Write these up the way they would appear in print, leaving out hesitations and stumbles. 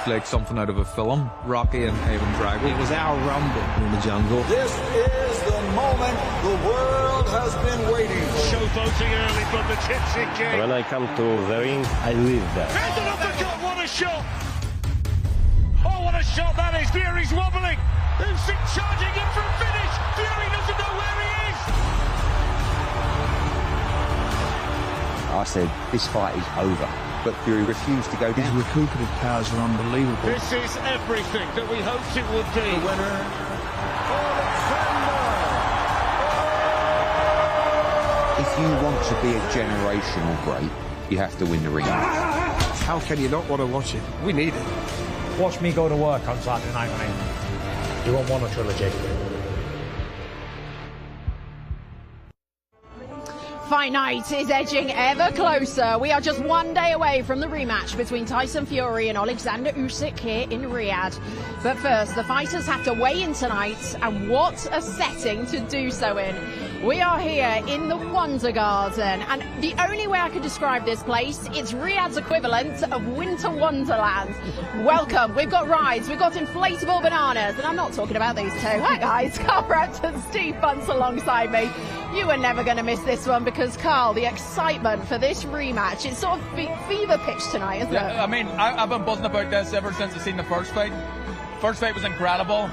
like something out of a film. Rocky and Ivan Drago. It was our rumble in the jungle. This is the moment the world has been waiting for. Showboating early from the tipsy king. When I come to the ring, I live there. Here's an uppercut, what a shot! Oh, what a shot that is! Fury's wobbling! Usyk charging in for a finish! Fury doesn't know where he is! I said, this fight is over. But Fury refused to go down. His recuperative powers are unbelievable. This is everything that we hoped it would be. The winner, Oleksandr. If you want to be a generational great, you have to win the ring. How can you not want to watch it? We need it. Watch me go to work on Saturday night, mate. You won't want a trilogy. Fight night is edging ever closer. We are just one day away from the rematch between Tyson Fury and Oleksandr Usyk here in Riyadh. But first, the fighters have to weigh in tonight, and what a setting to do so in. We are here in the Wonder Garden, and the only way I can describe this place, it's Riyadh's equivalent of Winter Wonderland. Welcome. We've got rides, we've got inflatable bananas, and I'm not talking about these two. Hi guys, Carl Brandt and Steve Bunce alongside me. You were never going to miss this one because, Carl, the excitement for this rematch, it's sort of fever pitch tonight, isn't it? I mean, I've been buzzing about this ever since I've seen the first fight. First fight was incredible.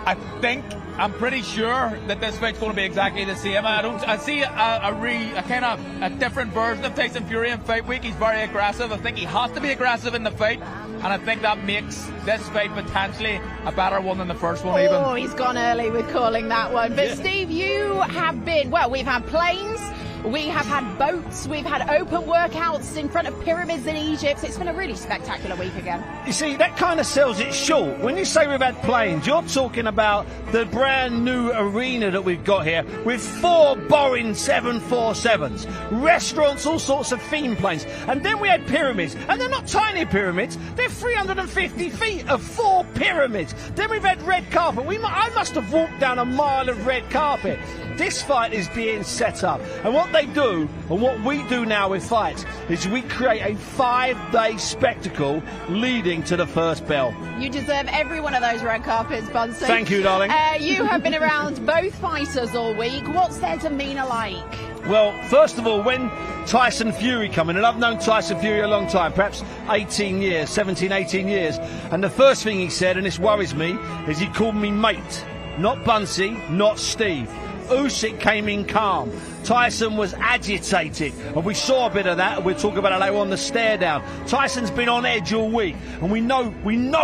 I'm pretty sure that this fight's going to be exactly the same. I see a kind of a different version of Tyson Fury in fight week. He's very aggressive. I think he has to be aggressive in the fight, and I think that makes this fight potentially a better one than the first one. Oh, he's gone early with calling that one. But yeah. Steve, you have been, well, we've had planes, we have had boats, we've had open workouts in front of pyramids in Egypt. It's been a really spectacular week again. You see, that kind of sells it short. When you say we've had planes, you're talking about the brand new arena that we've got here with 4 Boeing 747s, restaurants, all sorts of theme planes. And then we had pyramids, and they're not tiny pyramids, they're 350 feet of 4 pyramids. Then we've had red carpet. I must have walked down a mile of red carpet. This fight is being set up, and what they do, and what we do now with fights, is we create a 5-day spectacle leading to the first bell. You deserve every one of those red carpets, Bunsey. Thank you, darling. You have been around both fighters all week. What's their demeanour like? Well, first of all, when Tyson Fury come in, and I've known Tyson Fury a long time, perhaps 18 years, 17, 18 years, and the first thing he said, and this worries me, is he called me mate, not Bunsey, not Steve. Usyk came in calm. Tyson was agitated, and we saw a bit of that. We'll talk about it later on the stare down. Tyson's been on edge all week, and we know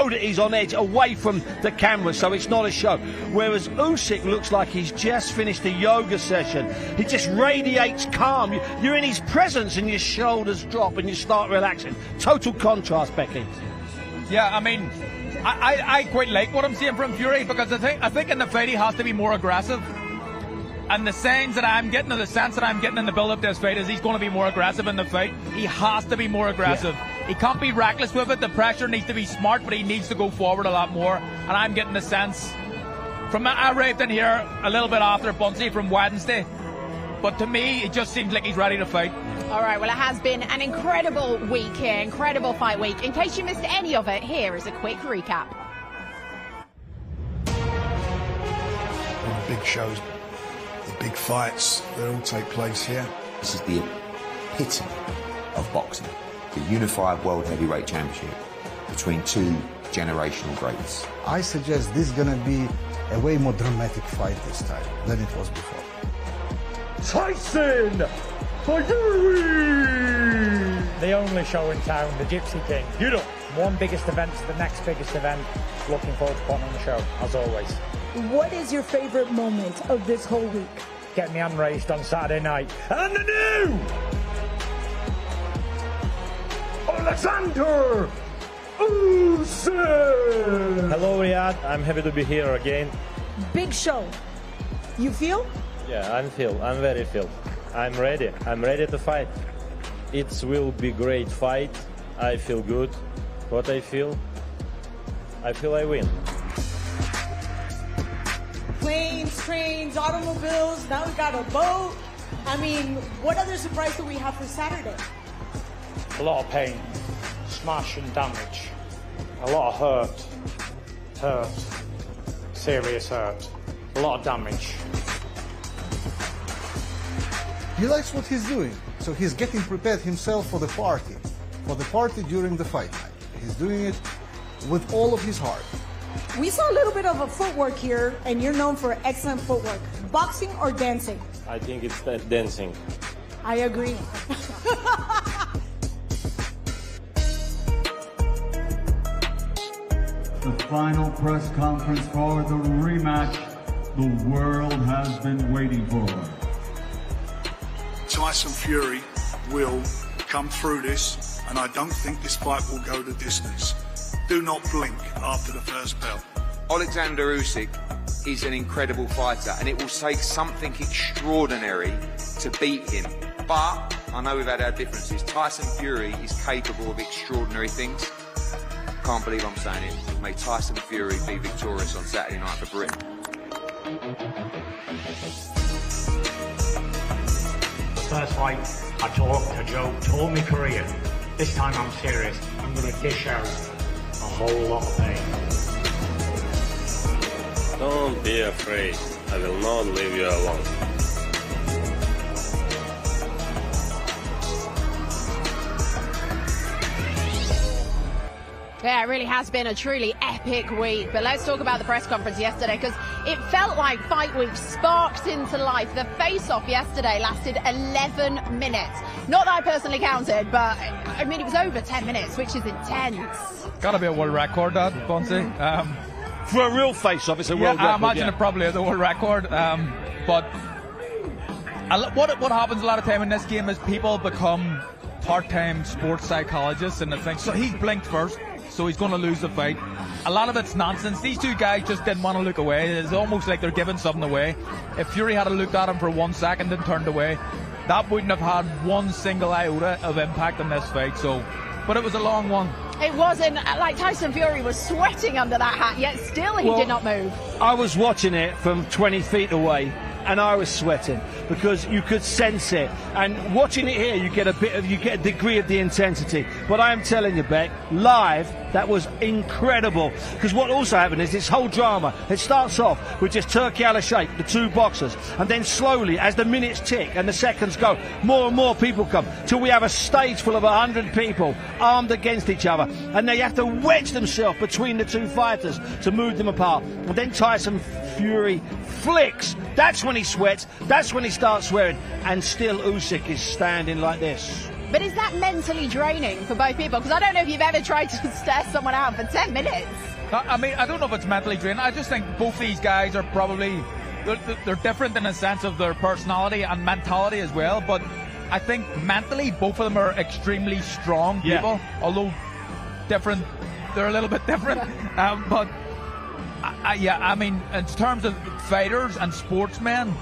that he's on edge away from the camera, so it's not a show. Whereas Usyk looks like he's just finished a yoga session. He just radiates calm. You're in his presence, and your shoulders drop, and you start relaxing. Total contrast, Becky. Yeah, I mean, I quite like what I'm seeing from Fury, because I think in the fight he has to be more aggressive. And the signs that I'm getting, or the sense that I'm getting in the build-up to this fight, is he's going to be more aggressive in the fight. He has to be more aggressive. Yeah. He can't be reckless with it. The pressure needs to be smart, but he needs to go forward a lot more. And I'm getting the sense from I arrived in here a little bit after Bunsey from Wednesday, but to me, it just seems like he's ready to fight. All right, well, it has been an incredible week here, incredible fight week. In case you missed any of it, here is a quick recap. Big shows. Big fights that all take place here. This is the epitome of boxing. The unified World Heavyweight Championship between 2 generational greats. I suggest this is going to be a way more dramatic fight this time than it was before. Tyson Fury! The only show in town, the Gypsy King. You know, one biggest event to the next biggest event. Looking forward to putting on the show, as always. What is your favorite moment of this whole week? Getting the hand raised on Saturday night. And the new Oleksandr Usyk! Hello, Riyadh. I'm happy to be here again. Big show. You feel? Yeah, I'm very feel. I'm ready. I'm ready to fight. It will be great fight. I feel good. What I feel I win. Planes, trains, automobiles, now we got a boat. I mean, what other surprise do we have for Saturday? A lot of pain, smash and damage. A lot of hurt, serious hurt, a lot of damage. He likes what he's doing, so he's getting prepared himself for the party during the fight night. He's doing it with all of his heart. We saw a little bit of a footwork here, and you're known for excellent footwork. Boxing or dancing? I think it's dancing. I agree. The final press conference for the rematch the world has been waiting for. Tyson Fury will come through this, and I don't think this fight will go the distance. Do not blink after the first bell. Oleksandr Usyk is an incredible fighter, and it will take something extraordinary to beat him. But I know we've had our differences. Tyson Fury is capable of extraordinary things. Can't believe I'm saying it. May Tyson Fury be victorious on Saturday night for Britain. The first fight, I talked a joke, told me Korean. This time I'm serious. I'm going to dish out a whole lot of pain. Don't be afraid. I will not leave you alone. Yeah, it really has been a truly epic week. But let's talk about the press conference yesterday, because it felt like Fight Week sparked into life. The face-off yesterday lasted 11 minutes. Not that I personally counted, but I mean, it was over 10 minutes, which is intense. Gotta be a world record, that, Bonsi. For a real face-off, it's a world record. I imagine it probably is a world record. But what happens a lot of time in this game is people become part-time sports psychologists, and they think, so he blinked first, so he's going to lose the fight. A lot of it's nonsense. These two guys just didn't want to look away. It's almost like they're giving something away. If Fury had looked at him for 1 second and turned away, that wouldn't have had one single iota of impact in this fight. But it was a long one. It wasn't like Tyson Fury was sweating under that hat, yet still he did not move. I was watching it from 20 feet away, and I was sweating because you could sense it. And watching it here, you get a degree of the intensity. But I am telling you, Beck, live, that was incredible. Because what also happened is this whole drama, it starts off with just Turki Al-Sheikh, the two boxers, and then slowly, as the minutes tick and the seconds go, more and more people come, till we have a stage full of 100 people armed against each other, and they have to wedge themselves between the two fighters to move them apart. And then Tyson Fury flicks. That's when he sweats. That's when he starts swearing. And still Usyk is standing like this. But is that mentally draining for both people? Because I don't know if you've ever tried to stare someone out for 10 minutes. I mean, I don't know if it's mentally draining. I just think both these guys are probably, they're different in a sense of their personality and mentality as well. But I think mentally, both of them are extremely strong people. Although different, they're a little bit different. But I mean, in terms of fighters and sportsmen,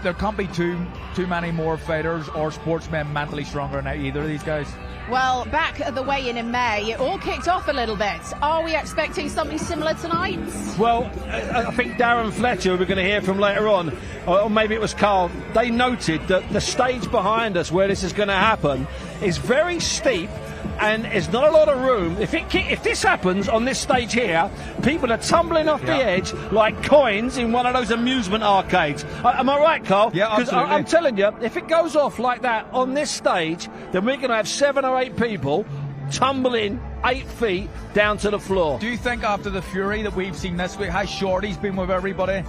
there can't be too many more fighters or sportsmen mentally stronger than either of these guys. Well, back at the weigh-in in May, it all kicked off a little bit. Are we expecting something similar tonight? Well, I think Darren Fletcher, we're going to hear from later on, or maybe it was Carl, they noted that the stage behind us where this is going to happen is very steep, and there's not a lot of room. If this happens on this stage here, people are tumbling off the edge like coins in one of those amusement arcades. Am I right, Carl? Yeah, absolutely. Because I'm telling you, if it goes off like that on this stage, then we're going to have 7 or 8 people tumbling 8 feet down to the floor. Do you think after the Fury that we've seen this week, how short he's been with everybody,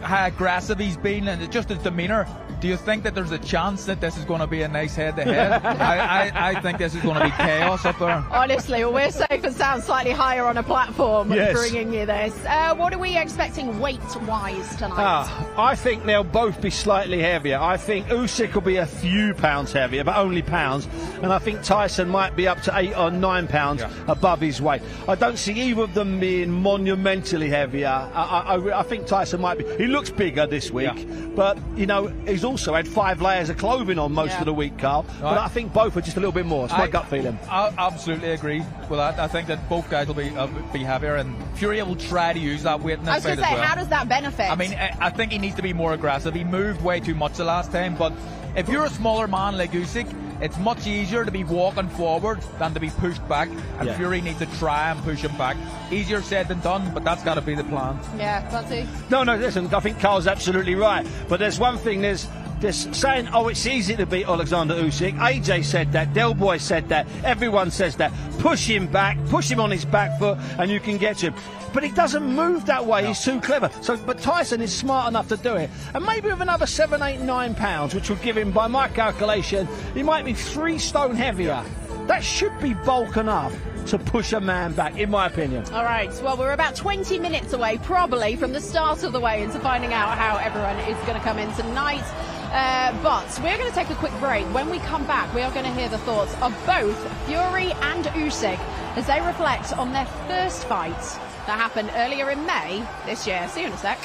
how aggressive he's been, and just his demeanour, do you think that there's a chance that this is going to be a nice head-to-head? I think this is going to be chaos up there. Honestly, we're safe and sound slightly higher on a platform bringing you this. What are we expecting weight-wise tonight? I think they'll both be slightly heavier. I think Usyk will be a few pounds heavier, but only pounds. And I think Tyson might be up to 8 or 9 pounds above his weight. I don't see either of them being monumentally heavier. I think Tyson might be. He looks bigger this week, but, you know, he's also had 5 layers of clothing on most of the week, Carl. But I think both are just a little bit more. It's my gut feeling. I absolutely agree with that. I think that both guys will be heavier, and Fury will try to use that weight in this fight as well. How does that benefit? I mean, I think he needs to be more aggressive. He moved way too much the last time, but If you're a smaller man like Usyk, it's much easier to be walking forward than to be pushed back, and Yeah. Fury needs to try and push him back. Easier said than done, but that's got to be the plan. Yeah, that's it. No, listen, I think Carl's absolutely right. But there's one thing, there's saying, oh, it's easy to beat Oleksandr Usyk. AJ said that, Del Boy said that, everyone says that. Push him back, push him on his back foot, and you can get to him. But he doesn't move that way, he's too clever. But Tyson is smart enough to do it. And maybe with another 7, 8, 9 pounds, which will give him, by my calculation, he might be 3 stone heavier. That should be bulk enough to push a man back, in my opinion. All right, well, we're about 20 minutes away, probably, from the start of the weigh-in to finding out how everyone is going to come in tonight. But we're going to take a quick break. When we come back, we are going to hear the thoughts of both Fury and Usyk as they reflect on their first fight that happened earlier in May this year. See you in a sec.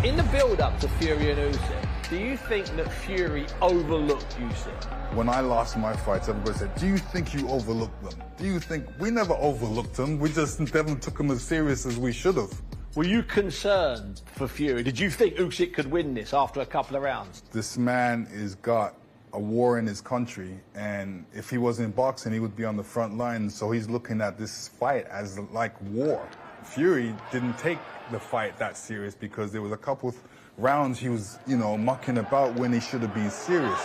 In the build-up to Fury and Usyk, do you think that Fury overlooked Usyk? When I lost my fights, everybody said, do you think you overlooked them? Do you think... We never overlooked them. We just never took them as serious as we should have. Were you concerned for Fury? Did you think Usyk could win this after a couple of rounds? This man has got a war in his country, and if he was in boxing, he would be on the front line, so he's looking at this fight as like war. Fury didn't take the fight that serious because there was a couple rounds he was, mucking about when he should have been serious.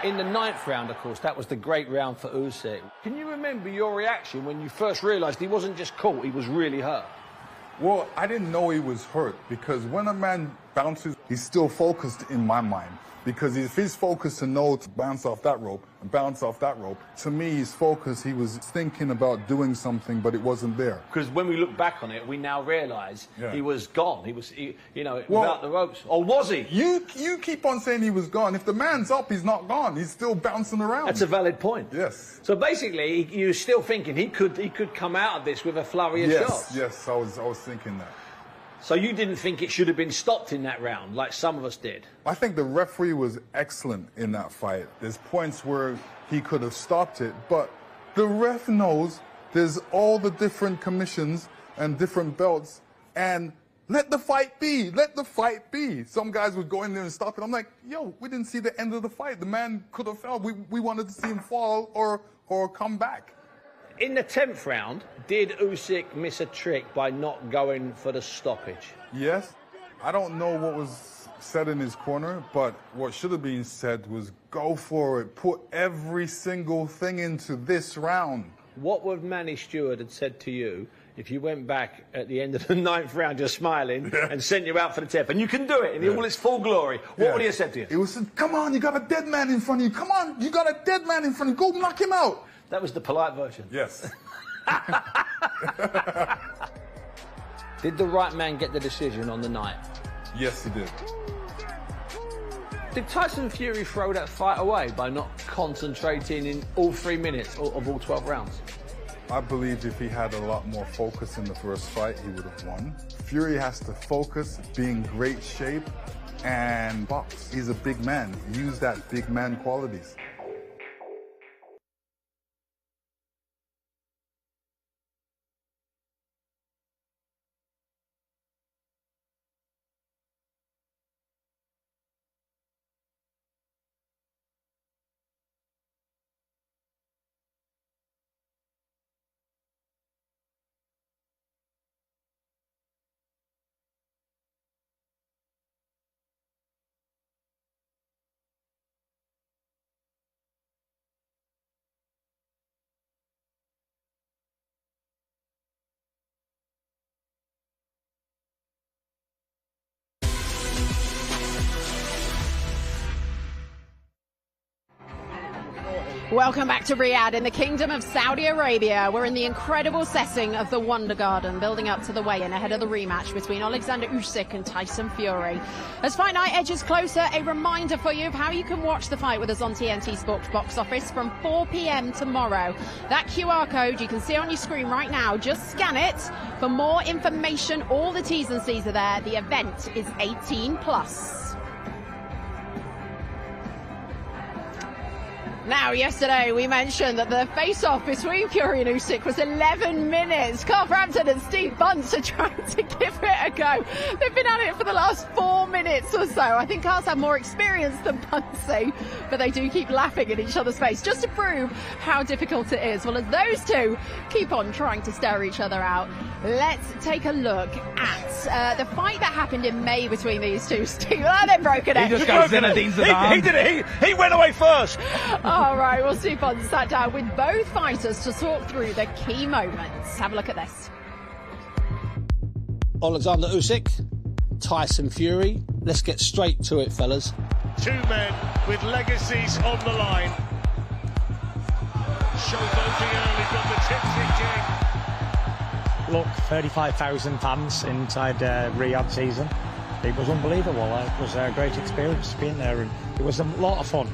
In the 9th round, of course, that was the great round for Usyk. Can you remember your reaction when you first realised he wasn't just caught, he was really hurt? Well, I didn't know he was hurt because when a man bounces, he's still focused in my mind. Because if he's focused to know to bounce off that rope and bounce off that rope, to me, his focus, he was thinking about doing something, but it wasn't there. Because when we look back on it, we now realise he was gone. He was, without the ropes. Or was he? You keep on saying he was gone. If the man's up, he's not gone. He's still bouncing around. That's a valid point. Yes. So basically, you're still thinking he could come out of this with a flurry of shots. Yes, I was thinking that. So you didn't think it should have been stopped in that round, like some of us did? I think the referee was excellent in that fight. There's points where he could have stopped it, but the ref knows there's all the different commissions and different belts, and let the fight be. Let the fight be. Some guys would go in there and stop it. I'm like, yo, we didn't see the end of the fight. The man could have fell. We wanted to see him fall or come back. In the 10th round, did Usyk miss a trick by not going for the stoppage? Yes. I don't know what was said in his corner, but what should have been said was go for it. Put every single thing into this round. What would Manny Stewart have said to you if you went back at the end of the 9th round, just smiling, and sent you out for the 10th? And you can do it in all its full glory. What would he have said to you? He was saying, come on, you got a dead man in front of you. Come on, you got a dead man in front of you. Go knock him out. That was the polite version. Yes. Did the right man get the decision on the night? Yes, he did. Did Tyson Fury throw that fight away by not concentrating in all 3 minutes of all 12 rounds? I believe if he had a lot more focus in the first fight, he would have won. Fury has to focus, be in great shape, and box. He's a big man. Use that big man qualities. Welcome back to Riyadh in the Kingdom of Saudi Arabia. We're in the incredible setting of the Wonder Garden, building up to the weigh-in ahead of the rematch between Oleksandr Usyk and Tyson Fury. As Fight Night edges closer, a reminder for you of how you can watch the fight with us on TNT Sports box office from 4 p.m. tomorrow. That QR code you can see on your screen right now, just scan it. For more information, all the T's and C's are there. The event is 18+. Now, yesterday we mentioned that the face-off between Fury and Usyk was 11 minutes. Carl Frampton and Steve Bunce are trying to give it a go. They've been at it for the last 4 minutes or so. I think Carl's had more experience than Buncey, but they do keep laughing in each other's face just to prove how difficult it is. Well, as those two keep on trying to stare each other out, let's take a look at the fight that happened in May between these two. Steve, they've broken it. He just got Zinedine Zidane. He did it. He went away first. All right, well, Steve Bunce sat down with both fighters to talk through the key moments. Have a look at this. Oleksandr Usyk, Tyson Fury. Let's get straight to it, fellas. Two men with legacies on the line. Showboating early from the Tipsy King. Look, 35,000 fans inside Riyadh season. It was unbelievable. It was a great experience being there, and it was a lot of fun.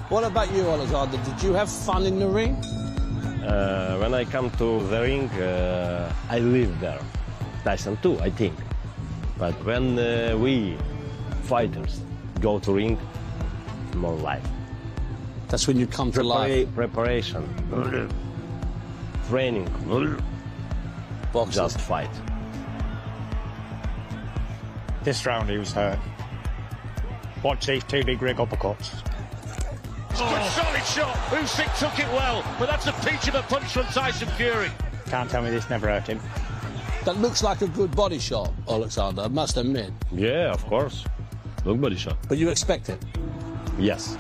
What about you, Oleksandr? Did you have fun in the ring? When I come to the ring, I live there. Tyson too, I think. But when we fighters go to ring, more life. That's when you come to life. Preparation, training, boxing. Just fight. This round he was hurt. Watch these two big rig uppercuts. Good solid shot. Usyk took it well, but that's a peach of a punch from Tyson Fury. Can't tell me this never hurt him. That looks like a good body shot, Oleksandr, I must admit. Yeah, of course. Good body shot. But you expect it? Yes.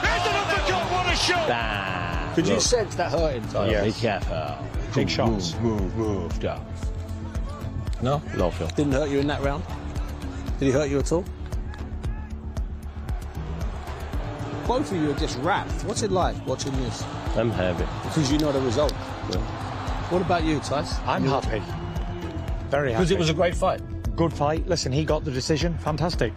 There's an uppercut, what a shot! Could you sense that hurting, Tyson? Yeah, be careful. Big shots. Move, down. No? No, Phil. Didn't hurt you in that round? Did he hurt you at all? Both of you are just wrapped. What's it like watching this? I'm happy. Because you know the result. Yeah. What about you, Tyson? I'm happy. Very happy. Because it was a great fight. Good fight. Listen, he got the decision. Fantastic.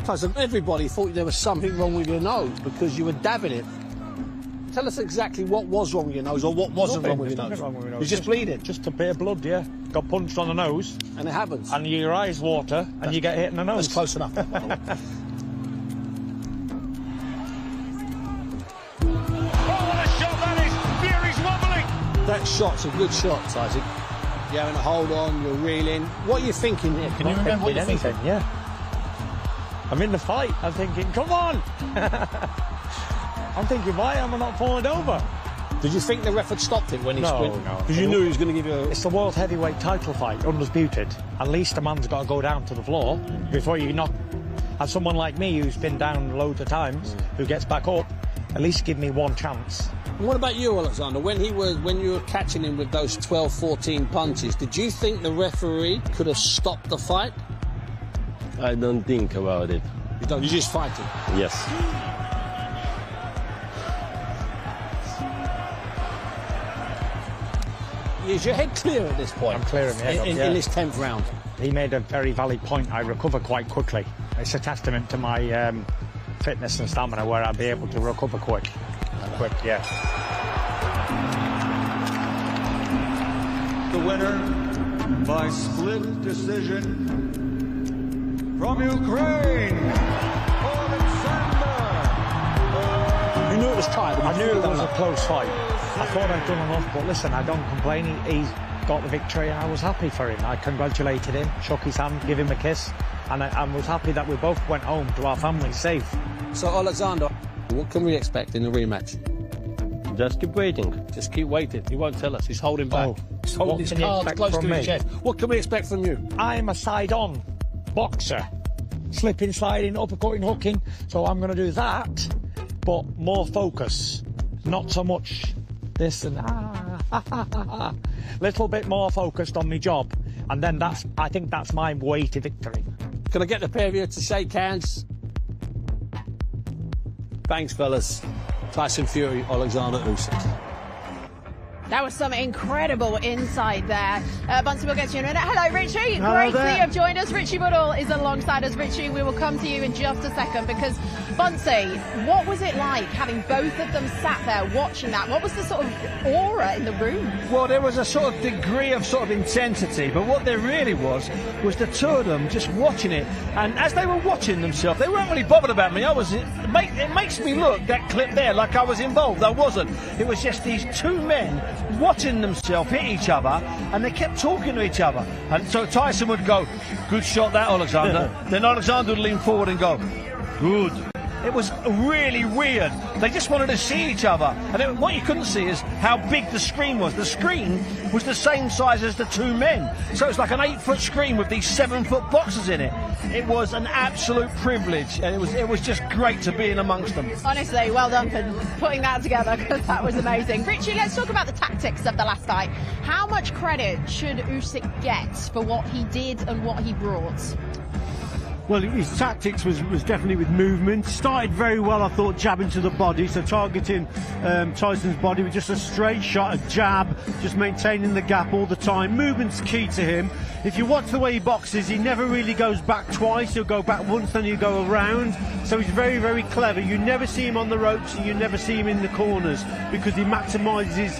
Tyson, everybody thought there was something wrong with your nose because you were dabbing it. Tell us exactly what was wrong with your nose or what wasn't wrong with your nose. You just bleeding. Just a bit of blood, yeah. Got punched on the nose. And it happens. And your eyes water and you get hit in the nose. That's close enough. That shot's a good shot, Tyson. You're having a hold on, you're reeling. What are you thinking here? Can you remember what you're thinking? Yeah. I'm in the fight. I'm thinking, come on. I'm thinking, why am I not falling over? Did you think the ref had stopped him when he sprint? No. Because you knew he was going to give you a... It's the world heavyweight title fight, undisputed. At least a man's got to go down to the floor before you knock. And someone like me who's been down loads of times, who gets back up, at least give me one chance. What about you, Oleksandr? When you were catching him with those 12, 14 punches, did you think the referee could have stopped the fight? I don't think about it. You don't? You're just fighting? Yes. Is your head clear at this point? I'm clearing my head in this 10th round. He made a very valid point. I recover quite quickly. It's a testament to my fitness and stamina where I'll be able to recover quick. Yeah. The winner by split decision from Ukraine, Oleksandr. You knew it was tight. I knew it was a close fight. I thought I'd done enough, but listen, I don't complain. He's got the victory and I was happy for him. I congratulated him, shook his hand, gave him a kiss, and I was happy that we both went home to our families safe. So, Oleksandr, what can we expect in the rematch? Just keep waiting. Just keep waiting. He won't tell us. He's holding back. He's holding his cards close to his chest. What can we expect from you? I'm a side-on boxer. Slipping, sliding, uppercutting, hooking. So I'm going to do that, but more focus. Not so much this and little bit more focused on my job. And then I think that's my way to victory. Can I get the pair of you to shake hands? Thanks, fellas. Tyson Fury, Oleksandr Usyk. That was some incredible insight there. Bunsey will get to you in a minute. Hello, Richie. Hello Great there. to have joined us. Richie Woodall is alongside us. Richie, we will come to you in just a second because, Bunsey, what was it like having both of them sat there watching that? What was the sort of aura in the room? Well, there was a sort of degree of sort of intensity, but what there really was the two of them just watching it. And as they were watching themselves, they weren't really bothered about me. It makes me look, that clip there, like I was involved. I wasn't. It was just these two men watching themselves hit each other, and they kept talking to each other. And so Tyson would go, "Good shot, that, Oleksandr." Then Oleksandr would lean forward and go, "Good." It was really weird. They just wanted to see each other. And what you couldn't see is how big the screen was. The screen was the same size as the two men. So it's like an 8-foot screen with these 7-foot boxes in it. It was an absolute privilege. And it was just great to be in amongst them. Honestly, well done for putting that together because that was amazing. Richie, let's talk about the tactics of the last fight. How much credit should Usyk get for what he did and what he brought? Well, his tactics was definitely with movement. Started very well, I thought, jabbing to the body, so targeting Tyson's body with just a straight shot, a jab, just maintaining the gap all the time. Movement's key to him. If you watch the way he boxes, he never really goes back twice. He'll go back once, then he'll go around. So he's very, very clever. You never see him on the ropes and you never see him in the corners because he maximises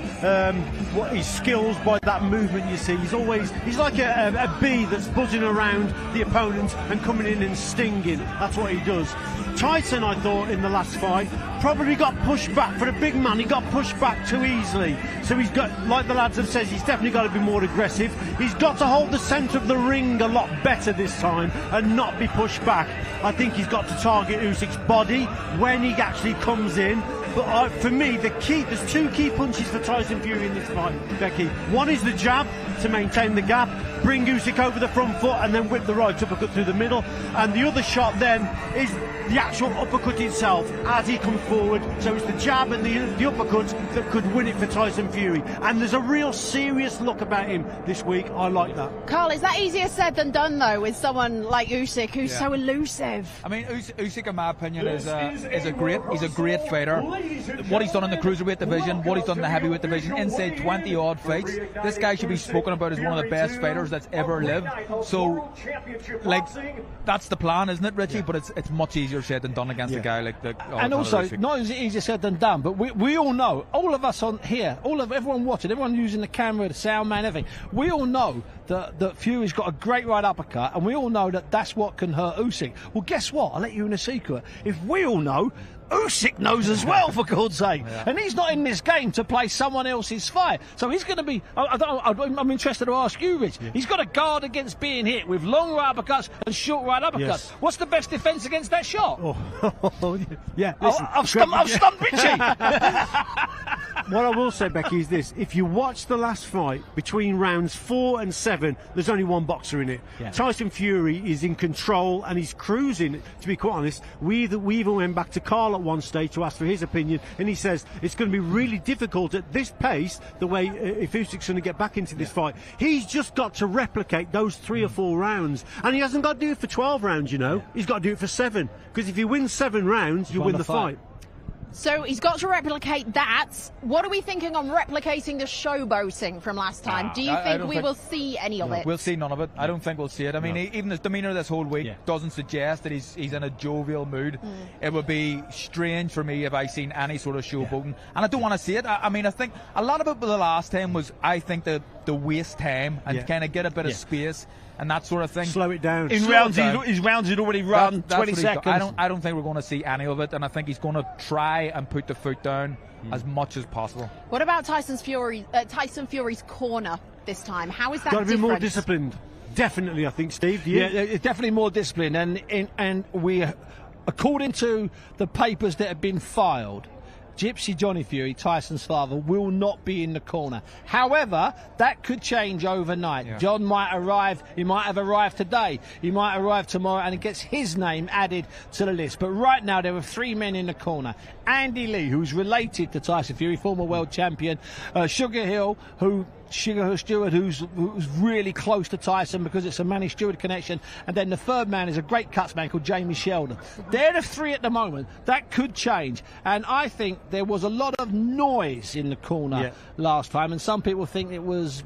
his skills by that movement you see. He's like a bee that's buzzing around the opponent and coming in and stinging. That's what he does. Tyson, I thought, in the last fight, probably got pushed back. For a big man, he got pushed back too easily. So he's got, like the lads have said, he's definitely got to be more aggressive. He's got to hold the centre of the ring a lot better this time and not be pushed back. I think he's got to target Usyk's body when he actually comes in. But for me, there's two key punches for Tyson Fury in this fight, Becky. One is the jab to maintain the gap, bring Usyk over the front foot and then whip the right uppercut through the middle. And the other shot then is the actual uppercut itself as he comes forward. So it's the jab and the uppercut that could win it for Tyson Fury. And there's a real serious look about him this week. I like that. Carl, is that easier said than done, though, with someone like Usyk, who's so elusive? I mean, Usyk, in my opinion, he's a great fighter. What he's done in the cruiserweight division, what he's done in the heavyweight division, inside 20-odd fights, this guy should be spoken about as one of the best fighters that's ever lived. So, like, that's the plan, isn't it, Richie? Yeah. But it's much easier said than done against a guy like the. And also, not as easier said than done, but we all know, all of us on here, everyone watching, everyone using the camera, the sound man, everything, we all know that Fury's got a great right uppercut, and we all know that that's what can hurt Usyk. Well, guess what? I'll let you in a secret. If we all know, Usyk knows as well, for God's sake. Yeah. And he's not in this game to play someone else's fight. So he's going to be... I'm interested to ask you, Rich. Yeah. He's got to guard against being hit with long right uppercuts and short right uppercuts. Yes. What's the best defence against that shot? Yeah. Listen, I've stumped Richie. What I will say, Becky, is this. If you watch the last fight between rounds 4 and 7, there's only one boxer in it. Yeah. Tyson Fury is in control and he's cruising, to be quite honest. We even went back to Carl at one stage to ask for his opinion, and he says it's going to be really difficult at this pace, the way if Usyk's going to get back into this fight. He's just got to replicate those 3 or 4 rounds, and he hasn't got to do it for 12 rounds, you know. He's got to do it for 7, because if he wins 7 rounds, you win the fight. So he's got to replicate that. What are we thinking on replicating the showboating from last time? Do you think we will see any of it? We'll see none of it. I don't think we'll see it. I mean, even his demeanour this whole week doesn't suggest that he's in a jovial mood. It would be strange for me if I seen any sort of showboating. And I don't want to see it. I mean, I think a lot of it the last time was, I think, the waste time and kind of get a bit of space and that sort of thing. Slow it down. His rounds had already run 20 seconds. I don't think we're going to see any of it, and I think he's going to try and put the foot down as much as possible. What about Tyson Fury's corner this time? How is that different? Got to be more disciplined. Definitely, I think, Steve. Yeah, it's definitely more disciplined, and we, according to the papers that have been filed, Gypsy Johnny Fury, Tyson's father, will not be in the corner. However, that could change overnight. Yeah. John might arrive, he might have arrived today, he might arrive tomorrow, and it gets his name added to the list. But right now, there are 3 men in the corner. Andy Lee, who's related to Tyson Fury, former world champion. Sugar Hill, who Stewart, who's really close to Tyson because it's a Manny Stewart connection, and then the third man is a great cuts man called Jamie Sheldon. They're the three at the moment. That could change, and I think there was a lot of noise in the corner last time, and some people think it was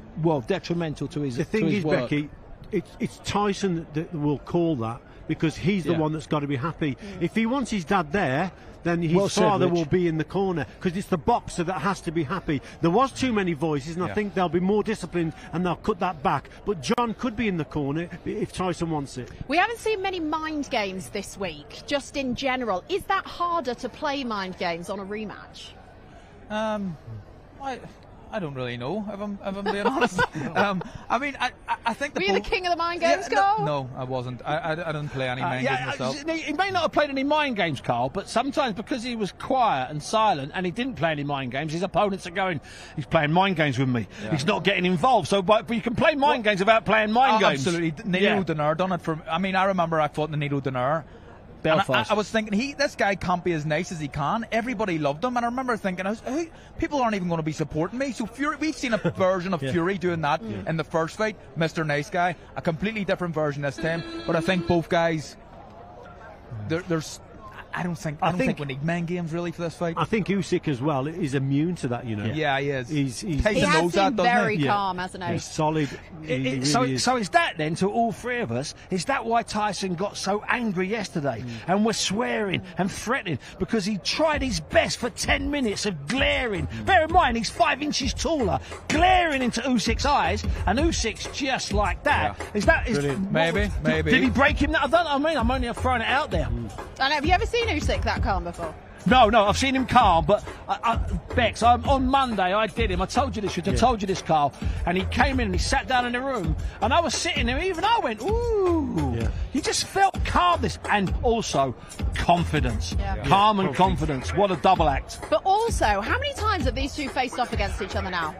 detrimental to his. The thing is, work. Becky, it's Tyson that will call that, because he's the one that's got to be happy. If he wants his dad there, then his father will be in the corner, because it's the boxer that has to be happy. There was too many voices, and I think they'll be more disciplined and they'll cut that back. But John could be in the corner if Tyson wants it. We haven't seen many mind games this week, just in general. Is that harder to play mind games on a rematch? I don't really know, if I'm being honest. I mean, I think... Were you the king of the mind games, Carl? No, I wasn't. I didn't play any mind games myself. He may not have played any mind games, Carl, but sometimes because he was quiet and silent and he didn't play any mind games, his opponents are going, he's playing mind games with me. Yeah. He's not getting involved. So, but you can play mind games without playing mind games. Absolutely. Nino Donaire done it for... I mean, I remember I fought Nino Donaire. I was thinking, this guy can't be as nice as he can. Everybody loved him, and I remember thinking, people aren't even going to be supporting me. So Fury, we've seen a version of Fury doing that in the first fight, Mr. Nice Guy, a completely different version this time. But I think both guys, there's. I don't think we need mind games really for this fight. I think Usyk as well is immune to that, you know. Yeah, he is. He has been very calm, hasn't he? He's solid. So is that then, to all three of us, is that why Tyson got so angry yesterday and was swearing and threatening? Because he tried his best for 10 minutes of glaring. Bear in mind, he's 5 inches taller, glaring into Usyk's eyes, and Usyk's just like that. Yeah. Maybe. Did he break him? I'm only throwing it out there. And have you ever seen Usyk that calm before? No, I've seen him calm, but Bex, on Monday I did him. I told you this, I told you this, Carl. And he came in and he sat down in the room, and I was sitting there, even I went, ooh. Yeah. You just felt calmness and also confidence. Yeah. Calm and confidence. What a double act. But also, how many times have these two faced off against each other now?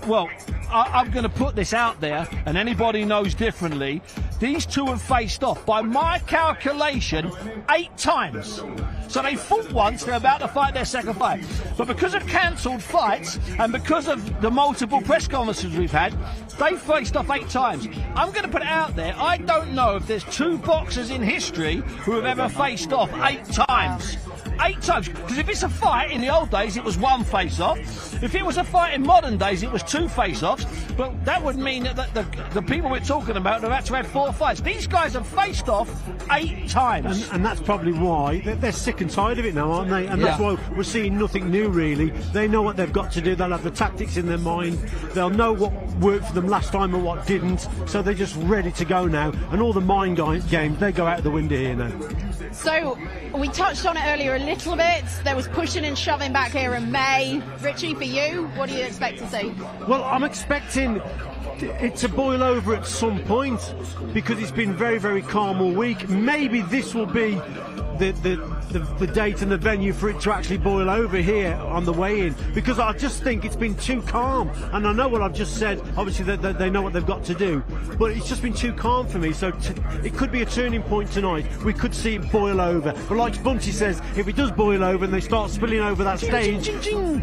Well, I'm going to put this out there, and anybody knows differently. These two have faced off, by my calculation, 8 times. So they fought once, they're about to fight their second fight. But because of cancelled fights, and because of the multiple press conferences we've had, they faced off 8 times. I'm going to put it out there, I don't know if there's 2 boxers in history who have ever faced off 8 times. 8 times, because if it's a fight in the old days, it was 1 face-off. If it was a fight in modern days, it was 2 face-offs. But that would mean that the people we're talking about have actually had 4 fights. These guys have faced off 8 times. And that's probably why they're sick and tired of it now, aren't they? And that's why we're seeing nothing new, really. They know what they've got to do. They'll have the tactics in their mind. They'll know what worked for them last time and what didn't. So they're just ready to go now. And all the mind games, they go out the window here now. So we touched on it earlier a little bit. There was pushing and shoving back here in May. Richie, for you, what do you expect to see? Well, I'm expecting it to boil over at some point, because it's been very, very calm all week. Maybe this will be the date and the venue for it to actually boil over here on the way in, because I just think it's been too calm. And I know what I've just said, obviously they know what they've got to do, but it's just been too calm for me. So it could be a turning point tonight. We could see it boil over, but like Bunty says, if it does boil over and they start spilling over that stage,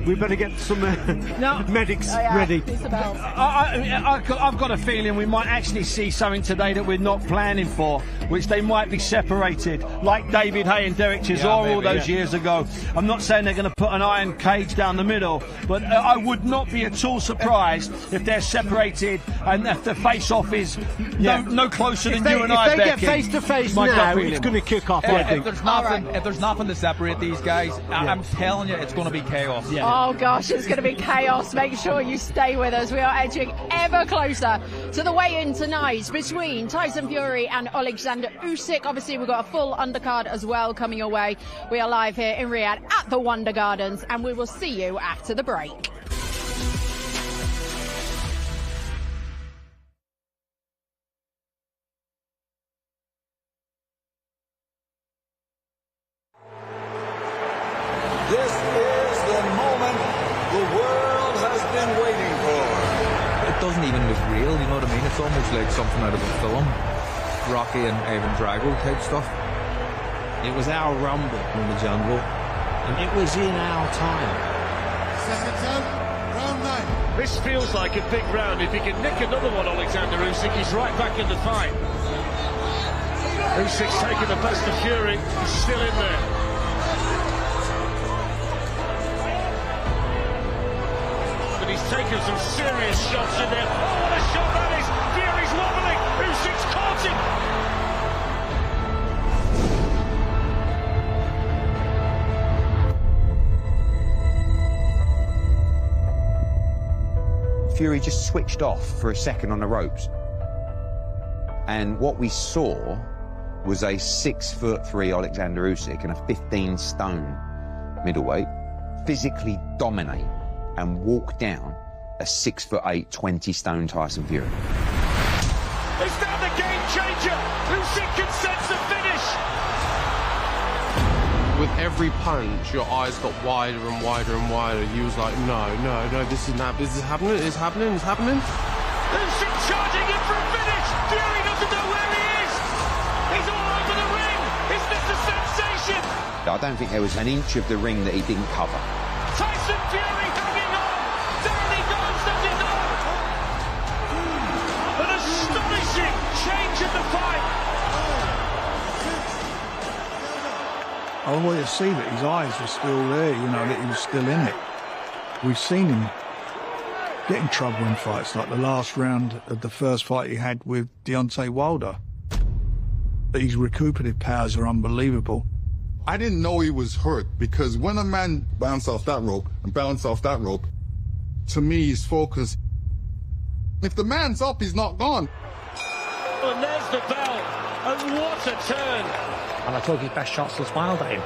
we better get some medics ready. I've got a feeling we might actually see something today that we're not planning for, which they might be separated, like David Hay and Derek Chisora all those years ago. I'm not saying they're going to put an iron cage down the middle, but I would not be at all surprised if they're separated and if the face-off is no closer than you and I, Becky. If they get face-to-face now, it's going to kick off, I think. If there's nothing to separate these guys, I'm telling you, it's going to be chaos. Yeah. Oh, gosh, it's going to be chaos. Make sure you stay with us. We are edging ever closer to the weigh-in tonight between Tyson Fury and Oleksandr Usyk. Obviously, we've got a full undercard as well coming your way. We are live here in Riyadh at the Wonder Gardens, and we will see you after the break. This is the moment the world has been waiting for. It doesn't even look real, you know what I mean? It's almost like something out of a film. Rocky and Ivan Drago type stuff. It was our rumble in the jungle, and it was in our time. Second round, round 9. This feels like a big round. If he can nick another one, Oleksandr Usyk, he's right back in the fight. Usyk's taken the best of Fury. He's still in there. But he's taken some serious shots in there. Oh, what a shot that is! Fury's wobbling. Usyk's caught him. Fury just switched off for a second on the ropes. And what we saw was a 6'3" Oleksandr Usyk and a 15-stone middleweight physically dominate and walk down a 6'8", 20-stone Tyson Fury. Is that the game changer? Usyk can sense the finish. With every punch, your eyes got wider and wider and wider. You was like, no, this is happening, it's happening. Usyk charging in for a finish. Fury doesn't know where he is. He's all over the ring. Is this a sensation? I don't think there was an inch of the ring that he didn't cover. Tyson Fury hanging on. Down he goes, does he not? An astonishing change in the fight. I want you to see that his eyes were still there, you know, that he was still in it. We've seen him get in trouble in fights, like the last round of the first fight he had with Deontay Wilder. His recuperative powers are unbelievable. I didn't know he was hurt because when a man bounced off that rope and bounced off that rope, to me, he's focused. If the man's up, he's not gone. And there's the bell. And what a turn. And I took his best shots and smiled at him.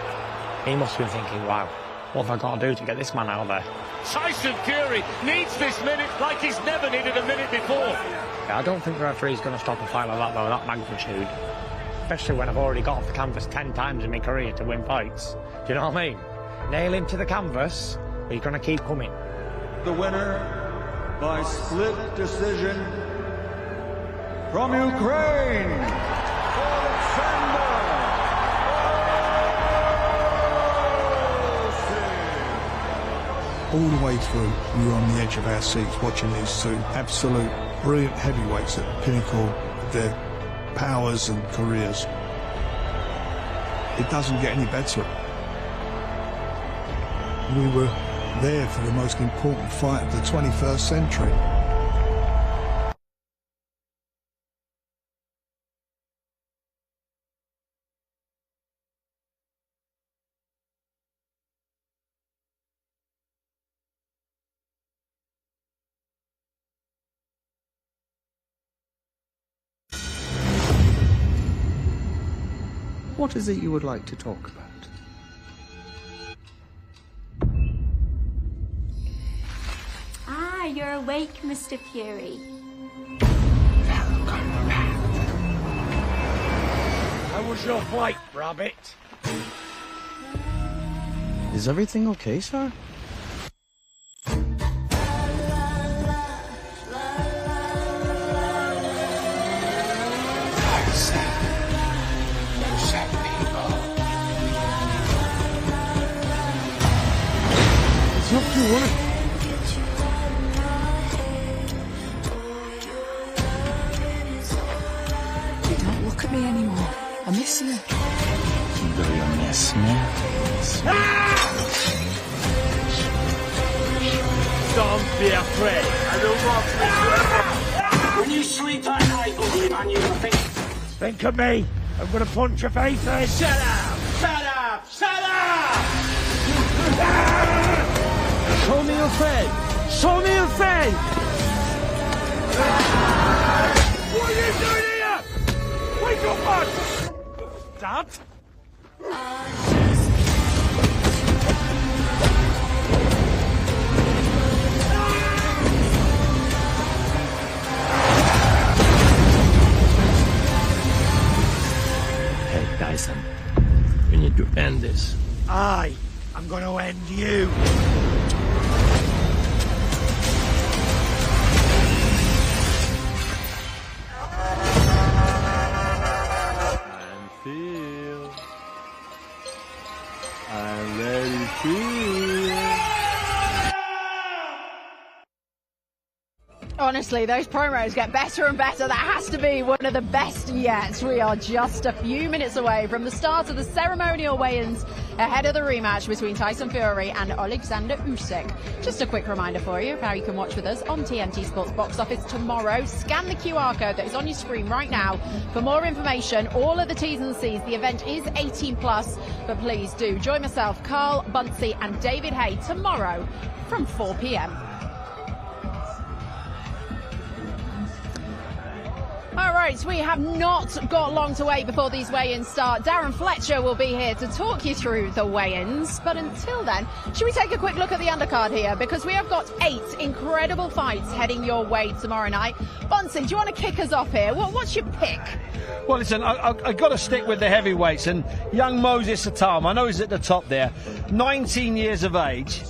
He must have been thinking, wow, what have I got to do to get this man out of there? Tyson Fury needs this minute like he's never needed a minute before. Yeah, I don't think the referee's going to stop a fight like that, though, that magnitude. Especially when I've already got off the canvas 10 times in my career to win fights. Do you know what I mean? Nail him to the canvas, but he's going to keep coming. The winner by split decision from Ukraine, Oleksandr Usyk. All the way through, we were on the edge of our seats watching these two absolute brilliant heavyweights at the pinnacle of their powers and careers. It doesn't get any better. We were there for the most important fight of the 21st century. What is it you would like to talk about? Ah, you're awake, Mr. Fury. How was your flight, Rabbit? Is everything okay, sir? It's not too worried. Don't look at me anymore. I miss you. Do you miss me? Don't be afraid. I don't want When you sleep at night, ugly man, you think of me. I'm going to punch your face in. Shut up! Shut up! Shut up! Show me your friend! Show me your friend! What are you doing here? Wake up, man! Dad? Hey, Tyson. We need to end this. I'm going to end you. And let it feel. honestly, those promos get better and better. That has to be one of the best yet. We are just a few minutes away from the start of the ceremonial weigh-ins ahead of the rematch between Tyson Fury and Oleksandr Usyk. Just a quick reminder for you of how you can watch with us on TNT Sports Box Office tomorrow. Scan the QR code that is on your screen right now for more information. All of the T's and C's. The event is 18+, but please do join myself, Carl, Bunsey and David Hay tomorrow from 4 p.m. All right, we have not got long to wait before these weigh-ins start. Darren Fletcher will be here to talk you through the weigh-ins. But until then, should we take a quick look at the undercard here? Because we have got 8 incredible fights heading your way tomorrow night. Bonson, do you want to kick us off here? What's your pick? Well, listen, I've got to stick with the heavyweights. And young Moses Satama, I know he's at the top there, 19 years of age.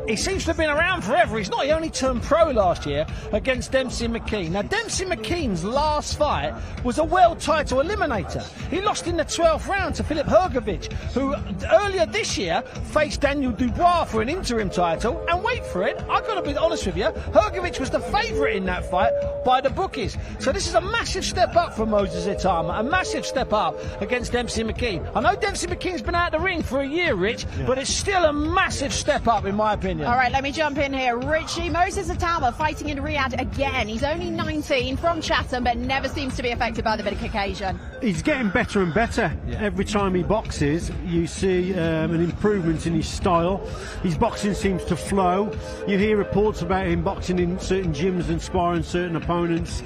He seems to have been around forever. He's not. He only turned pro last year against Dempsey McKean. Now, Dempsey McKean's last fight was a world title eliminator. He lost in the 12th round to Filip Hrgovic, who earlier this year faced Daniel Dubois for an interim title. And wait for it, I've got to be honest with you, Hrgovic was the favourite in that fight by the bookies. So this is a massive step up for Moses Itama, a massive step up against Dempsey McKean. I know Dempsey McKean's been out of the ring for a year, Rich, but it's still a massive step up in my opinion. All right, let me jump in here. Richie, Moses Itama fighting in Riyadh again. He's only 19, from Chatham, but never seems to be affected by the big occasion. He's getting better and better. Every time he boxes, you see an improvement in his style. His boxing seems to flow. You hear reports about him boxing in certain gyms and sparring certain opponents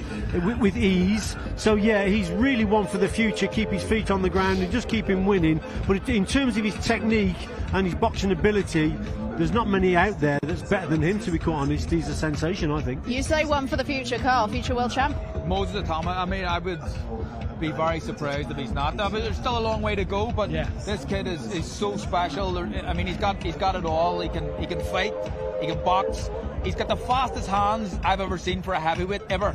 with ease. So, yeah, he's really one for the future. Keep his feet on the ground and just keep him winning. But in terms of his technique and his boxing ability, there's not many out there that's better than him, to be quite honest. He's a sensation, I think. You say one for the future, Carl, future world champ? Moses Itama, I mean, I would be very surprised if he's not. I mean, there's still a long way to go, but this kid is so special. I mean, he's got it all. He can fight, he can box. He's got the fastest hands I've ever seen for a heavyweight ever.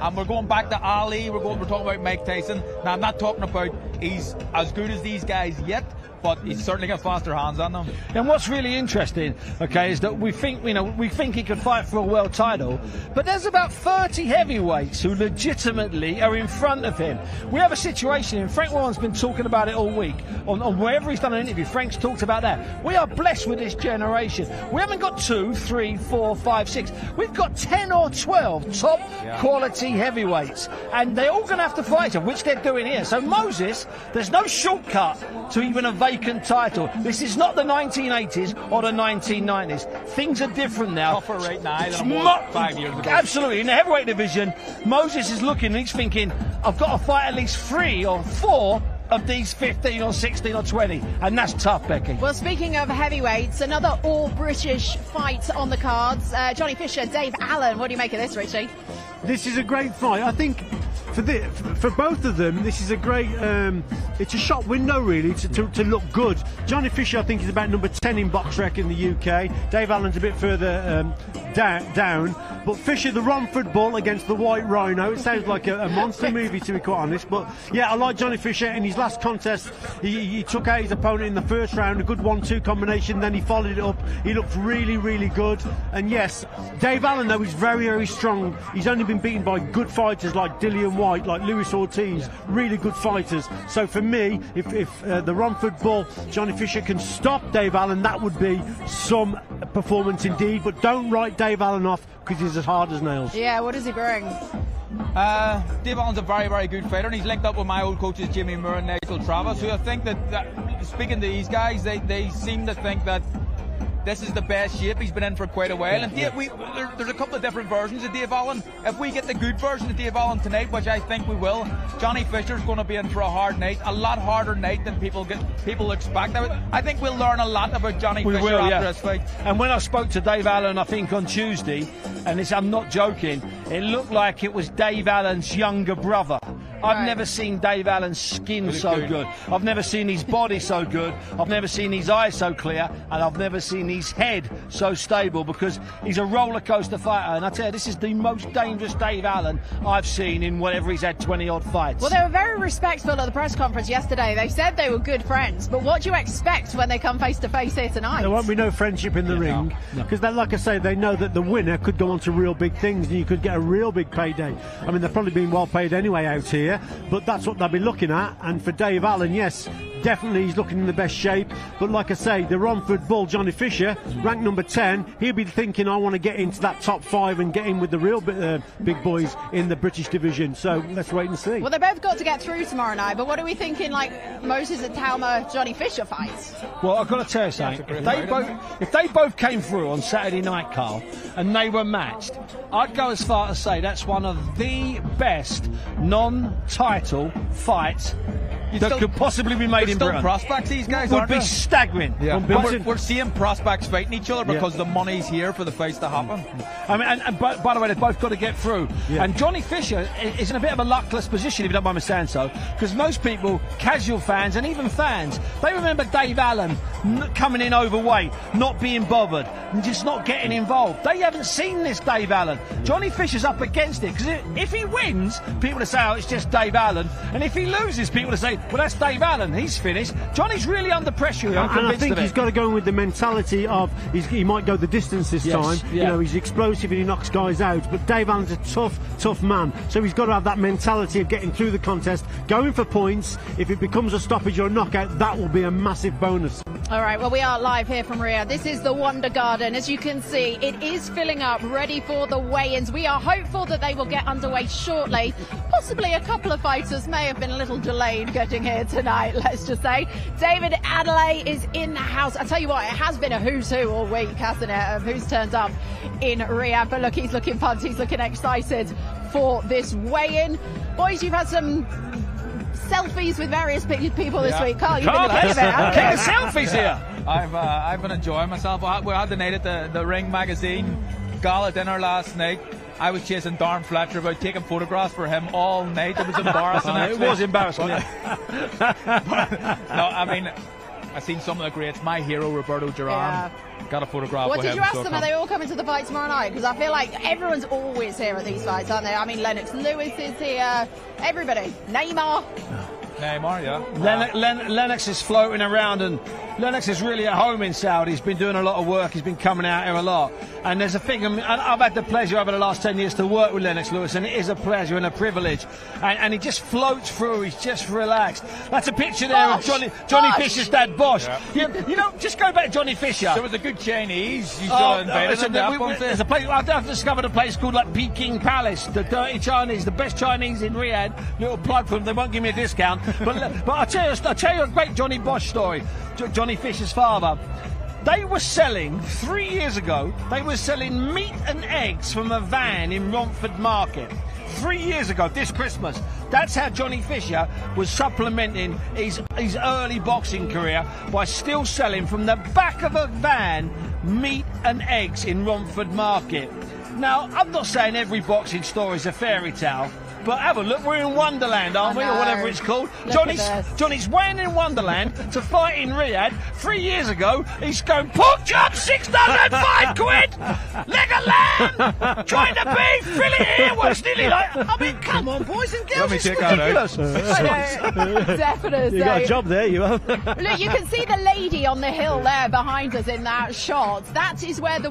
And we're going back to Ali. We're talking about Mike Tyson. Now, I'm not talking about he's as good as these guys yet, but he's certainly got faster hands on them. And what's really interesting, okay, is that we think he could fight for a world title, but there's about 30 heavyweights who legitimately are in front of him. We have a situation, and Frank Warren's been talking about it all week. On wherever he's done an interview, Frank's talked about that. We are blessed with this generation. We haven't got 2, 3, 4, 5, 6. We've got 10 or 12 top quality heavyweights, and they're all going to have to fight him, which they're doing here. So Moses, there's no shortcut to even a vacant title. This is not the 1980s or the 1990s. Things are different now. Tougher right now than it was 5 years ago. Absolutely. In the heavyweight division, Moses is looking and he's thinking, I've got to fight at least 3 or 4 of these 15 or 16 or 20, and that's tough, Becky. Well, speaking of heavyweights, another all-British fight on the cards. Johnny Fisher, Dave Allen. What do you make of this, Richie? This is a great fight. I think for both of them, this is a great. It's a shot window, really, to look good. Johnny Fisher, I think, is about number 10 in BoxRec in the UK. Dave Allen's a bit further down. But Fisher, the Romford Bull against the White Rhino. It sounds like a monster movie, to be quite honest. But yeah, I like Johnny Fisher. In his last contest, he took out his opponent in the first round, a good 1-2 combination. Then he followed it up. He looked really, really good. And yes, Dave Allen, though, is very, very strong. He's only been beaten by good fighters like Dillian White, like Lewis Ortiz, really good fighters. So for me, if the Romford Bull, Johnny Fisher, can stop Dave Allen, that would be some performance indeed. But don't write Dave Allen off, because he's as hard as nails. Yeah, what does he bring? Dave Allen's a very, very good fighter, and he's linked up with my old coaches Jimmy Moore and Nigel Travis, who I think that speaking to these guys, they seem to think that this is the best shape he's been in for quite a while. And there's a couple of different versions of Dave Allen. If we get the good version of Dave Allen tonight, which I think we will, Johnny Fisher's going to be in for a hard night, a lot harder night than people expect. I think we'll learn a lot about Johnny Fisher after this fight. And when I spoke to Dave Allen, I think on Tuesday, and I'm not joking, it looked like it was Dave Allen's younger brother. I've never seen Dave Allen's skin so good. I've never seen his body so good. I've never seen his eyes so clear, and I've never seen his head so stable, because he's a roller coaster fighter. And I tell you, this is the most dangerous Dave Allen I've seen in whatever he's had 20 odd fights. Well, they were very respectful at the press conference yesterday. They said they were good friends, but what do you expect when they come face to face here tonight? There won't be no friendship in the ring, because like I say, they know that the winner could go on to real big things, and you could get get a real big payday. I mean, they've probably been well paid anyway out here, but that's what they'll be looking at. And for Dave Allen, yes, definitely he's looking in the best shape. But like I say, the Romford Bull, Johnny Fisher, ranked number 10, he'll be thinking, I want to get into that top 5 and get in with the real big boys in the British division. So let's wait and see. Well, they both got to get through tomorrow night, but what are we thinking, like, Moses and Talma, Johnny Fisher fights? Well, I've got to tell you something. If they both came through on Saturday night, Carl, and they were matched, I'd go as far as say that's one of the best non-title fights that could possibly be made in Britain. Prospects, these guys would be staggering. Yeah. We're seeing prospects fighting each other because the money's here for the fights to happen. I mean, and by the way, they've both got to get through. Yeah. And Johnny Fisher is in a bit of a luckless position, if you don't mind me saying so, because most people, casual fans and even fans, they remember Dave Allen coming in overweight, not being bothered, and just not getting involved. They haven't seen this Dave Allen. Johnny Fisher's up against it, because if he wins, people will say, oh, it's just Dave Allen. And if he loses, people will say, well, that's Dave Allen, he's finished. Johnny's really under pressure. And I think he's got to go in with the mentality of he might go the distance this time. Yeah. You know, he's explosive and he knocks guys out. But Dave Allen's a tough man. So he's got to have that mentality of getting through the contest, going for points. If it becomes a stoppage or a knockout, that will be a massive bonus. All right, well, we are live here from Riyadh. This is the Wonder Garden. As you can see, it is filling up, ready for the weigh-ins. We are hopeful that they will get underway shortly. Possibly a couple of fighters may have been a little delayed getting here tonight, let's just say. David Adelaide is in the house. I tell you what, it has been a who's who all week, hasn't it, of who's turned up in Riyadh. But look, he's looking pumped, he's looking excited for this weigh-in. Boys, you've had some selfies with various people this week. Carl, you've been looking at it. Selfies here. I've been enjoying myself. We had the night at the Ring magazine gala dinner last night. I was chasing Darren Fletcher about taking photographs for him all night. It was embarrassing. It was embarrassing. No, I mean, I've seen some of the greats. My hero, Roberto Duran. Got a photograph with him. What did you ask them? Are they all coming to the fight tomorrow night? Because I feel like everyone's always here at these fights, aren't they? I mean, Lennox Lewis is here. Everybody. Neymar, yeah. Lennox is floating around, and Lennox is really at home in Saudi. He's been doing a lot of work. He's been coming out here a lot. And there's a thing, and I've had the pleasure over the last 10 years to work with Lennox Lewis, and it is a pleasure and a privilege. And he just floats through. He's just relaxed. That's a picture there of Johnny Fisher's dad, Bosch. Yeah. You know, just go back to Johnny Fisher. There was a good Chinese. You saw there's a place. I've discovered a place called like Peking Palace, the dirty Chinese, the best Chinese in Riyadh. Little plug for them. They won't give me a discount. But I'll tell you a great Johnny Bosch story. Johnny Fisher's father. They were selling, 3 years ago, they were selling meat and eggs from a van in Romford Market. 3 years ago, this Christmas. That's how Johnny Fisher was supplementing his early boxing career, by still selling from the back of a van meat and eggs in Romford Market. Now, I'm not saying every boxing story is a fairy tale, but have a look, we're in Wonderland, aren't we, or whatever it's called. Johnny's weighing in Wonderland to fight in Riyadh. 3 years ago, he's going, pork chop, 6 dozen, 5 quid, leg of lamb, join the beef, fill it here. Well, it's nearly like, I mean, come on, boys and girls, it's ridiculous. Definitely. You got a job there, you have. Look, you can see the lady on the hill there behind us in that shot. That is where the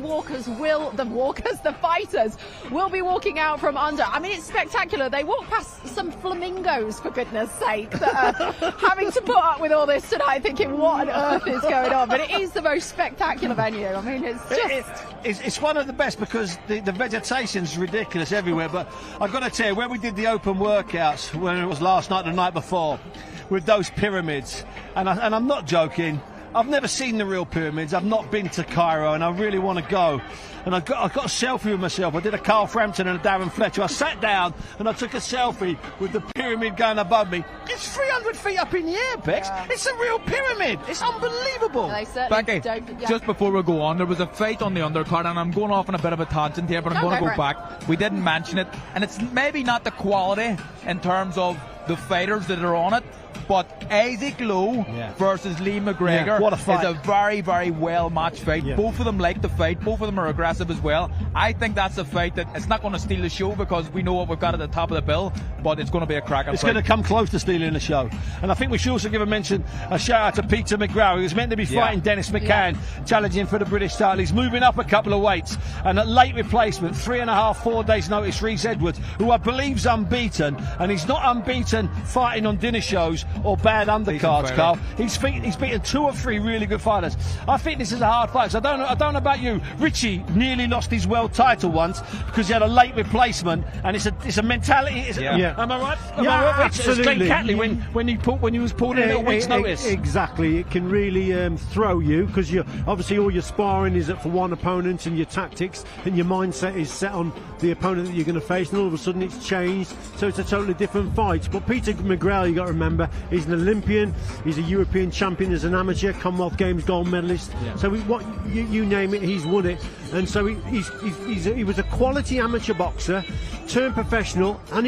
fighters will be walking out from under. I mean, it's spectacular. They walk past some flamingos, for goodness sake, that are having to put up with all this tonight, thinking, what on earth is going on? But it is the most spectacular venue. I mean, it's just... It's one of the best, because the vegetation's ridiculous everywhere. But I've got to tell you, when we did the open workouts, when it was last night, the night before, with those pyramids, and I'm not joking, I've never seen the real pyramids. I've not been to Cairo, and I really want to go. And I got a selfie with myself. I did a Carl Frampton and a Darren Fletcher. I sat down and I took a selfie with the pyramid going above me. It's 300 feet up in the air, Bex. Yeah. It's a real pyramid. It's unbelievable. Becky, just before we go on, there was a fight on the undercard, and I'm going off on a bit of a tangent here, but I'm going to go back. We didn't mention it, and it's maybe not the quality in terms of the fighters that are on it. But Isaac Lowe versus Lee McGregor what a fight. is a very, very well-matched fight. Both of them like to fight. Both of them are aggressive as well. I think that's a fight that it's not going to steal the show because we know what we've got at the top of the bill, but it's going to be a cracking It's fight. going to come close to stealing the show. And I think we should also give a shout out to Peter McGrath, who's meant to be fighting Dennis McCann, challenging for the British title. He's moving up a couple of weights. And at late replacement, 3.5, 4 days notice, Reece Edwards, who I believe's unbeaten, and he's not unbeaten fighting on dinner shows or bad undercards, Carl. He's beaten 2 or 3 really good fighters. I think this is a hard fight. So I don't know about you. Richie nearly lost his world title once because he had a late replacement, and it's a mentality. Am I right? Absolutely. Glenn Catley when he was pulled in at a week's notice. Exactly. It can really throw you because obviously all your sparring is for one opponent, and your tactics and your mindset is set on the opponent that you're going to face, and all of a sudden it's changed, so it's a totally different fight. But Peter McGrath, you got to remember, he's an Olympian, he's a European champion as an amateur, Commonwealth Games gold medalist. So you name it, he's won it, and so he was a quality amateur boxer turned professional, and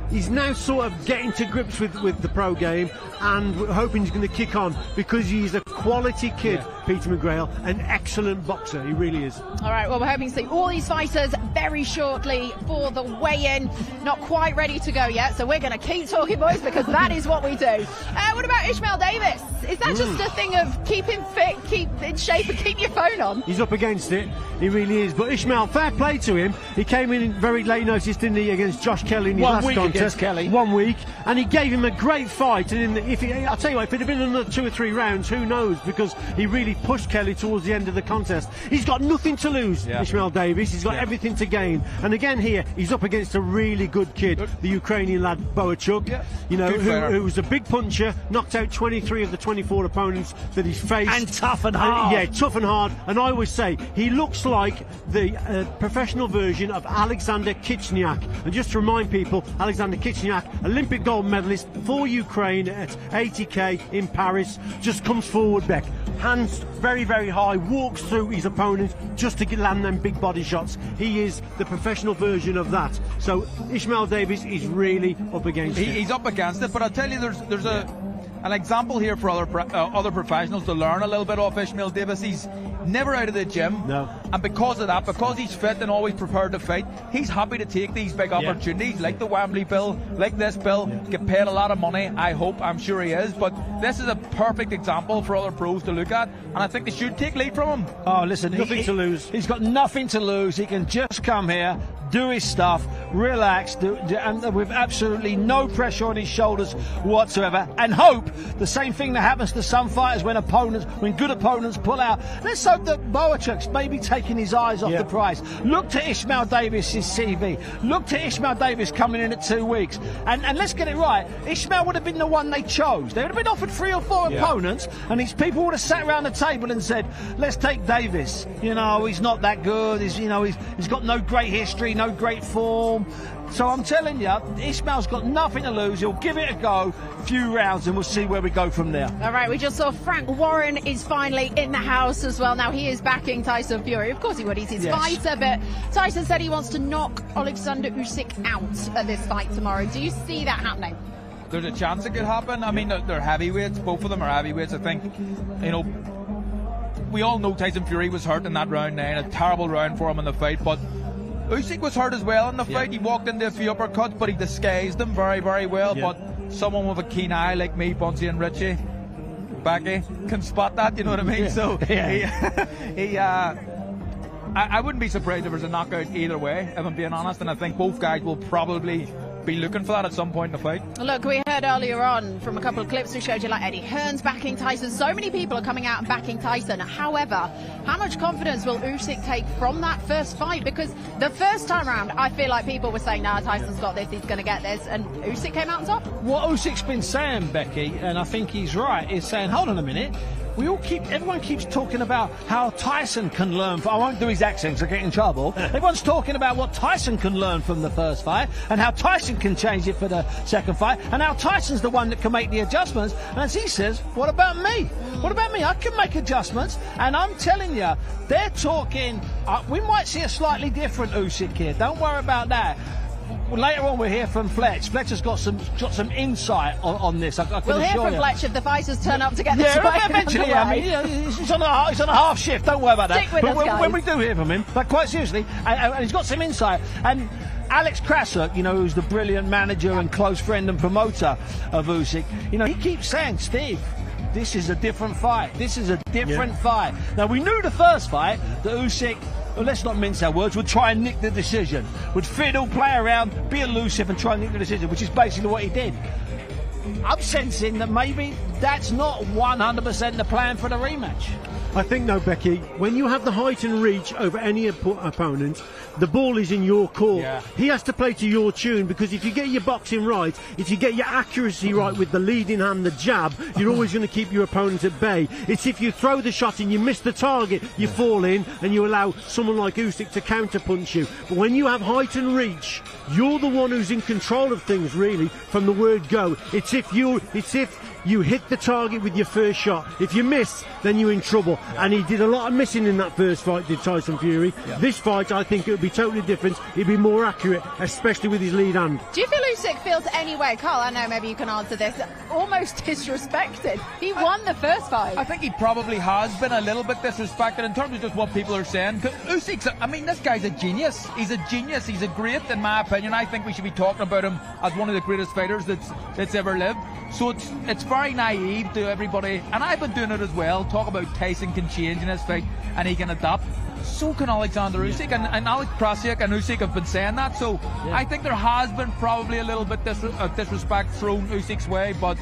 he's now sort of getting to grips with the pro game, and we're hoping he's going to kick on because he's a quality kid. Peter McGrath, an excellent boxer, he really is. All right, well, we're hoping to see all these fighters very shortly for the weigh-in. Not quite ready to go yet, so we're going to keep talking, boys, because that is what we do. What about Ishmael Davis? Is that just a thing of keep him fit, keep in shape, and keep your phone on? He's up against it, he really is. But Ishmael, fair play to him. He came in very late notice, didn't he, against Josh Kelly in his last contest. Against Kelly. 1 week, and he gave him a great fight. And I'll tell you what, if it had been another 2 or 3 rounds, who knows? Because he really pushed Kelly towards the end of the contest. He's got nothing to lose, Ishmael Davis. He's got everything to gain. And again here, he's up against a really good kid, the Ukrainian lad Boachuk, who was a big puncher, knocked out 23 of the 24 opponents that he's faced. And tough and hard. Tough and hard. And I always say, he looks like the professional version of Alexander Kichniak. And just to remind people, Alexander Kichniak, Olympic gold medalist for Ukraine at 80k in Paris, just comes forward, Beck. Hands very, very high, walks through his opponent just to land them big body shots. He is the professional version of that. So Ishmael Davis is really up against it. He's up against it, but I'll tell you, there's an example here for other professionals to learn a little bit off Ishmael Davis. He's never out of the gym. No. And because of that, because he's fit and always prepared to fight, he's happy to take these big opportunities, like the Wembley bill, like this bill, get paid a lot of money, I'm sure he is, but this is a perfect example for other pros to look at, and I think they should take lead from him. Oh, listen, nothing to lose. He's got nothing to lose. He can just come here, do his stuff, relax, and with absolutely no pressure on his shoulders whatsoever, and hope the same thing that happens to some fighters when good opponents pull out. Let's hope that Boachuk's maybe taking his eyes off the prize. Look to Ishmael Davis's CV. Look to Ishmael Davis coming in at 2 weeks. And let's get it right. Ishmael would have been the one they chose. They would have been offered 3 or 4 opponents, and these people would have sat around the table and said, let's take Davis. He's not that good. He's got no great history, no great form. So I'm telling you, Ishmael's got nothing to lose. He'll give it a go, few rounds, and we'll see where we go from there. All right, we just saw Frank Warren is finally in the house as well. Now he is backing Tyson Fury. Of course he would. He's his fighter, but Tyson said he wants to knock Oleksandr Usyk out at this fight tomorrow. Do you see that happening? There's a chance it could happen. I mean, they're heavyweights. Both of them are heavyweights. I think, we all know Tyson Fury was hurt in that round 9. A terrible round for him in the fight, but Usyk was hurt as well in the fight. He walked into a few uppercuts, but he disguised them very, very well. But someone with a keen eye like me, Bunsey and Richie, Becky, can spot that, you know what I mean? So I wouldn't be surprised if there was a knockout either way, if I'm being honest, and I think both guys will probably be looking for that at some point in the fight. Look, we heard earlier on from a couple of clips we showed you, like Eddie Hearn's backing Tyson. So many people are coming out and backing Tyson. However, how much confidence will Usyk take from that first fight? Because the first time around, I feel like people were saying, nah, Tyson's got this, he's going to get this, and Usyk came out on top. What Usyk's been saying, Becky, and I think he's right, is saying, hold on a minute, everyone keeps talking about how Tyson can learn. I won't do his accent because I get in trouble. Everyone's talking about what Tyson can learn from the first fight and how Tyson can change it for the second fight and how Tyson's the one that can make the adjustments. And as he says, what about me? What about me? I can make adjustments. And I'm telling you, they're talking, we might see a slightly different Usyk here. Don't worry about that. later on we'll hear from Fletch. Fletch has got some insight on this. I can we'll hear assure from you. Fletch if the fighters turn up to get this fight eventually. I mean, he's on a half shift. Don't worry about that. Stick with us, guys. When we do hear from him, but quite seriously, and he's got some insight. And Alex Krasuk, who's the brilliant manager and close friend and promoter of Usyk, he keeps saying, Steve, this is a different fight. This is a different fight. Now, we knew the first fight that Usyk, well, let's not mince our words, would try and nick the decision. Would fiddle, play around, be elusive and try and nick the decision, which is basically what he did. I'm sensing that maybe that's not 100% the plan for the rematch. I think, no, Becky, when you have the height and reach over any opponent, the ball is in your court. Yeah. He has to play to your tune, because if you get your boxing right, if you get your accuracy right with the leading hand, the jab, you're always going to keep your opponent at bay. It's if you throw the shot and you miss the target, you fall in and you allow someone like Usyk to counter-punch you. But when you have height and reach, you're the one who's in control of things, really, from the word go. It's if you hit the target with your first shot. If you miss, then you're in trouble. And he did a lot of missing in that first fight, did Tyson Fury. This fight, I think it would be totally different. He'd be more accurate, especially with his lead hand. Do you feel Usyk feels any way, Carl? I know maybe you can answer this. Almost disrespected. He won the first fight. I think he probably has been a little bit disrespected in terms of just what people are saying. Usyk's, this guy's a genius. He's a genius. He's a great, in my opinion. I think we should be talking about him as one of the greatest fighters that's ever lived. So it's very naive to everybody, and I've been doing it as well. Talk about Tyson can change in his fight and he can adapt. So can Oleksandr Usyk, and Alex Krasuk and Usyk have been saying that. So I think there has been probably a little bit of disrespect thrown Usyk's way, but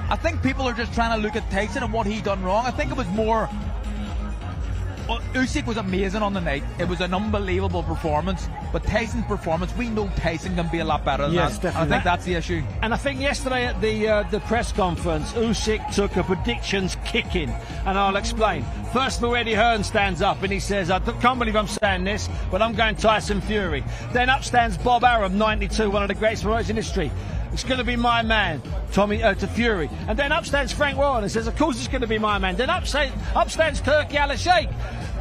I think people are just trying to look at Tyson and what he done wrong. I think it was more. Usyk was amazing on the night. It was an unbelievable performance. But Tyson's performance, we know Tyson can be a lot better than that. Definitely. I think that's the issue. And I think yesterday at the press conference, Usyk took a predictions kicking, and I'll explain. First of all, Eddie Hearn stands up and he says, I can't believe I'm saying this, but I'm going Tyson Fury. Then up stands Bob Arum, 92, one of the greatest promoters in history. It's going to be my man, to Fury. And then up stands Frank Warren and says, of course it's going to be my man. Then up stands Turki Al-Sheikh,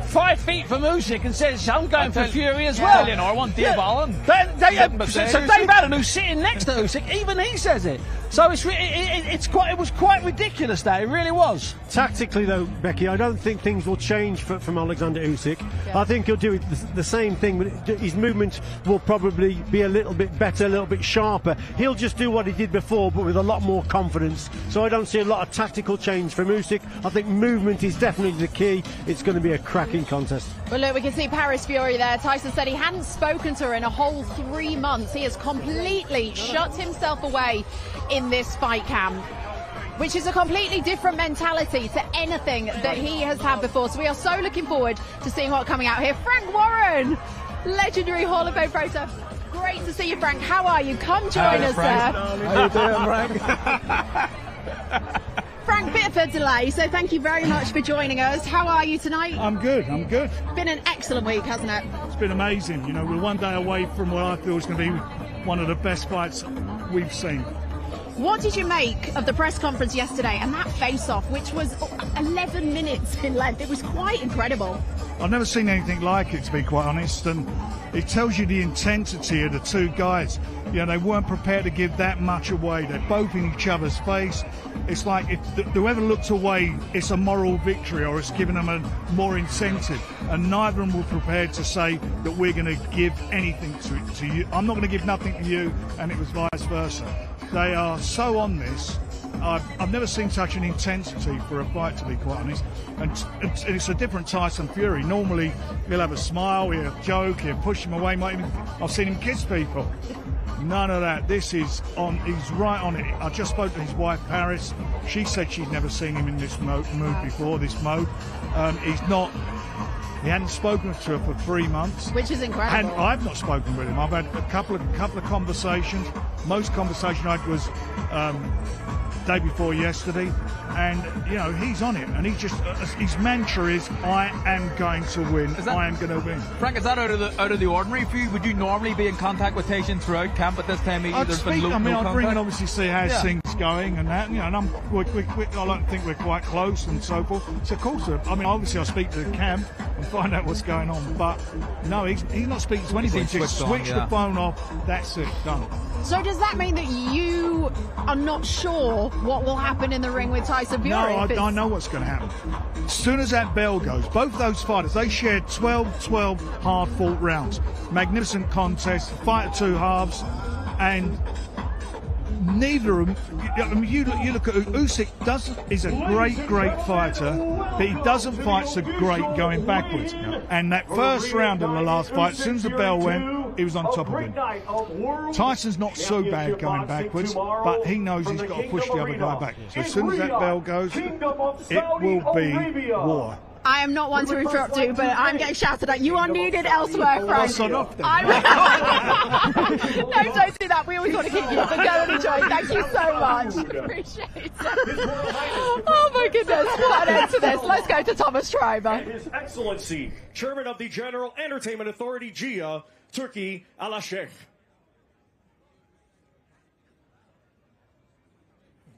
5 feet from Usyk, and says, I'm going for Fury as well. I want Dave Allen. So Dave Allen, who's sitting next to Usyk, even he says it. So it was quite ridiculous, that it really was. Tactically, though, Becky, I don't think things will change from Oleksandr Usyk. I think he'll do the same thing, but his movement will probably be a little bit better, a little bit sharper. He'll just do what he did before, but with a lot more confidence. So I don't see a lot of tactical change from Usyk. I think movement is definitely the key. It's going to be a cracking contest. Well, look, we can see Paris Fury there. Tyson said he hadn't spoken to her in a whole 3 months. He has completely shut himself away in this fight camp, which is a completely different mentality to anything that he has had before. So we are so looking forward to seeing what's coming out here. Frank Warren, legendary Hall of Fame fighter. Great to see you, Frank. How are you? Come join us, Frank. How you doing, Frank? Frank, bit of a delay, so thank you very much for joining us. How are you tonight? I'm good. Been an excellent week, hasn't it? It's been amazing. We're one day away from what I feel is going to be one of the best fights we've seen. What did you make of the press conference yesterday and that face-off, which was 11 minutes in length? It was quite incredible. I've never seen anything like it, to be quite honest, and it tells you the intensity of the two guys. They weren't prepared to give that much away. They're both in each other's face. It's like if whoever looks away, it's a moral victory or it's giving them a more incentive. And neither of them were prepared to say that we're going to give anything to you. I'm not going to give nothing to you, and it was vice versa. They are so on this. I've never seen such an intensity for a fight, to be quite honest. And it's a different Tyson Fury. Normally, he'll have a smile, he'll joke, he'll push him away. I've seen him kiss people. None of that. This is on. He's right on it. I just spoke to his wife, Paris. She said she'd never seen him in this mood before. This mode. He's not. He hadn't spoken to her for 3 months, which is incredible. And I've not spoken with him. I've had a couple of conversations. Most conversation I had was day before yesterday, and he's on it. And he just his mantra is, "I am going to win. I am going to win." Frank, is that out of the ordinary for you? Would you normally be in contact with Tyson throughout camp at this time? I'd bring and obviously see how things going and that. And I like to think we're quite close and so forth. So of course, obviously I speak to Cam and find out what's going on. But no, he's not speaking to anybody. Just switch the phone off. That's it. Done. So does that mean that you are not sure what will happen in the ring with Tyson Fury? No, I know what's going to happen. As soon as that bell goes, both those fighters, they shared 12 hard-fought rounds. Magnificent contest, fight of two halves, and neither of them. I mean, you look at Usyk. Is a great fighter, but he doesn't fight so great going backwards. And that first round of the last fight, as soon as the bell went, he was on top of him. Tyson's not so bad going backwards, but he knows he's got to push the other guy back. So as soon as that bell goes, it will be war. I am not one to interrupt you, but I'm getting shouted at. You are needed elsewhere, Frank. No, don't do that. We always want to keep you, but go and enjoy. Thank you so much. Appreciate it. Oh my goodness, what an end to this. Let's go to Thomas Schreiber. His Excellency, Chairman of the General Entertainment Authority, GIA, Turkey, Alaşek.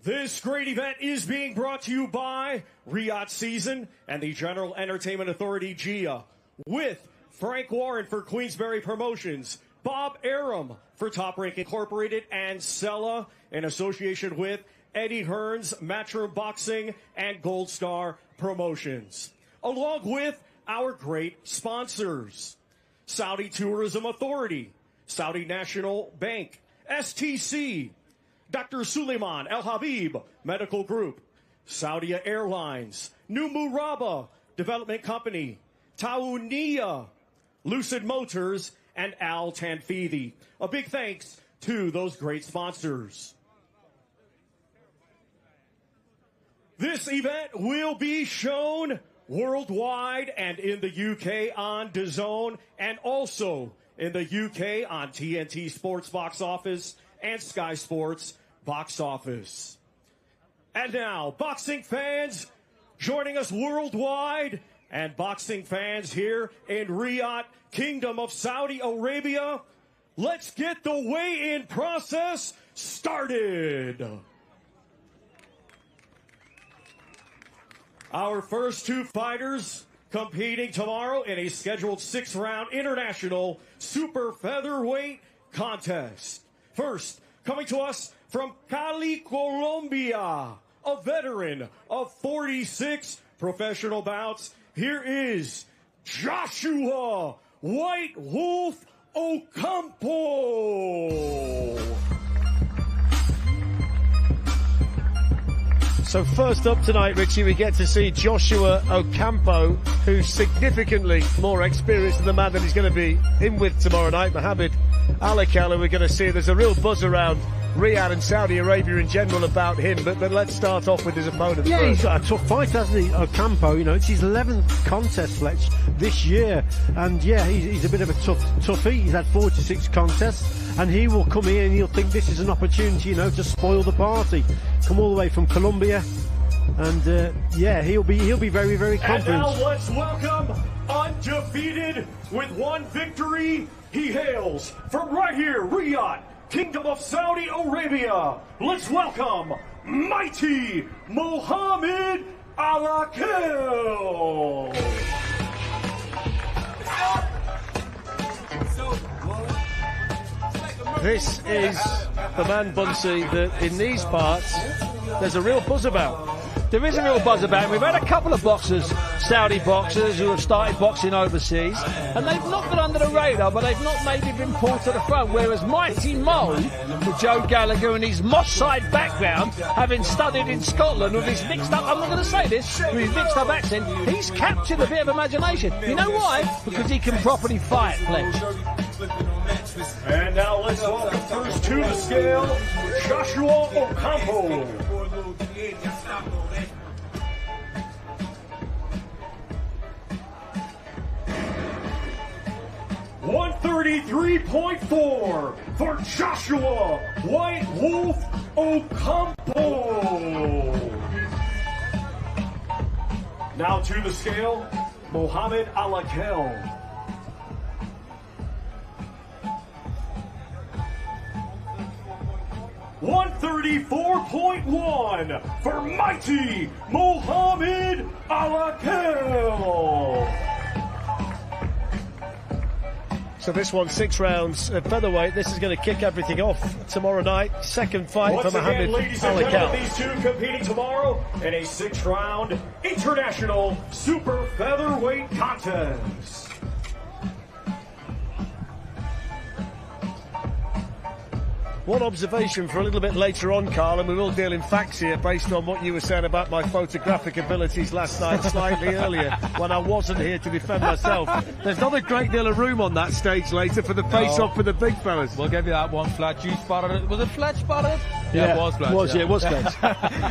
This great event is being brought to you by Riyadh Season and the General Entertainment Authority, GIA, with Frank Warren for Queensberry Promotions, Bob Arum for Top Rank Incorporated, and Sella in association with Eddie Hearns, Matchroom Boxing, and Gold Star Promotions, along with our great sponsors: Saudi Tourism Authority, Saudi National Bank, STC, Dr. Suleiman Al Habib Medical Group, Saudia Airlines, Numu Raba Development Company, Tauniya, Lucid Motors, and Al Tanfidi. A big thanks to those great sponsors. This event will be shown worldwide and in the UK on DAZN, and also in the UK on TNT Sports Box Office and Sky Sports Box Office. And now, boxing fans joining us worldwide and boxing fans here in Riyadh, Kingdom of Saudi Arabia, let's get the weigh-in process started. Our first two fighters competing tomorrow in a scheduled 6-round international super featherweight contest. First, coming to us from Cali, Colombia, a veteran of 46 professional bouts, here is Joshua White Wolf Ocampo. So first up tonight, Richie, we get to see Joshua Ocampo, who's significantly more experienced than the man that he's going to be in with tomorrow night, Mohamed Alakal. We're going to see there's a real buzz around Riyadh and Saudi Arabia in general about him, but let's start off with his opponent. Yeah, first. He's got a tough fight, hasn't he, Ocampo? You know, it's his 11th contest, Fletch, this year, and yeah, he's a bit of a tough eat. He's had 46 contests, and he will come here and he'll think this is an opportunity, you know, to spoil the party. Come all the way from Colombia, and yeah, he'll be very, very confident. And now let's welcome undefeated with one victory. He hails from right here, Riyadh, Kingdom of Saudi Arabia. Let's welcome mighty Mohamed Alakal. This is the man, Bunsey, that in these parts there's a real buzz about. There is a real buzz about him. We've had a couple of boxers, Saudi boxers, who have started boxing overseas, and they've not gone under the radar, but they've not maybe been pulled to the front, whereas Mighty Mo, with Joe Gallagher and his Moss side background, having studied in Scotland with his mixed up, I'm not going to say this, with his mixed up accent, he's captured a bit of imagination. You know why? Because he can properly fight, Fletch. And now let's welcome first to the scale, Joshua Ocampo. 133.4 for Joshua White Wolf Ocampo. Now to the scale, Mohamed Alakal. 134.1 for mighty Mohamed Alakal. So this one, 6 rounds at featherweight. This is going to kick everything off tomorrow night. Second fight Once for again, Mohamed ladies and gentlemen, Alekal. these two competing tomorrow in a 6-round international super featherweight contest. One observation for a little bit later on, Carl, and we will deal in facts here based on what you were saying about my photographic abilities last night slightly earlier when I wasn't here to defend myself. There's not a great deal of room on that stage later for the face-off for the big fellas. We'll give you that one, Fletch. You spotted it. Was it Fletch spotted it? Yeah, it was Fletch. It was Fletch.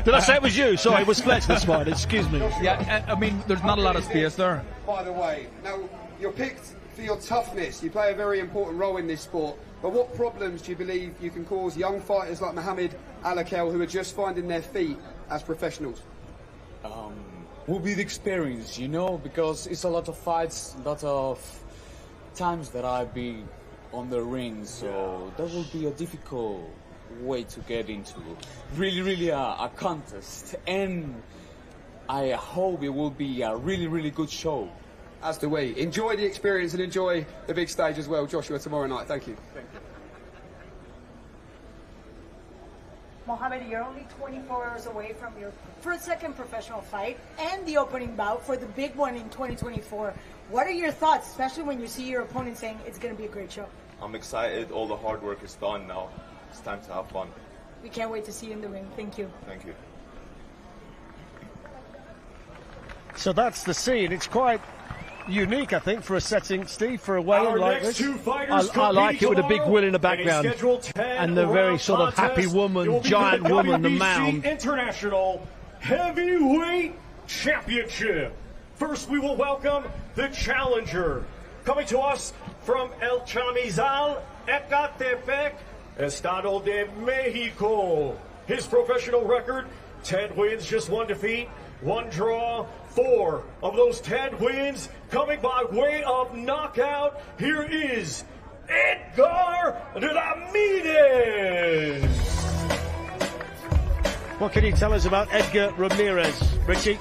Did I say it was you? Sorry, it was Fletch that spotted it. Excuse me. Yeah, I mean, there's not a lot of space there. By the way, now you're picked for your toughness. You play a very important role in this sport. But what problems do you believe you can cause young fighters like Mohamed Alekal who are just finding their feet as professionals? Will be the experience, you know, because it's a lot of fights, a lot of times that I'll be on the ring, so that will be a difficult way to get into really a contest. And I hope it will be a really good show. As do we. Enjoy the experience and enjoy the big stage as well, Joshua, tomorrow night. Thank you. Mohamed, you're only 24 hours away from your second professional fight and the opening bout for the big one in 2024. What are your thoughts, especially when you see your opponent saying it's going to be a great show? I'm excited. All the hard work is done now. It's time to have fun. We can't wait to see you in the ring. Thank you. Thank you. So that's the scene. It's quite unique, I think, for a setting, Steve, for a weigh-in like this. I like it with a big will in the background and the very sort of happy woman, giant woman, the mound. International Heavyweight Championship. First, we will welcome the challenger, coming to us from El Chamizal, Ecatepec, Estado de Mexico. His professional record: 10 wins, just 1 defeat, 1 draw. 4 of those 10 wins coming by way of knockout. Here is Edgar Ramirez. What can you tell us about Edgar Ramirez, Richie?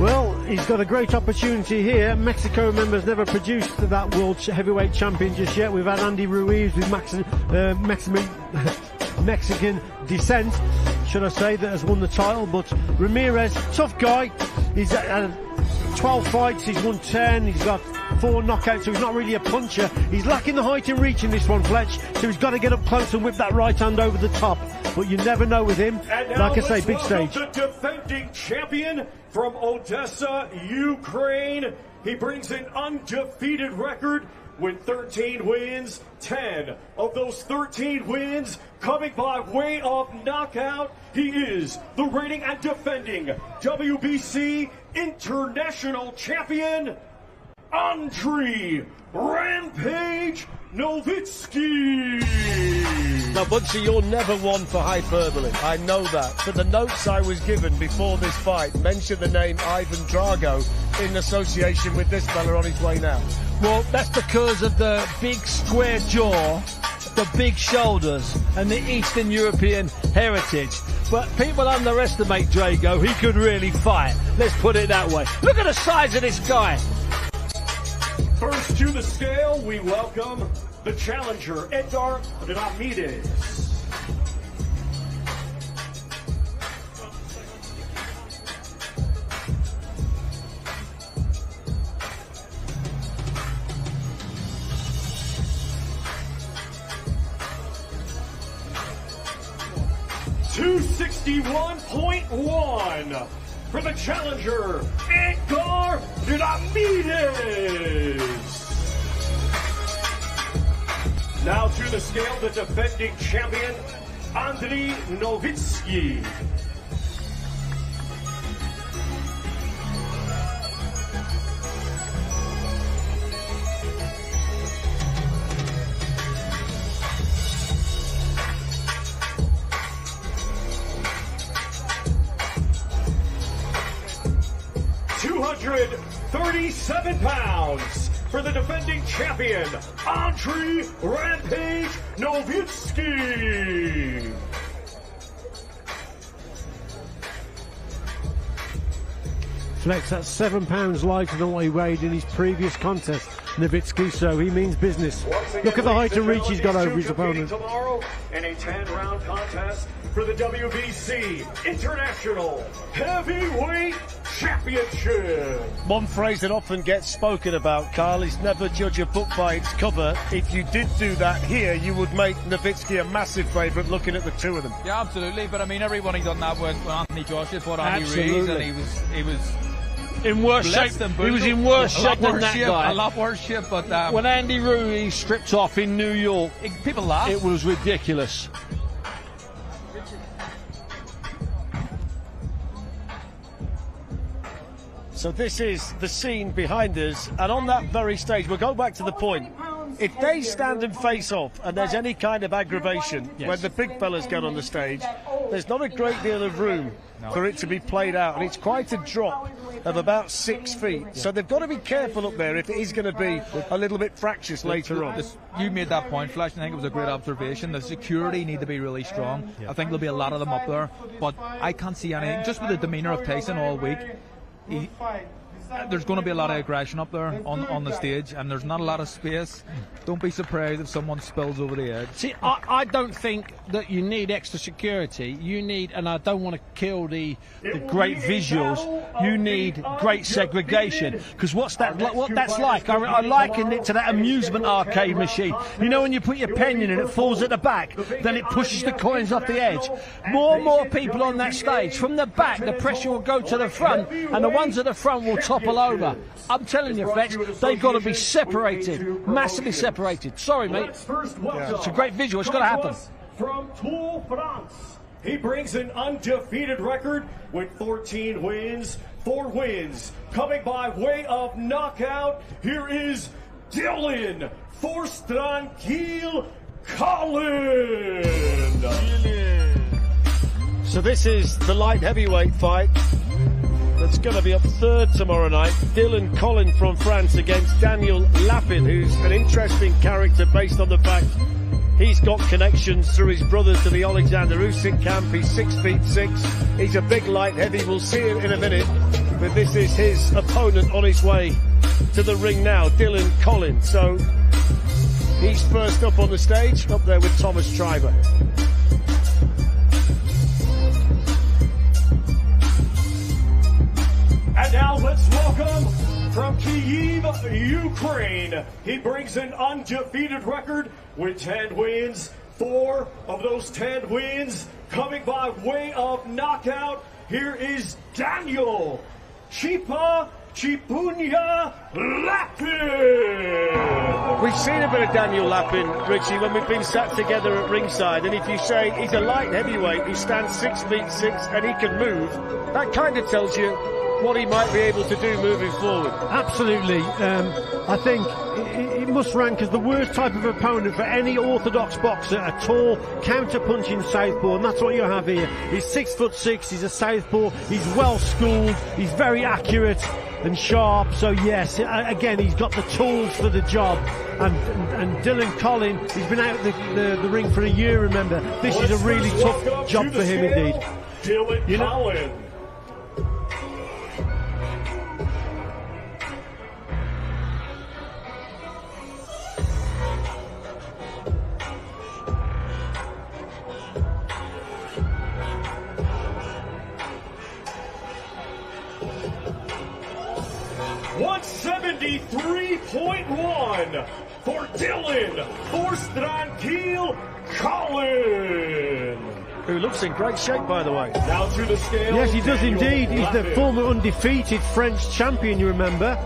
Well, he's got a great opportunity here. Mexico, remember, has never produced that world heavyweight champion just yet. We've had Andy Ruiz with Mexican descent, should I say, that has won the title. But Ramirez, tough guy. He's had 12 fights, he's won 10, he's got 4 knockouts, so he's not really a puncher. He's lacking the height and reach in this one, Fletch, so he's got to get up close and whip that right hand over the top. But you never know with him. Like I say, big stage. The defending champion from Odessa, Ukraine. He brings an undefeated record with 13 wins, 10 of those 13 wins coming by way of knockout. He is the reigning and defending WBC International Champion, Andriy Rampage Nowitzki. Now, Bunchy, you're never one for hyperbole. I know that. But the notes I was given before this fight mentioned the name Ivan Drago in association with this fella on his way now. Well, that's because of the big square jaw, the big shoulders, and the Eastern European heritage. But people underestimate Drago. He could really fight. Let's put it that way. Look at the size of this guy. First to the scale, we welcome the challenger, Edgar Ramirez. $261.1 for the challenger, Edgar Ramirez. Now to the scale, the defending champion, Andriy Nowitzki. £237 for the defending champion, Andriy Rampage Nowitzki. Flex, that's £7 lighter than what he weighed in his previous contest Nowitzki, so he means business. Look at the height and reach he's got over his opponent. Tomorrow in a 10-round contest for the WBC International Heavyweight Championship. One phrase that often gets spoken about, Carl, is never judge a book by its cover. If you did do that here, you would make Nowitzki a massive favourite looking at the two of them. Yeah, absolutely. But I mean, everybody done that with Anthony Joshua fought Andy Ruiz, and he was in worse shape. He was in worse shape than that guy. A lot worse shape. But when Andy Ruiz stripped off in New York, people laughed. It was ridiculous. So this is the scene behind us, and on that very stage, we'll go back to the point. If they stand and face off, and there's any kind of aggravation, when the big fellas get on the stage, there's not a great deal of room for it to be played out, and it's quite a drop of about 6 feet. So they've got to be careful up there if it is going to be a little bit fractious later on. You made that point, Flash, and I think it was a great observation. The security need to be really strong. I think there'll be a lot of them up there, but I can't see anything. Just with the demeanour of Tyson all week, there's going to be a lot of aggression up there on the stage, and there's not a lot of space. Don't be surprised if someone spills over the edge. See, I don't think that you need extra security. You need, and I don't want to kill the great visuals, you need great segregation. Because what that's like, I liken it to that amusement arcade machine. You know, when you put your pen in and it falls at the back, then it pushes the coins off the edge. More and more people on that stage. From the back, the pressure will go to the front, and the ones at the front will topple over. I'm telling you, Fletch, they've got to be separated, massively separated. Sorry, mate. It's a great visual. It's got to happen. From Tour France, he brings an undefeated record with 14 wins, 4 wins. Coming by way of knockout, here is Dylan Force Tranquille Collin. So this is the light heavyweight fight that's going to be up third tomorrow night. Dylan Collin from France against Daniel Lapin, who's an interesting character based on the fact he's got connections through his brothers to the Oleksandr Usyk camp. He's 6'6". He's a big light heavy. We'll see him in a minute. But this is his opponent on his way to the ring now, Dylan Collin. So he's first up on the stage, up there with Thomas Triber. And now let's welcome from Kyiv, Ukraine. He brings an undefeated record with 10 wins. 4 of those 10 wins coming by way of knockout. Here is Daniel Chipunya Lapin. We've seen a bit of Daniel Lapin, Richie, when we've been sat together at ringside, and if you say he's a light heavyweight, he stands 6'6" and he can move, that kind of tells you what he might be able to do moving forward. Absolutely. I think it must rank as the worst type of opponent for any orthodox boxer, a tall, counter-punching southpaw, and that's what you have here. He's 6'6", he's a southpaw, he's well-schooled, he's very accurate and sharp, so yes, again, he's got the tools for the job. And Dylan Collin, he's been out the ring for a year, remember. This is a really tough job for him indeed. Dylan Collin. .173.1 for Dylan Force Tranquille Collin, who looks in great shape, by the way. Now to the scale. Yes, he does indeed. He's the former undefeated French champion, you remember.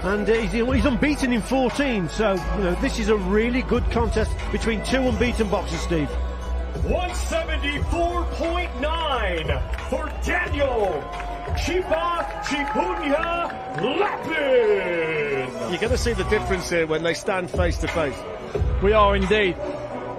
And he's unbeaten in 14, so this is a really good contest between 2 unbeaten boxers, Steve. 174.9 for Daniel Chipunya Lapin. You're going to see the difference here when they stand face to face. We are indeed.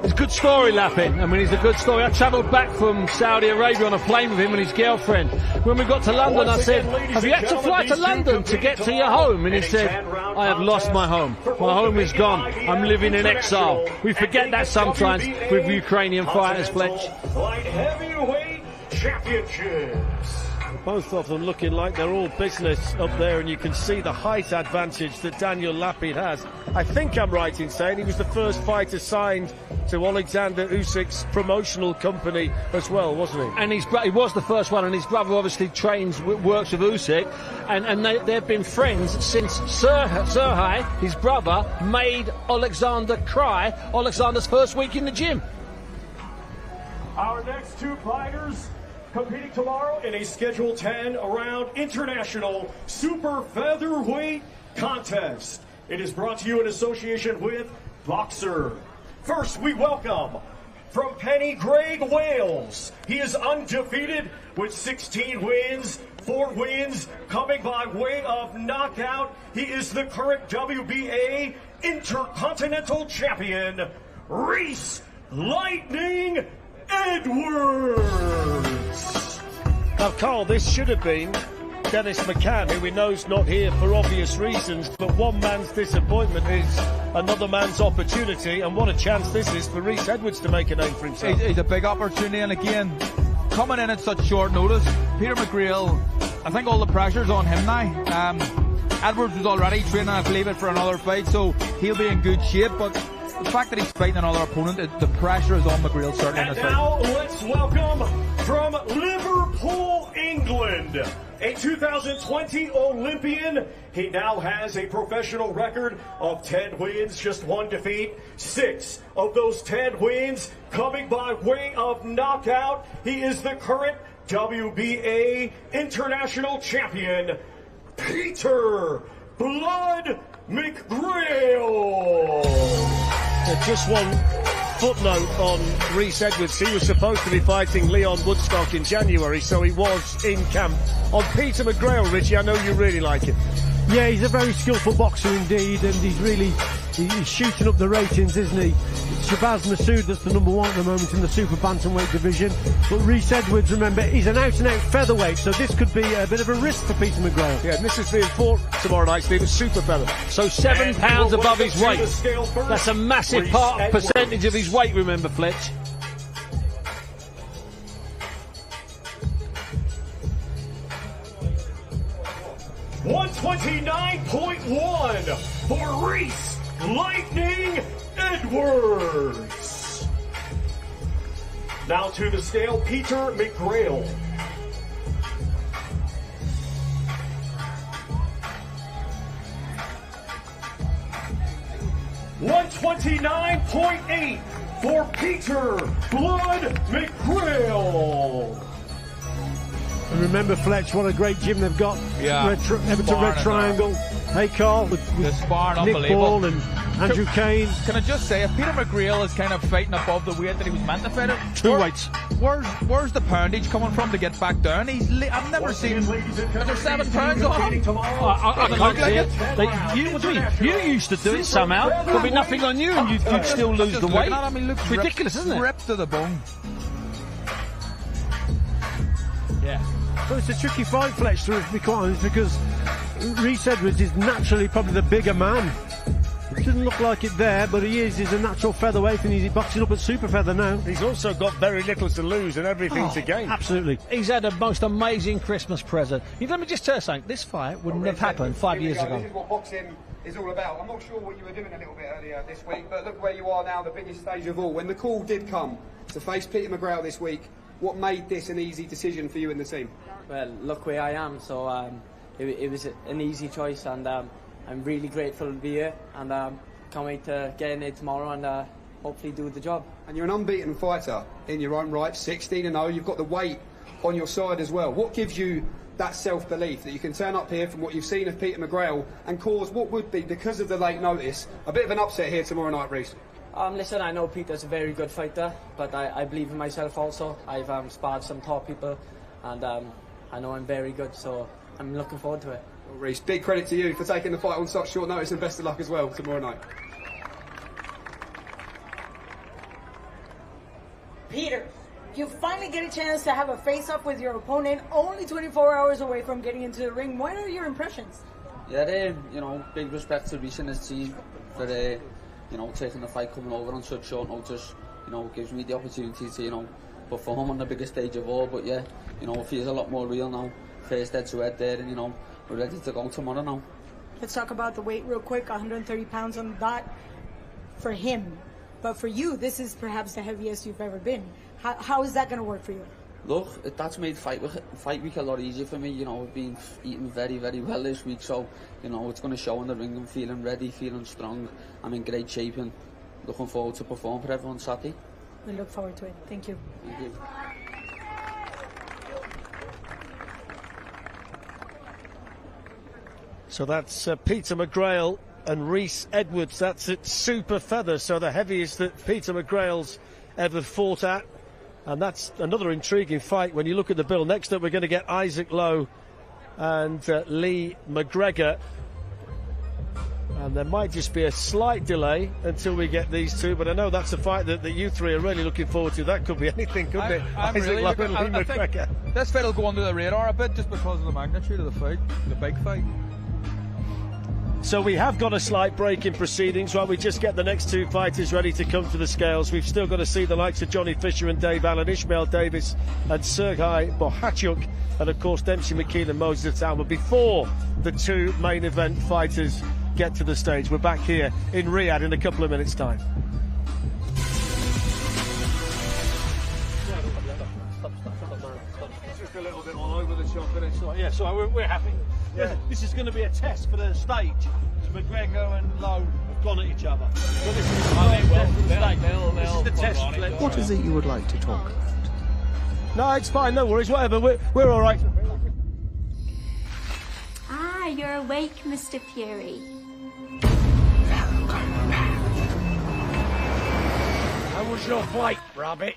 It's a good story, Lapin. I mean, it's a good story. I travelled back from Saudi Arabia on a plane with him and his girlfriend. When we got to London, I said, have you had to fly to London to get to your home? And he said, I have lost my home. My home is gone. I'm living in exile. We forget that sometimes with Ukrainian fighters, Fletch. Light heavyweight championships. Both of them looking like they're all business up there, and you can see the height advantage that Daniel Lapid has. I think I'm right in saying he was the first fighter signed to Oleksandr Usyk's promotional company as well, wasn't he? And he was the first one, and his brother obviously works with Usyk, and they've been friends since Serhij, his brother, made Oleksandr cry Oleksandr's first week in the gym. Our next two fighters competing tomorrow in a Schedule 10 round international super featherweight contest. It is brought to you in association with Boxer. First, we welcome from Penny Grade, Wales. He is undefeated with 16 wins, 4 wins coming by way of knockout. He is the current WBA Intercontinental Champion, Reese Lightning Edwards. Now, Carl, this should have been Dennis McCann, who we know's not here for obvious reasons, but one man's disappointment is another man's opportunity, and what a chance this is for Reese Edwards to make a name for himself. He's a big opportunity, and again, coming in at such short notice, Peter McGrail, I think all the pressure's on him now. Edwards was already training, I believe, it for another fight, so he'll be in good shape, but the fact that he's fighting another opponent, the pressure is on McGrail certainly in And this now fight. let's welcome from Liverpool, England, a 2020 Olympian. He now has a professional record of 10 wins, just 1 defeat. 6 of those 10 wins coming by way of knockout. He is the current WBA International Champion, Peter Blood McGrail. Just one footnote on Reese Edwards. He was supposed to be fighting Leon Woodstock in January, so he was in camp. On Peter McGrail, Richie, I know you really like him. Yeah, he's a very skillful boxer indeed, and he's shooting up the ratings, isn't he? It's Shabazz Massoud that's the number 1 at the moment in the super bantamweight division. But Reese Edwards, remember, he's an out-and-out featherweight, so this could be a bit of a risk for Peter McGrail. Yeah, and this is being fought tomorrow night, Steve, a super feather. So 7 pounds above his weight. That's a massive percentage of his weight, remember, Fletch. $129.1 for Reese Lightning Edwards. Now to the scale, Peter McGrail. $129.8 for Peter Blood McGrail. And remember, Fletch, what a great gym they've got. Yeah. Everton Red Triangle. Hey, Carl, with the sparring, Nick unbelievable. Ball and Andrew Kane. Can I just say, if Peter McGrail is kind of fighting above the weight that he was meant to fight at, Two weights. Where's the poundage coming from to get back down? I've never seen. Is there 7 pounds on him? I can't see it. What do you mean? You used to do it somehow. There'd be nothing on you, and you'd still lose the weight. I mean, it's ridiculous, isn't it? Ripped to the bone. Yeah. So it's a tricky fight, Fletch, to be quite honest, because Reese Edwards is naturally probably the bigger man. It doesn't look like it there, but he's a natural featherweight, and he's boxing up at super feather now. He's also got very little to lose and everything to gain. Absolutely. He's had a most amazing Christmas present. Let me just tell you something. This fight wouldn't have happened 5 years ago. This is what boxing is all about. I'm not sure what you were doing a little bit earlier this week, but look where you are now, the biggest stage of all. When the call did come to face Peter McGrail this week, what made this an easy decision for you and the team? Well, look where I am, so it was an easy choice, and I'm really grateful to be here, and can't wait to get in there tomorrow and hopefully do the job. And you're an unbeaten fighter in your own right, 16-0, you've got the weight on your side as well. What gives you that self-belief that you can turn up here from what you've seen of Peter McGrail and cause what would be, because of the late notice, a bit of an upset here tomorrow night, Reese? Listen, I know Peter's a very good fighter, but I believe in myself also. I've sparred some top people, and I know I'm very good, so I'm looking forward to it. Well, Reese, big credit to you for taking the fight on such short notice, and best of luck as well tomorrow night. Peter, you finally get a chance to have a face-off with your opponent, only 24 hours away from getting into the ring. What are your impressions? Yeah, big respect to Reese and his team for taking the fight, coming over on such short notice. Gives me the opportunity to perform on the biggest stage of all. But yeah, you know, it feels a lot more real now. First head to head there, and you know, we're ready to go tomorrow now. Let's talk about the weight real quick. 130 pounds on the dot for him, but for you, this is perhaps the heaviest you've ever been. How is that going to work for you? Look, that's made fight week a lot easier for me. You know, I've been eating very, very well this week, so you know it's going to show in the ring. I'm feeling ready, feeling strong. I'm in great shape, and looking forward to perform for everyone Saturday. We look forward to it. Thank you. Thank you. So that's Peter McGrail and Rhys Edwards. That's at super feather, so the heaviest that Peter McGrail's ever fought at. And that's another intriguing fight when you look at the bill. Next up, we're going to get Isaac Lowe and Lee McGregor. And there might just be a slight delay until we get these two, but I know that's a fight that you three are really looking forward to. That could be anything, couldn't it? I'm Isaac really Lowe and Lee McGregor. This fight will go under the radar a bit just because of the magnitude of the fight, the big fight. So we have got a slight break in proceedings while we just get the next two fighters ready to come to the scales. We've still got to see the likes of Johnny Fisher and Dave Allen, Ishmael Davis and Sergei Bohachuk, and of course Dempsey McKean and Moses Alma before the two main event fighters get to the stage. We're back here in Riyadh in a couple of minutes' time. Just a little bit all over the shop, but it's like, yeah, so we're happy. Yeah. This is going to be a test for the stage. McGregor and Lowe have gone at each other. So this is the test. What is it you would like to talk about? No, it's fine, no worries, whatever, we're all right. Ah, you're awake, Mr. Fury. How was your flight, Rabbit?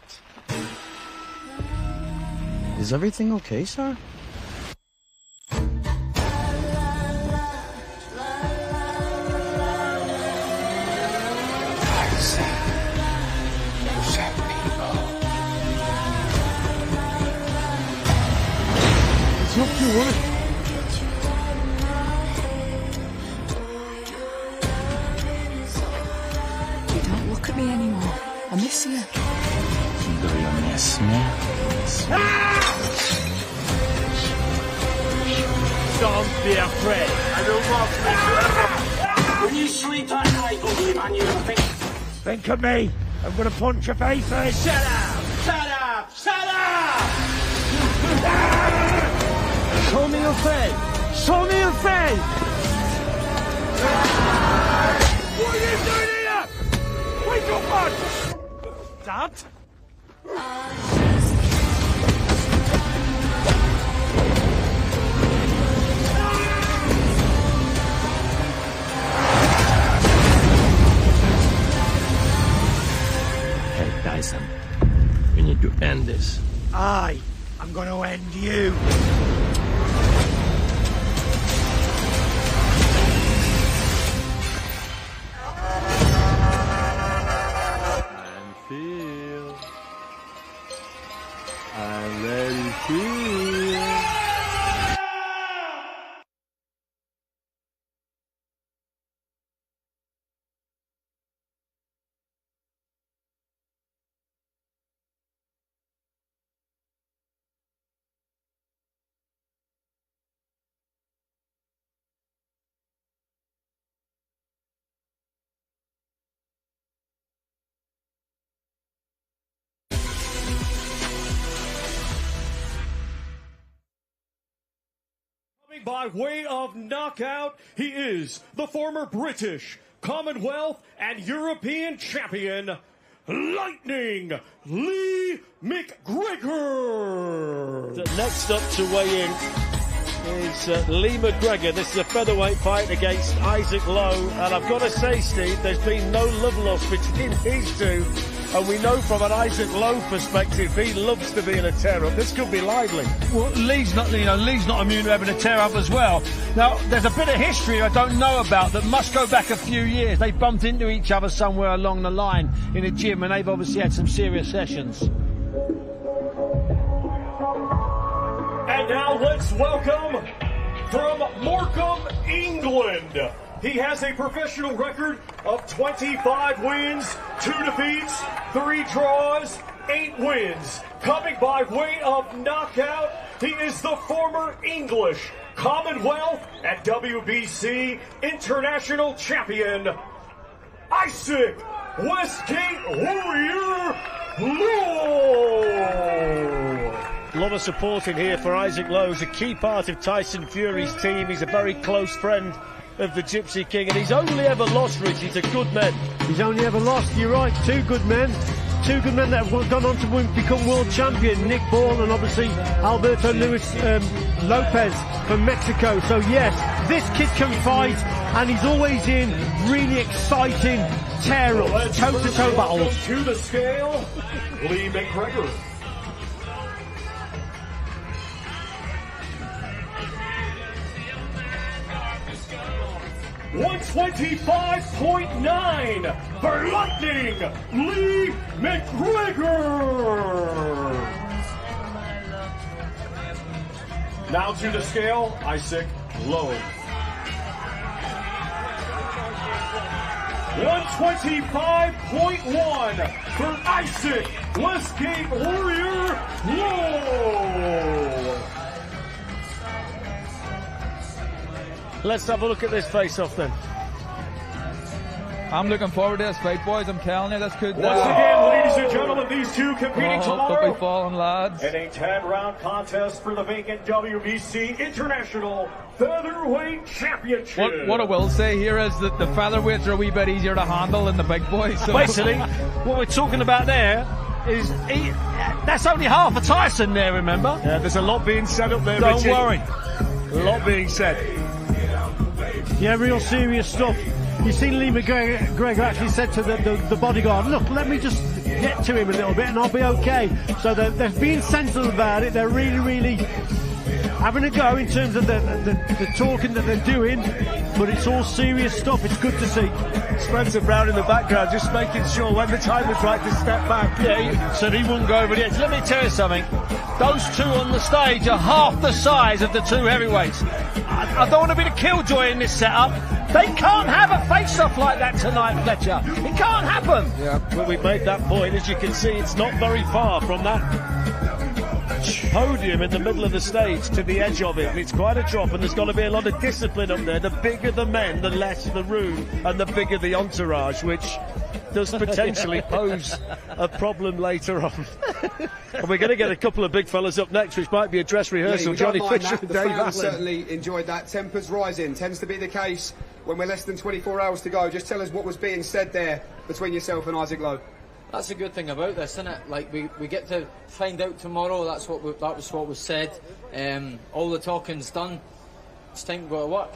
Is everything okay, sir? It's not too worried. Don't look at me anymore. I miss you. Do you miss me? Don't be afraid. I will not miss you. When you sleep at night, ugly man, you think. Think of me. I'm going to punch your face in. Shut up! Shut up! Shut up! Show me your face. Show me your face. What are you doing here? Wake up, man! Dad? Hey, Tyson. We need to end this. I'm going to end you. And let it feel. By way of knockout, he is the former British, Commonwealth, and European champion, Lightning Lee McGregor. Next up to weigh in is Lee McGregor. This is a featherweight fight against Isaac Lowe, and I've got to say, Steve, there's been no love lost between these two. And we know from an Isaac Lowe perspective, he loves to be in a tear-up. This could be lively. Well, Lee's not immune to having a tear-up as well. Now, there's a bit of history I don't know about that must go back a few years. They bumped into each other somewhere along the line in a gym, and they've obviously had some serious sessions. And now let's welcome from Morecambe, England. He has a professional record of 25 wins, 2 defeats, 3 draws, 8 wins. Coming by way of knockout, he is the former English Commonwealth and WBC International Champion, Usyk Westgate Warrior Lowe. A lot of support in here for Isaac Lowe. He's a key part of Tyson Fury's team. He's a very close friend of the Gypsy King, and he's only ever lost, Richie, to good men. He's only ever lost, you're right, 2 good men. 2 good men that have gone on to become world champion, Nick Ball and obviously Alberto Luis Lopez from Mexico. So yes, this kid can fight, and he's always in really exciting tear-ups, toe-to-toe battles. To the scale, Lee McGregor. 125.9 for Lightning, Lee McGregor. Now to the scale, Isaac Lowe. 125.1 for Isaac Westgate Warrior Lowe. Let's have a look at this face-off then. I'm looking forward to this fight, boys. I'm telling you, this could... Once again, ladies and gentlemen, these two competing tomorrow. Don't be falling, lads. In a 10-round contest for the vacant WBC International Featherweight Championship. What I will say here is that the featherweights are a wee bit easier to handle than the big boys. So. Basically, what we're talking about there is... that's only half a Tyson there, remember? Yeah, there's a lot being said up there, Don't Richie. worry. A lot being said. Yeah, real serious stuff. You've seen Lee McGregor actually said to the bodyguard, look, let me just get to him a little bit and I'll be okay. So they're being sensible about it. They're really having a go in terms of the talking that they're doing, but it's all serious stuff. It's good to see. Spencer Brown in the background just making sure when the time was right to step back, so he wouldn't go over the edge. Let me tell you something, those two on the stage are half the size of the 2 heavyweights. I don't want to be the killjoy in this setup. They can't have a face-off like that tonight, Fletcher. It can't happen. Yeah. Well, we've made that point. As you can see, it's not very far from that podium in the middle of the stage to the edge of it. It's quite a drop, and there's got to be a lot of discipline up there. The bigger the men, the less the room, and the bigger the entourage, which does potentially pose a problem later on. And we're going to get a couple of big fellas up next, which might be a dress rehearsal. Johnny Fisher and the Dave fans Allen. certainly enjoyed that. Tempers rising tends to be the case when we're less than 24 hours to go. Just tell us what was being said there between yourself and Isaac Lowe. That's a good thing about this, isn't it? Like we get to find out tomorrow. That was what was said. All the talking's done. It's time to go to work.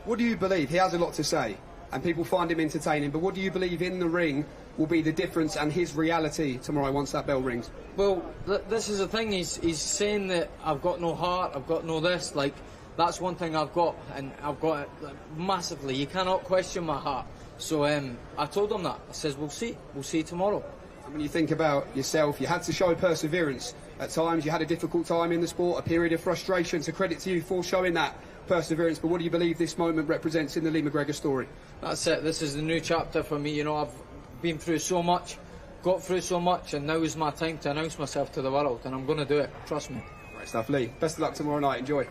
What do you believe? He has a lot to say, and people find him entertaining. But what do you believe in the ring will be the difference and his reality tomorrow once that bell rings? Well, this is the thing. He's saying that I've got no heart. I've got no this. Like that's one thing I've got, and I've got it massively. You cannot question my heart. So I told him that. I says, we'll see tomorrow. And when you think about yourself, you had to show perseverance. At times you had a difficult time in the sport, a period of frustration. So credit to you for showing that perseverance. But what do you believe this moment represents in the Lee McGregor story? That's it. This is the new chapter for me. You know, I've been through so much, got through so much, and now is my time to announce myself to the world, and I'm going to do it. Trust me. Great stuff, Lee. Best of luck tomorrow night. Enjoy.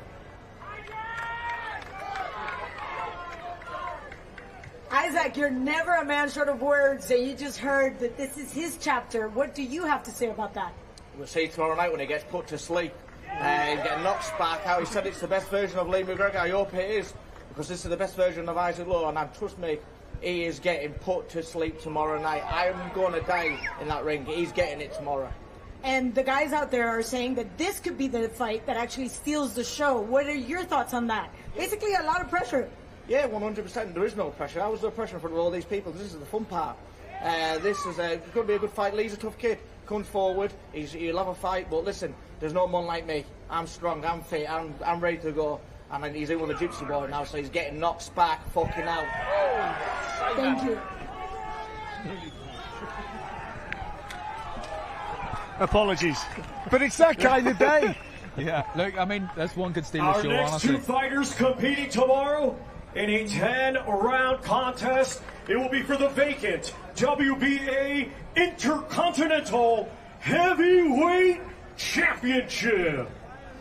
Isaac, you're never a man short of words, and you just heard that this is his chapter. What do you have to say about that? We'll see tomorrow night when he gets put to sleep and get knocked back out. He said it's the best version of Lee McGregor. I hope it is, because this is the best version of Isaac Lowe, and trust me, he is getting put to sleep tomorrow night. I'm going to die in that ring. He's getting it tomorrow. And the guys out there are saying that this could be the fight that actually steals the show. What are your thoughts on that? Basically, a lot of pressure. Yeah, 100%. There is no pressure. I was no pressure in front of all these people. This is the fun part. This is going to be a good fight. Lee's a tough kid. Comes forward. He'll have a fight. But listen, there's no one like me. I'm strong. I'm fit. I'm ready to go. And then he's in with a gypsy boy now, so he's getting knocked back, fucking out. Oh, thank you. Apologies, but it's that kind of day. Yeah, look, I mean, this one could steal the Our show, next honestly. 2 fighters competing tomorrow in a 10-round contest. It will be for the vacant WBA Intercontinental Heavyweight Championship.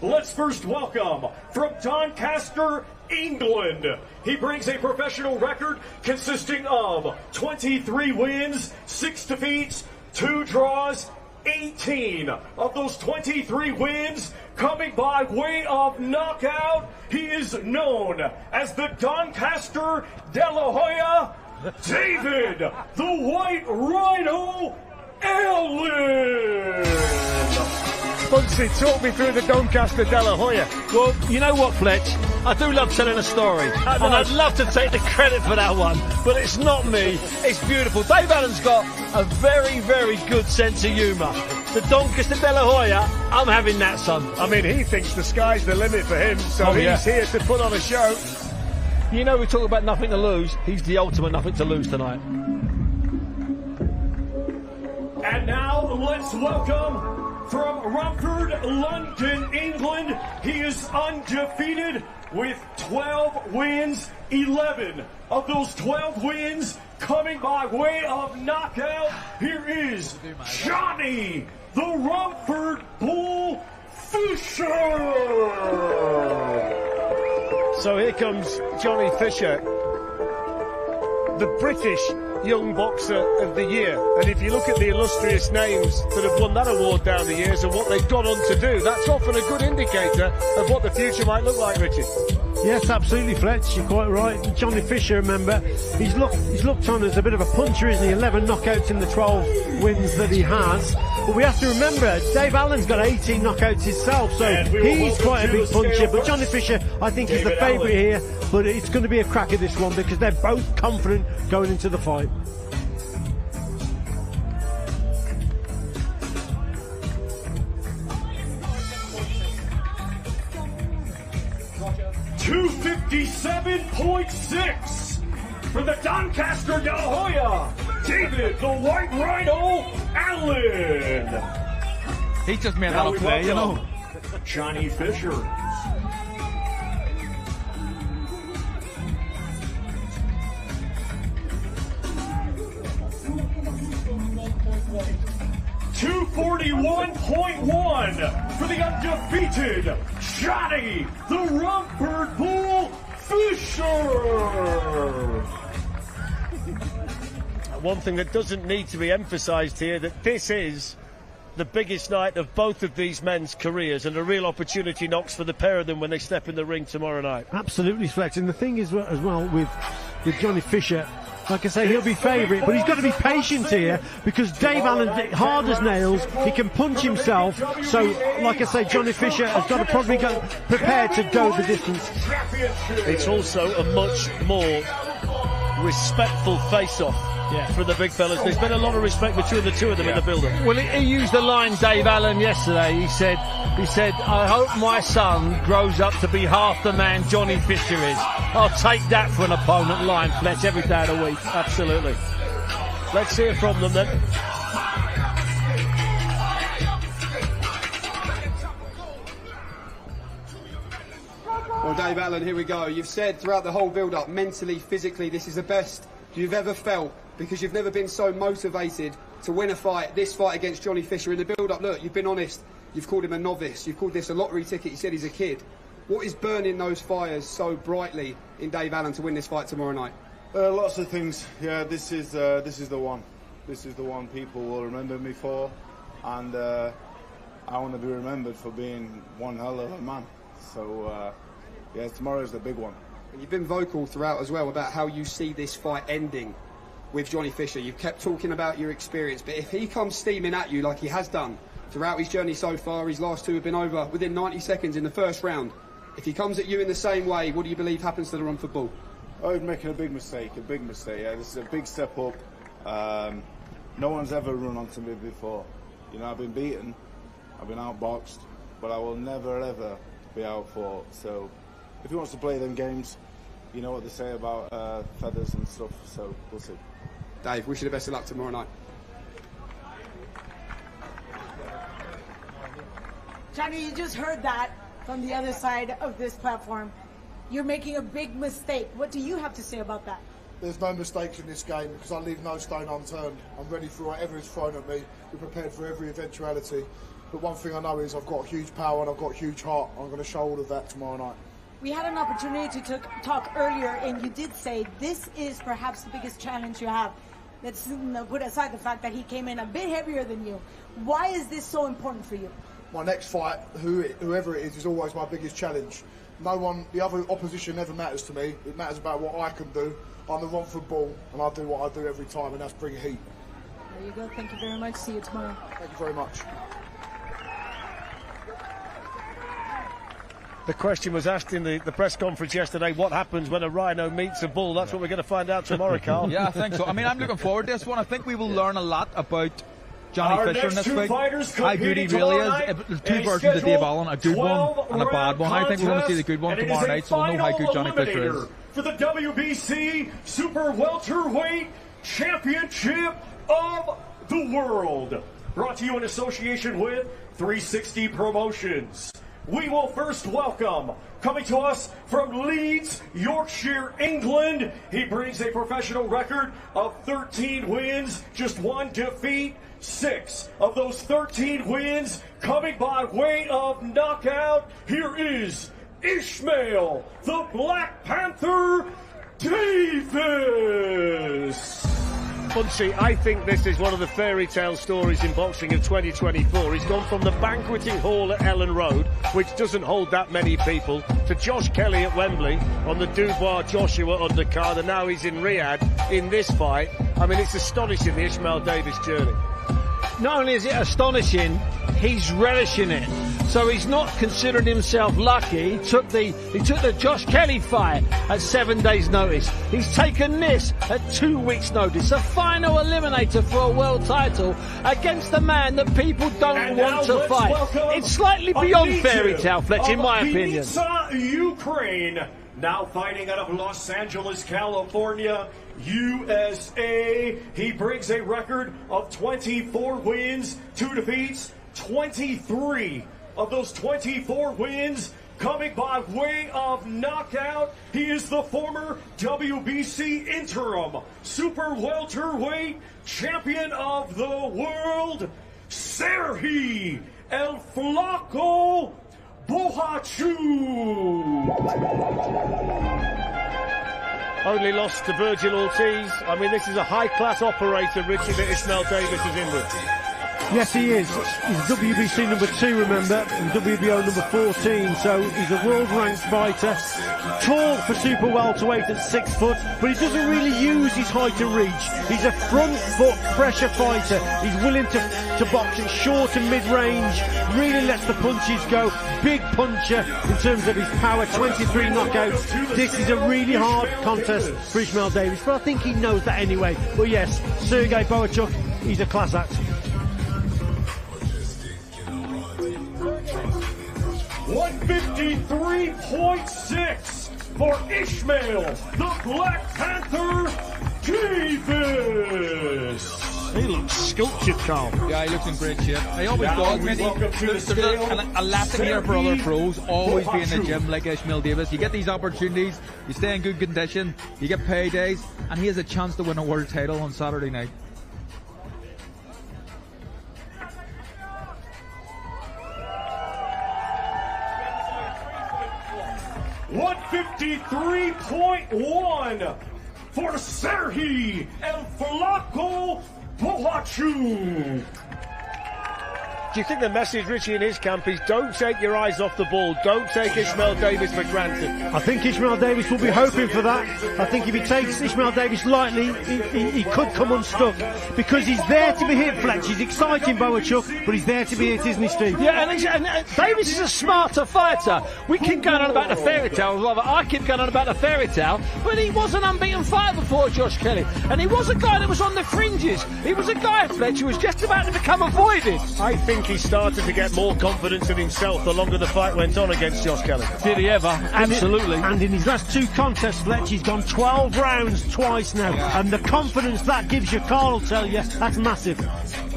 Let's first welcome from Doncaster, England. He brings a professional record consisting of 23 wins, 6 defeats, 2 draws, 18 of those 23 wins coming by way of knockout. He is known as the Doncaster De La Hoya, David the White Rhino Allen. Bugsy, talk me through the Doncaster De La Hoya. Well, you know what, Fletch? I do love telling a story, and I'd love to take the credit for that one, but it's not me. It's beautiful. Dave Allen's got a very, very good sense of humour. The Doncaster De La Hoya, I'm having that, son. I mean, he thinks the sky's the limit for him, so he's here to put on a show. You know, we talk about nothing to lose. He's the ultimate nothing to lose tonight. And now let's welcome from Romford, London, England. He is undefeated with 12 wins, 11 of those 12 wins coming by way of knockout. Here is Johnny the Romford Bull Fisher. So here comes Johnny Fisher, the British Young Boxer of the Year. And if you look at the illustrious names that have won that award down the years and what they've gone on to do, that's often a good indicator of what the future might look like, Richard. Yes, absolutely, Fletch. You're quite right. Johnny Fisher, remember, he's looked on as a bit of a puncher, isn't he? 11 knockouts in the 12 wins that he has. But we have to remember, Dave Allen's got 18 knockouts himself, so he's quite a big puncher. But Johnny Fisher, I think, is the favourite here. But it's going to be a crack at this one because they're both confident going into the fight. $257.6 for the Doncaster De La Hoya, David the White Rhino Allen. He just made that up today, you know. Johnny Fisher. $241.1 for the undefeated Johnny the Romford Bull Fisher. One thing that doesn't need to be emphasised here, that this is the biggest night of both of these men's careers and a real opportunity knocks for the pair of them when they step in the ring tomorrow night. Absolutely, Flex. And the thing is, as well, with Johnny Fisher, like I say, he'll be favourite, but he's got to be patient here because Dave Allen, hard as nails, he can punch himself. So, like I say, Johnny Fisher has got to probably go prepared to go the distance. It's also a much more respectful face-off for the big fellas. There's been a lot of respect between the two of them in the build-up. Well, he used the line, Dave Allen, yesterday. He said, I hope my son grows up to be half the man Johnny Fisher is. I'll take that for an opponent line, Fletch, every day of the week. Absolutely. Let's hear from them then. Well, Dave Allen, here we go. You've said throughout the whole build-up, mentally, physically, this is the best you've ever felt because you've never been so motivated to win a fight, this fight against Johnny Fisher. In the build-up, look, you've been honest. You've called him a novice. You've called this a lottery ticket. You said he's a kid. What is burning those fires so brightly in Dave Allen to win this fight tomorrow night? Lots of things. Yeah, this is the one. This is the one people will remember me for, and I want to be remembered for being one hell of a man. So, yeah, tomorrow's the big one. And you've been vocal throughout as well about how you see this fight ending with Johnny Fisher. You've kept talking about your experience, but if he comes steaming at you like he has done throughout his journey so far, his last two have been over within 90 seconds in the first round. If he comes at you in the same way, what do you believe happens to the Romford Bull? Oh, he's making a big mistake, Yeah, this is a big step up. No one's ever run onto me before. You know, I've been beaten, I've been outboxed, but I will never ever be outfought. So if he wants to play them games, you know what they say about feathers and stuff, so we'll see. Dave, wish you the best of luck tomorrow night. Johnny, you just heard that from the other side of this platform. You're making a big mistake. What do you have to say about that? there's no mistakes in this game because I leave no stone unturned. I'm ready for whatever is thrown at me. We're prepared for every eventuality. But one thing I know is I've got huge power and I've got huge heart. I'm going to show all of that tomorrow night. We had an opportunity to talk earlier, and you did say this is perhaps the biggest challenge you have. Let's put aside the fact that he came in a bit heavier than you. Why is this so important for you? My next fight, whoever it is always my biggest challenge. No one, the other opposition never matters to me. It matters about what I can do. I'm the Romford Bull, and I do what I do every time, and that's bring heat. There you go. Thank you very much. See you tomorrow. Thank you very much. The question was asked in the press conference yesterday, what happens when a rhino meets a bull? That's what we're going to find out tomorrow, Carl. Yeah, I think so. I mean, I'm looking forward to this one. I think we will learn a lot about Johnny Fisher in this fight. How good he really is. There's two versions of Dave Allen, a good one and a bad one. I think we're going to see the good one tomorrow night, so we'll know how good Johnny Fisher is. For the WBC Super Welterweight Championship of the World. Brought to you in association with 360 Promotions. We will first welcome, coming to us from Leeds, Yorkshire, England. He brings a professional record of 13 wins, just 1 defeat. 6 of those 13 wins coming by way of knockout. Here is Ishmael, the Black Panther Davis. Bunchy, I think this is one of the fairy tale stories in boxing of 2024. He's gone from the banqueting hall at Ellen Road, which doesn't hold that many people, to Josh Kelly at Wembley on the Dubois Joshua undercard, and now he's in Riyadh in this fight. I mean, it's astonishing, the Ishmael Davis journey. Not only is it astonishing, he's relishing it. So he's not considering himself lucky. He took the Josh Kelly fight at 7 days' notice. He's taken this at 2 weeks' notice. A final eliminator for a world title against a man that people don't want to fight. It's slightly beyond fairy tale, Fletch, in my opinion. Ukraine, now fighting out of Los Angeles, California, USA. He brings a record of 24 wins, 2 defeats, 23 of those 24 wins coming by way of knockout. He is the former WBC interim super welterweight champion of the world, Serhi El Flaco Bohachu. Only lost to Virgil Ortiz. I mean, this is a high-class operator, Richie, that Ishmael Davis is in with. Yes, he is. He's WBC number 2, remember, and WBO number 14, so he's a world-ranked fighter. Tall for super welterweight at 6 foot, but he doesn't really use his height and reach. He's a front-foot pressure fighter. He's willing to box at short and mid-range, really lets the punches go. Big puncher in terms of his power, 23 knockouts. This is a really hard contest for Ishmael Davis, but I think he knows that anyway. But yes, Sergey Bohachuk, he's a class act. 153.6 for Ishmael, the Black Panther Davis. He looks sculptured, Carl. Yeah, he looks in great shape. He always does. There's a lesson here for other pros. Always be in the gym like Ishmael Davis. You get these opportunities, you stay in good condition, you get paydays, and he has a chance to win a world title on Saturday night. $153.1 for Serhi El Flaco Bohachu. Do you think the message, Richie, in his camp is don't take your eyes off the ball, don't take Ishmael Davis for granted? I think Ishmael Davis will be hoping for that. I think if he takes Ishmael Davis lightly, he could come unstuck, because he's there to be hit, Fletch. He's exciting, Bohachuk, but he's there to be hit, isn't he, Steve? Yeah, and Davis is a smarter fighter. We keep going on about the fairy tale, rather I keep going on about the fairy tale, but he was an unbeaten fighter before Josh Kelly, and he was a guy that was on the fringes. He was a guy, Fletch, who was just about to become avoided. I think he started to get more confidence in himself the longer the fight went on against Josh Kelly. Did he ever? Absolutely. And in his last 2 contests, Fletch, he's gone 12 rounds twice now. Yeah. And the confidence that gives you, Carl will tell you, that's massive.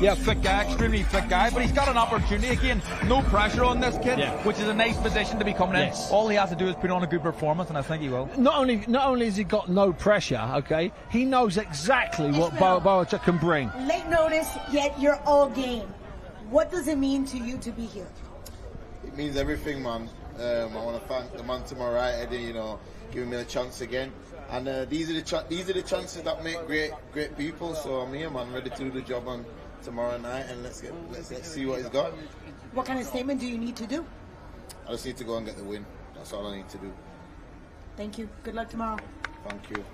Yes. Fit guy, extremely fit guy, but he's got an opportunity again. No pressure on this kid, which is a nice position to be coming in. All he has to do is put on a good performance, and I think he will. Not only has he got no pressure, okay, he knows exactly what Boacic can bring. Late notice, yet you're all game. What does it mean to you to be here? It means everything, man. I want to thank the man to my right, Eddie, you know, giving me a chance again. And these are the chances that make great people. So I'm here, man, ready to do the job on tomorrow night, and let's see what he's got. What kind of statement do you need to do? I just need to go and get the win. That's all I need to do. Thank you. Good luck tomorrow. Thank you.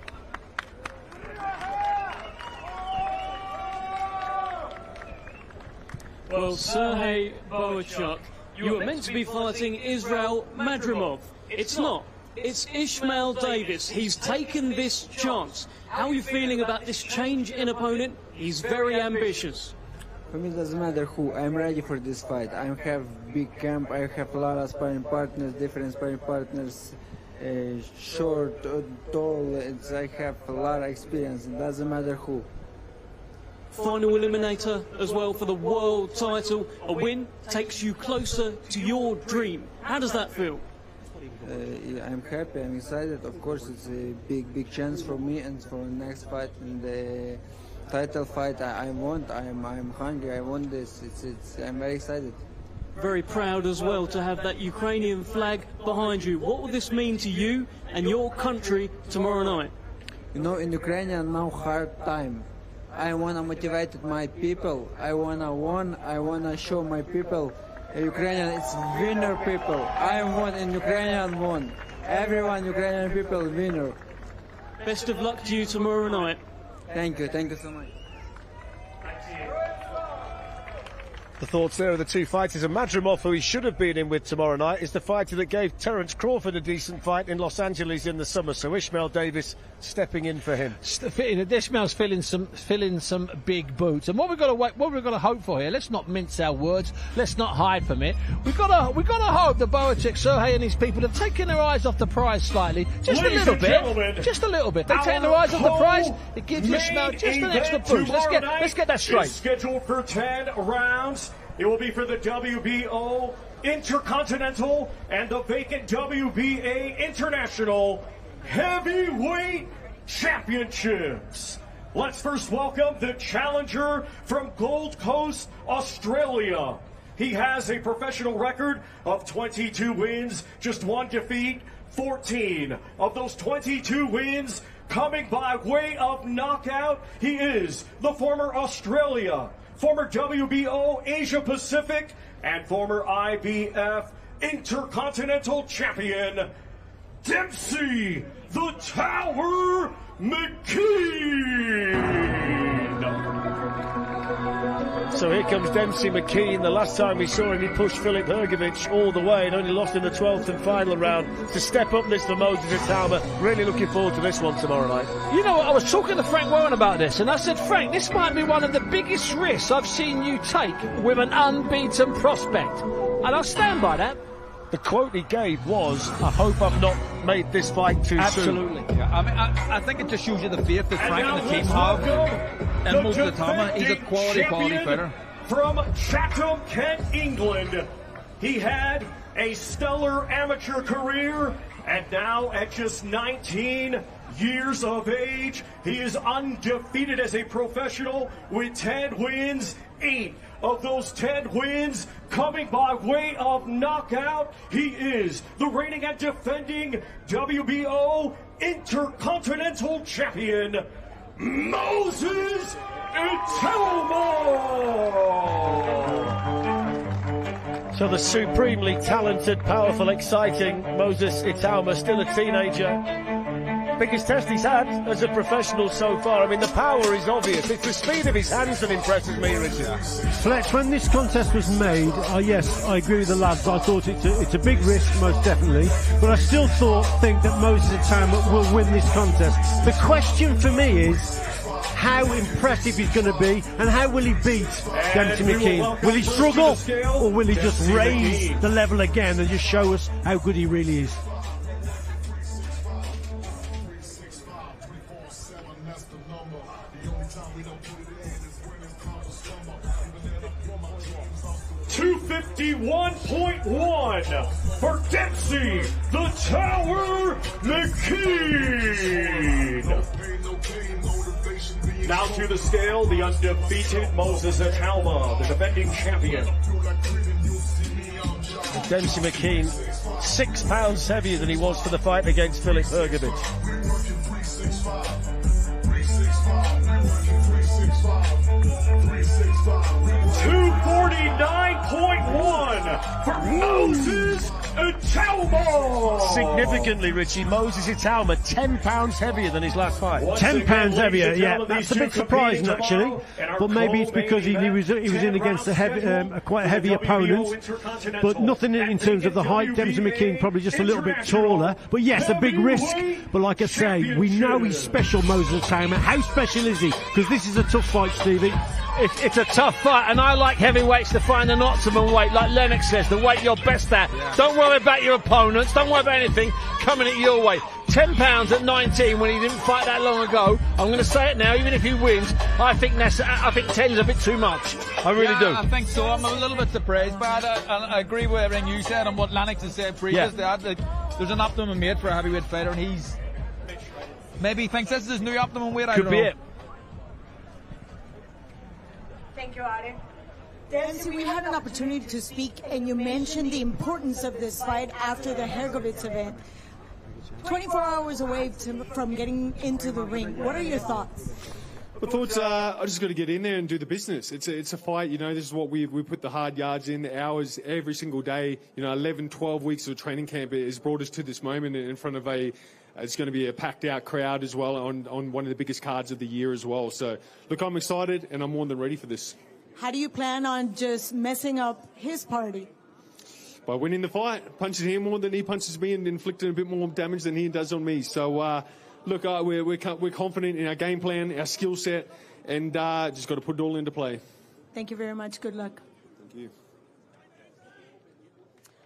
Well, Sergey Boacic, you were meant to be fighting Israel Madrimov. It's not. It's Ishmael Davis. He's taken this chance. How are you feeling about this change in opponent? He's very ambitious. For me, it doesn't matter who. I'm ready for this fight. I have big camp. I have a lot of sparring partners, different sparring partners, short, tall. I have a lot of experience. It doesn't matter who. Final eliminator as well for the world title. A win takes you closer to your dream. How does that feel? I'm happy, I'm excited. Of course, it's a big chance for me and for the next fight and the title fight. I'm hungry. I want this. I'm very excited. Very proud as well to have that Ukrainian flag behind you. What will this mean to you and your country tomorrow night? You know, in Ukraine now hard time. I wanna motivate my people. I wanna show my people. Ukrainian, it's winner people. I want in Ukrainian won. Everyone Ukrainian people winner. Best of luck to you tomorrow night. Thank you so much. The thoughts there of the two fighters, and Madrimov, who he should have been in with tomorrow night, is the fighter that gave Terence Crawford a decent fight in Los Angeles in the summer. So Ishmael Davis stepping in for him. Ishmael's filling some big boots, and what we've got to hope for here. Let's not mince our words. Let's not hide from it. We've got to hope that Boacic, Sergey, and his people have taken their eyes off the prize slightly, just a little bit. Just a little bit. They take their eyes off the prize. It gives Ishmael just an extra boost. Let's get that straight. Is scheduled for 10 rounds. It will be for the WBO Intercontinental and the vacant WBA International Heavyweight Championships. Let's first welcome the challenger from Gold Coast, Australia. He has a professional record of 22 wins, just one defeat, 14 of those 22 wins coming by way of knockout. He is the former Australia, former WBO Asia Pacific, and former IBF Intercontinental Champion, Dempsey the Tower McKean. So here comes Dempsey McKean. The last time we saw him, he pushed Filip Hrgovic all the way and only lost in the 12th and final round. To step up this for Moses Itauma. Really looking forward to this one tomorrow night. You know what, I was talking to Frank Warren about this, and I said, Frank, this might be one of the biggest risks I've seen you take with an unbeaten prospect. And I stand by that. The quote he gave was, I hope I've not made this fight too soon. Absolutely. Yeah. I mean, I think it just shows you the faith that Frank and the team have in Moses Itauma. He's a quality fighter. From Chatham, Kent, England. He had a stellar amateur career, and now at just 19 years of age, he is undefeated as a professional with 10 wins, 8 of those 10 wins coming by way of knockout. He is the reigning and defending WBO Intercontinental Champion, Moses Itauma. So the supremely talented, powerful, exciting Moses Itauma, still a teenager. Biggest test he's had as a professional so far. I mean, the power is obvious. It's the speed of his hands that impresses me, Richard. Fletch, when this contest was made, yes, I agree with the lads. I thought it's a big risk, most definitely. But I still think that Moses Itauma will win this contest. The question for me is, how impressive he's going to be, and how will he beat Dempsey McKean? Will he struggle, or will he just raise the level again and just show us how good he really is? 51.1 for Dempsey the Tower McKean. Now to the scale, the undefeated Moses Atalma, the defending champion. Dempsey McKean, 6 pounds heavier than he was for the fight against Filip Hrgovic. 249.1 for Moses Atalma. Significantly, Richie, Moses Atalma 10 pounds heavier than his last fight. 10 pounds heavier, yeah. That's a bit surprising, actually. But maybe it's because he was in against a quite heavy opponent. But nothing in terms of the height. Dempsey McKean probably just a little bit taller. But yes, a big risk. But like I say, we know he's special, Moses Atalma. How special is he? Because this is a tough fight, Stevie. It's a tough fight, and I like heavyweights to find an optimum weight, like Lennox says, the weight you're best at. Yeah. Don't worry about your opponents, don't worry about anything, coming at your weight. 10 pounds at 19 when he didn't fight that long ago. I'm going to say it now, even if he wins, I think 10's a bit too much. I really do. I think so. I'm a little bit surprised, but I agree with everything you said and what Lennox has said previously. Yeah. There's an optimum weight for a heavyweight fighter, and he thinks this is his new optimum weight. Could be it. Thank you, Adi. Dempsey, we had an opportunity to speak, and you mentioned the importance of this fight after the Hrgovic event. 24 hours away from getting into the ring. What are your thoughts? My thoughts are, I just got to get in there and do the business. It's a fight, you know, this is what we put the hard yards in, the hours every single day. You know, 11, 12 weeks of training camp has brought us to this moment in front of it's going to be a packed out crowd as well on one of the biggest cards of the year as well. So, look, I'm excited and I'm more than ready for this. How do you plan on just messing up his party? By winning the fight, punching him more than he punches me and inflicting a bit more damage than he does on me. So, look, we're confident in our game plan, our skill set, and just got to put it all into play. Thank you very much. Good luck. Thank you.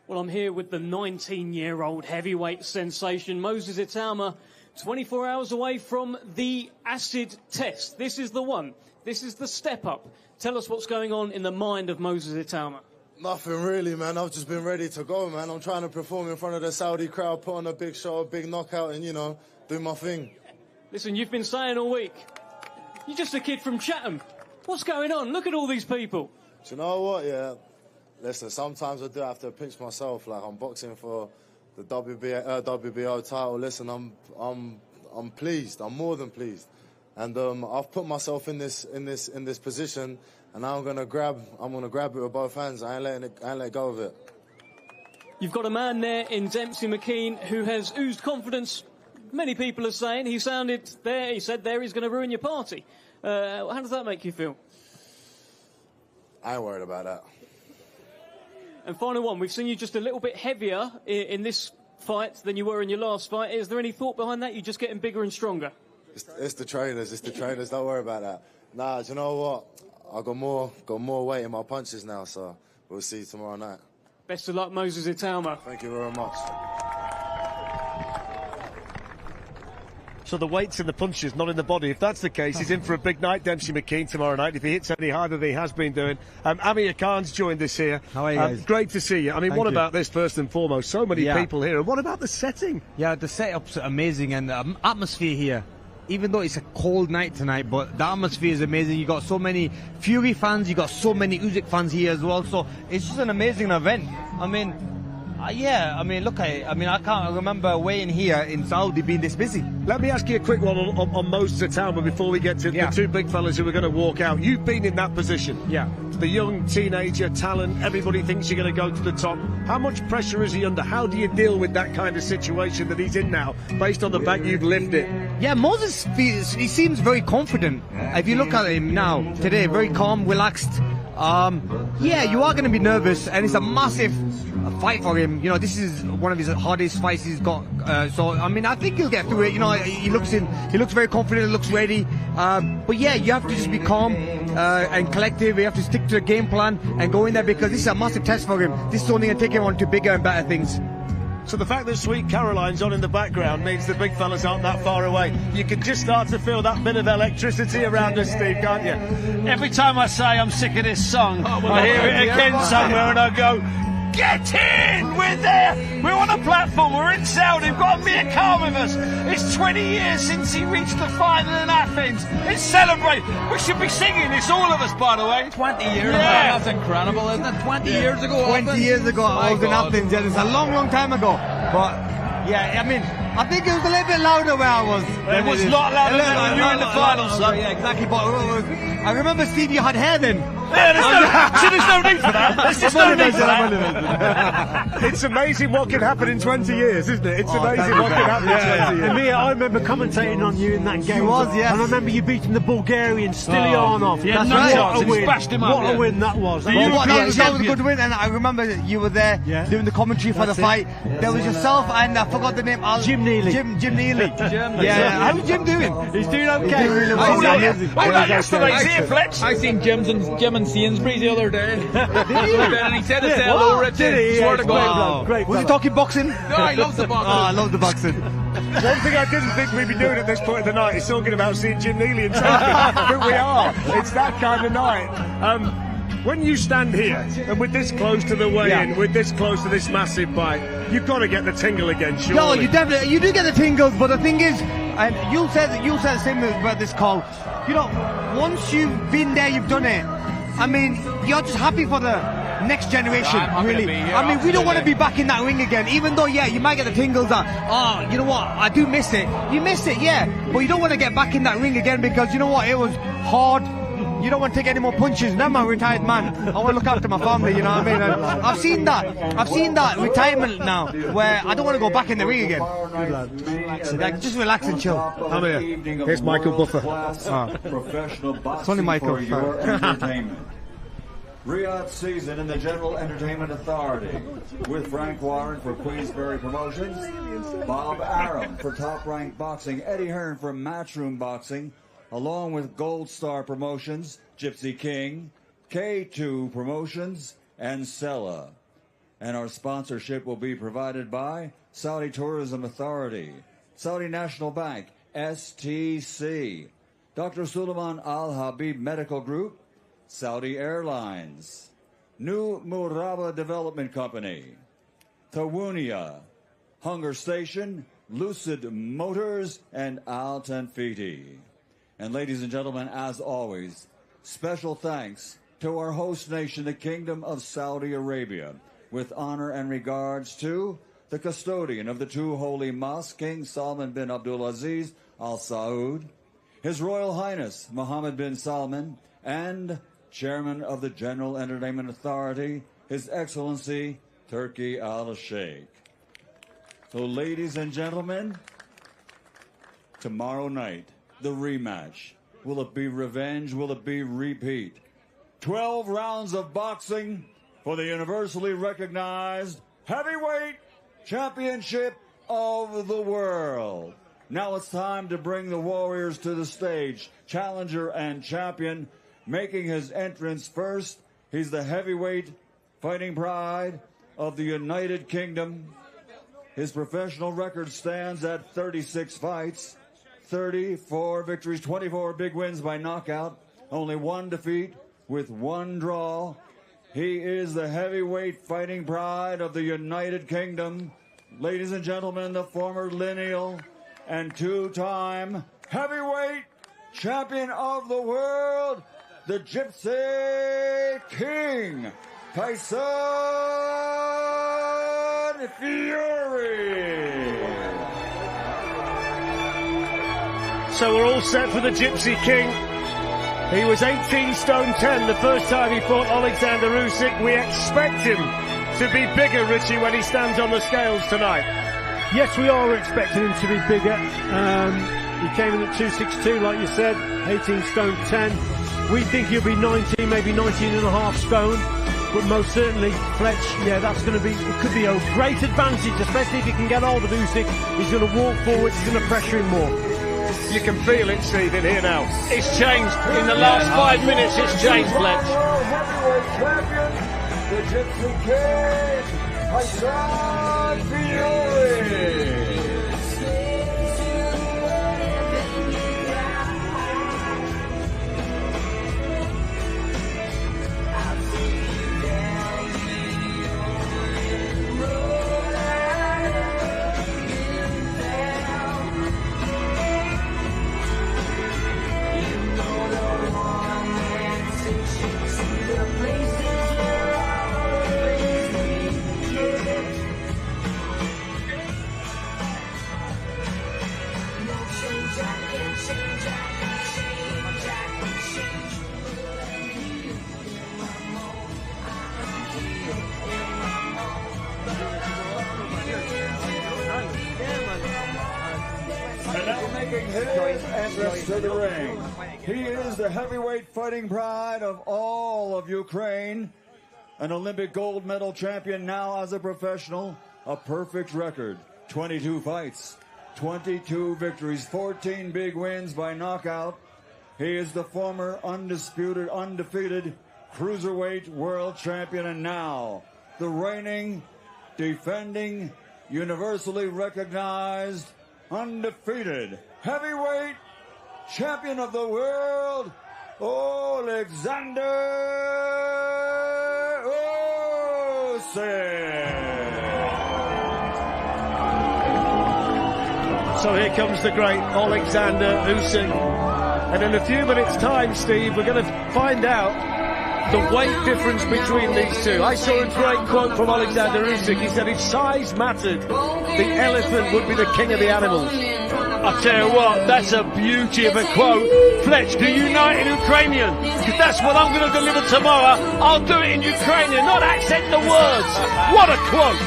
Well, I'm here with the 19-year-old heavyweight sensation, Moses Atalma, 24 hours away from the acid test. This is the one. This is the step up. Tell us what's going on in the mind of Moses Atalma. Nothing really, man. I've just been ready to go, man. I'm trying to perform in front of the Saudi crowd, put on a big show, a big knockout, and, you know, do my thing. Listen, you've been saying all week, you're just a kid from Chatham. What's going on? Look at all these people. Do you know what, yeah? Listen, sometimes I do have to pinch myself. Like, I'm boxing for the WBO title. Listen, I'm pleased. I'm more than pleased, and I've put myself in this position, and I'm gonna grab it with both hands. I ain't letting go of it. You've got a man there in Dempsey McKean who has oozed confidence. Many people are saying he said he's going to ruin your party. How does that make you feel? I ain't worried about that. And final one, we've seen you just a little bit heavier in this fight than you were in your last fight. Is there any thought behind that? You're just getting bigger and stronger? It's the trainers. Don't worry about that. Nah, do you know what? I got more weight in my punches now, so we'll see tomorrow night. Best of luck, Moses Atalma. Thank you very much. So the weight's in the punches, not in the body. If that's the case, he's in for a big night, Dempsey McKean, tomorrow night, if he hits any harder than he has been doing. Amir Khan's joined us here. How are you guys? Great to see you. I mean, Thank what you. about this, first and foremost? So many people here. And what about the setting? Yeah, the setup's amazing, and the atmosphere here, even though it's a cold night tonight, but the atmosphere is amazing. You got so many Fury fans, you got so many Usyk fans here as well, so it's just an amazing event. I mean, look, I can't remember weighing here in Saudi being this busy. Let me ask you a quick one on Moses Atalma before we get to the two big fellas who are going to walk out. You've been in that position. Yeah. The young teenager talent, everybody thinks you're going to go to the top. How much pressure is he under? How do you deal with that kind of situation that he's in now, based on the fact you've lived it? Yeah, Moses, he seems very confident. If you look at him now, today, very calm, relaxed. Yeah, you are going to be nervous, and it's a massive fight for him. You know, this is one of his hardest fights he's got. So, I mean, I think he'll get through it. You know, he looks very confident, looks ready. But yeah, you have to just be calm and collective. You have to stick to the game plan and go in there, because this is a massive test for him. This is only going to take him on to bigger and better things. So the fact that Sweet Caroline's on in the background means the big fellas aren't that far away. You can just start to feel that bit of electricity around us, Steve, can't you? Every time I say I'm sick of this song, I hear it again somewhere and I go, get in! We're there! We're on a platform, we're in Saudi, we've got Amir Khan with us. It's 20 years since he reached the final in Athens. Let's celebrate! We should be singing this, all of us, by the way. 20 years, yeah. That's incredible, isn't it? 20 years ago. 20 years ago, I was in Athens, yeah, it's a long, long time ago. But, yeah, I mean, I think it was a little bit louder where I was. It was not louder than when you were in the finals, son. Yeah, exactly. But I remember, Steve, you had hair then. Yeah, there's no need for that. There's just no need for that. It's amazing what can happen in 20 years, isn't it? It's amazing what can happen in 20 years. Amir, I remember commentating on you in that game. He was, yes. And I remember you beating the Bulgarian Stilianov. Yeah, What a win. Bashed him up, What a win that was. That was a good win, and I remember you were there doing the commentary for the fight. There was yourself and I forgot the name. Jim Neely. Jim Neely. Yeah. How's Jim doing? He's doing okay. I seen Jim and Sainsbury's the other day. And he said to say hello, Richard. Swear to God. Great. Was he talking boxing? No, he loves the boxing. Oh, I love the boxing. One thing I didn't think we'd be doing at this point of the night is talking about seeing Jim Neely and Sainsbury's, but we are. It's that kind of night. When you stand here and with this close to the weigh-in, with this close to this massive fight, you've got to get the tingle again, surely. No, you do get the tingles, but the thing is, and you'll say the same about this call. You know, once you've been there, you've done it. I mean, you're just happy for the next generation, really. I mean, we don't want to be back in that ring again, even though, yeah, you might get the tingles that, oh, you know what, I do miss it. You miss it, yeah, but you don't want to get back in that ring again because, you know what, it was hard. You don't want to take any more punches. Now I'm a retired man. I want to look after my family, you know what I mean? And I've seen that retirement now, where I don't want to go back in the ring again. Like, just relax and chill. I'm here. Here's Michael Buffer. Professional boxing It's only Michael. for your entertainment. Riyadh season in the General Entertainment Authority with Frank Warren for Queensberry Promotions, Bob Arum for Top Rank Boxing, Eddie Hearn for Matchroom Boxing, along with Gold Star Promotions, Gypsy King, K2 Promotions, and Sella. And our sponsorship will be provided by Saudi Tourism Authority, Saudi National Bank, STC, Dr. Suleiman Al Habib Medical Group, Saudi Airlines, New Muraba Development Company, Tawunia, Hunger Station, Lucid Motors, and Al Tanfiti. And ladies and gentlemen, as always, special thanks to our host nation, the Kingdom of Saudi Arabia, with honor and regards to the custodian of the two holy mosques, King Salman bin Abdulaziz Al Saud, His Royal Highness Mohammed bin Salman, and Chairman of the General Entertainment Authority, His Excellency Turki Al Sheikh. So, ladies and gentlemen, tomorrow night, the rematch. Will it be revenge? Will it be repeat? 12 rounds of boxing for the universally recognized heavyweight championship of the world. Now it's time to bring the warriors to the stage. Challenger and champion making his entrance first. He's the heavyweight fighting pride of the United Kingdom. His professional record stands at 36 fights. 34 victories, 24 big wins by knockout, only one defeat with one draw. He is the heavyweight fighting pride of the United Kingdom. Ladies and gentlemen, the former lineal and two-time heavyweight champion of the world, the Gypsy King, Tyson Fury. So we're all set for the Gypsy King. He was 18 stone 10 the first time he fought Oleksandr Usyk. We expect him to be bigger, Richie, when he stands on the scales tonight. Yes, we are expecting him to be bigger. He came in at 262, like you said, 18 stone 10. We think he'll be 19, maybe 19 and a half stone. But most certainly, Fletch, yeah, that's going to be, it could be a great advantage, especially if he can get hold of Usyk. He's going to walk forward, he's going to pressure him more. You can feel it, Steve, in here now. It's changed. In the last 5 minutes, it's changed, Fletch. Heavyweight champion, the Gypsy King, Tyson Fury. making his entrance to the ring. He is the heavyweight fighting pride of all of Ukraine, an Olympic gold medal champion now as a professional, a perfect record, 22 fights, 22 victories, 14 big wins by knockout. He is the former undisputed, undefeated cruiserweight world champion, and now the reigning, defending, universally recognized, undefeated heavyweight champion of the world, Oleksandr Usyk. So here comes the great Oleksandr Usyk. And in a few minutes' time, Steve, we're going to find out the weight difference between these two. I saw a great quote from Oleksandr Usyk. He said if size mattered, the elephant would be the king of the animals. I tell you what, that's a beauty of a quote. Fletch, do you know it in Ukrainian? Because that's what I'm going to deliver tomorrow. I'll do it in Ukrainian, not accent the words. What a quote!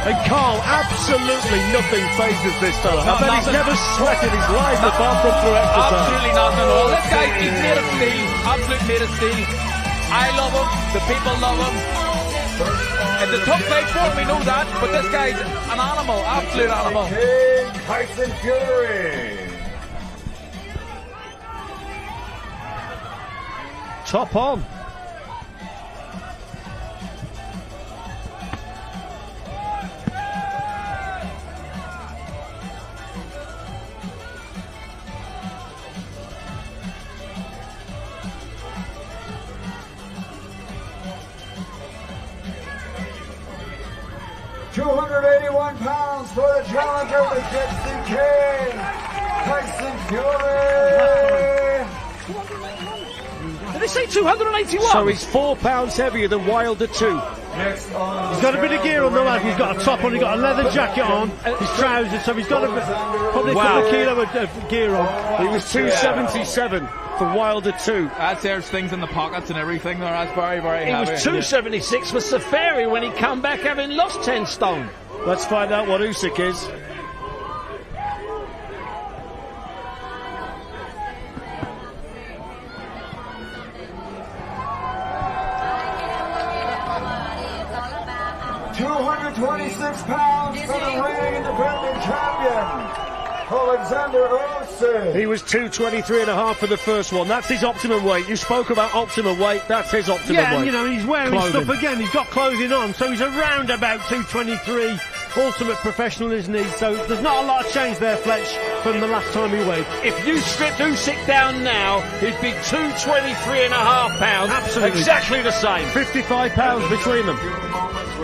And Carl, absolutely nothing phases this fella. I bet he's never sweated his life apart from through exercise. Absolutely nothing at all. This guy, he's made of steel. Absolute made of steel. I love him. The people love him. It's a tough fight for him, we know that. But this guy's an animal. Absolute animal. King Tyson Fury. Top on. £281 for the challenger, the Gypsy King, Tyson Fury. Did they say 281? So he's 4 pounds heavier than Wilder 2. Next on, he's got a bit of gear on the lad. He's got a top on, he's got a leather jacket on, his trousers, so he's got probably a couple of kilo of gear on. He was 277 for Wilder 2. There's things in the pockets and everything there. That's very, very heavy. He was 276 for Safari when he come back having lost 10 stone. Let's find out what Usyk is. £226 for the reigning and defending champion, Oleksandr Usyk. He was 223.5 for the first one. That's his optimum weight. You spoke about optimum weight. That's his optimum weight. Yeah, and you know, he's wearing stuff again. He's got clothing on, so he's around about 223. Ultimate professional, isn't he? So there's not a lot of change there, Fletch, from the last time he weighed. If you stripped Usyk down now, he'd be 223.5 pounds. Absolutely. Exactly the same. 55 pounds between them.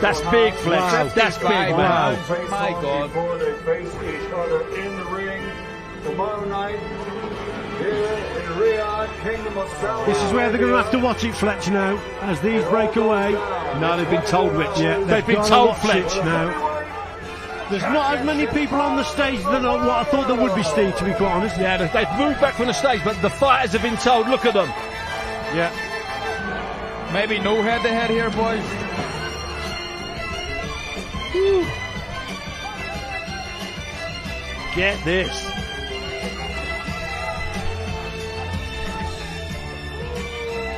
That's big, Fletch. Wow. That's big. Wow. My God. Before they face each other in the ring tomorrow night here in Riyadh, Kingdom of Saudi. This is where they're going to have to watch it, Fletch, now, as these break away. No, they've been told, Rich. Yeah, they've been told, Fletch. Now. There's not as many people on the stage than what I thought there would be, Steve, to be quite honest. Yeah, they've moved back from the stage, but the fighters have been told, look at them. Yeah. Maybe no head-to-head here, boys. Woo. Get this.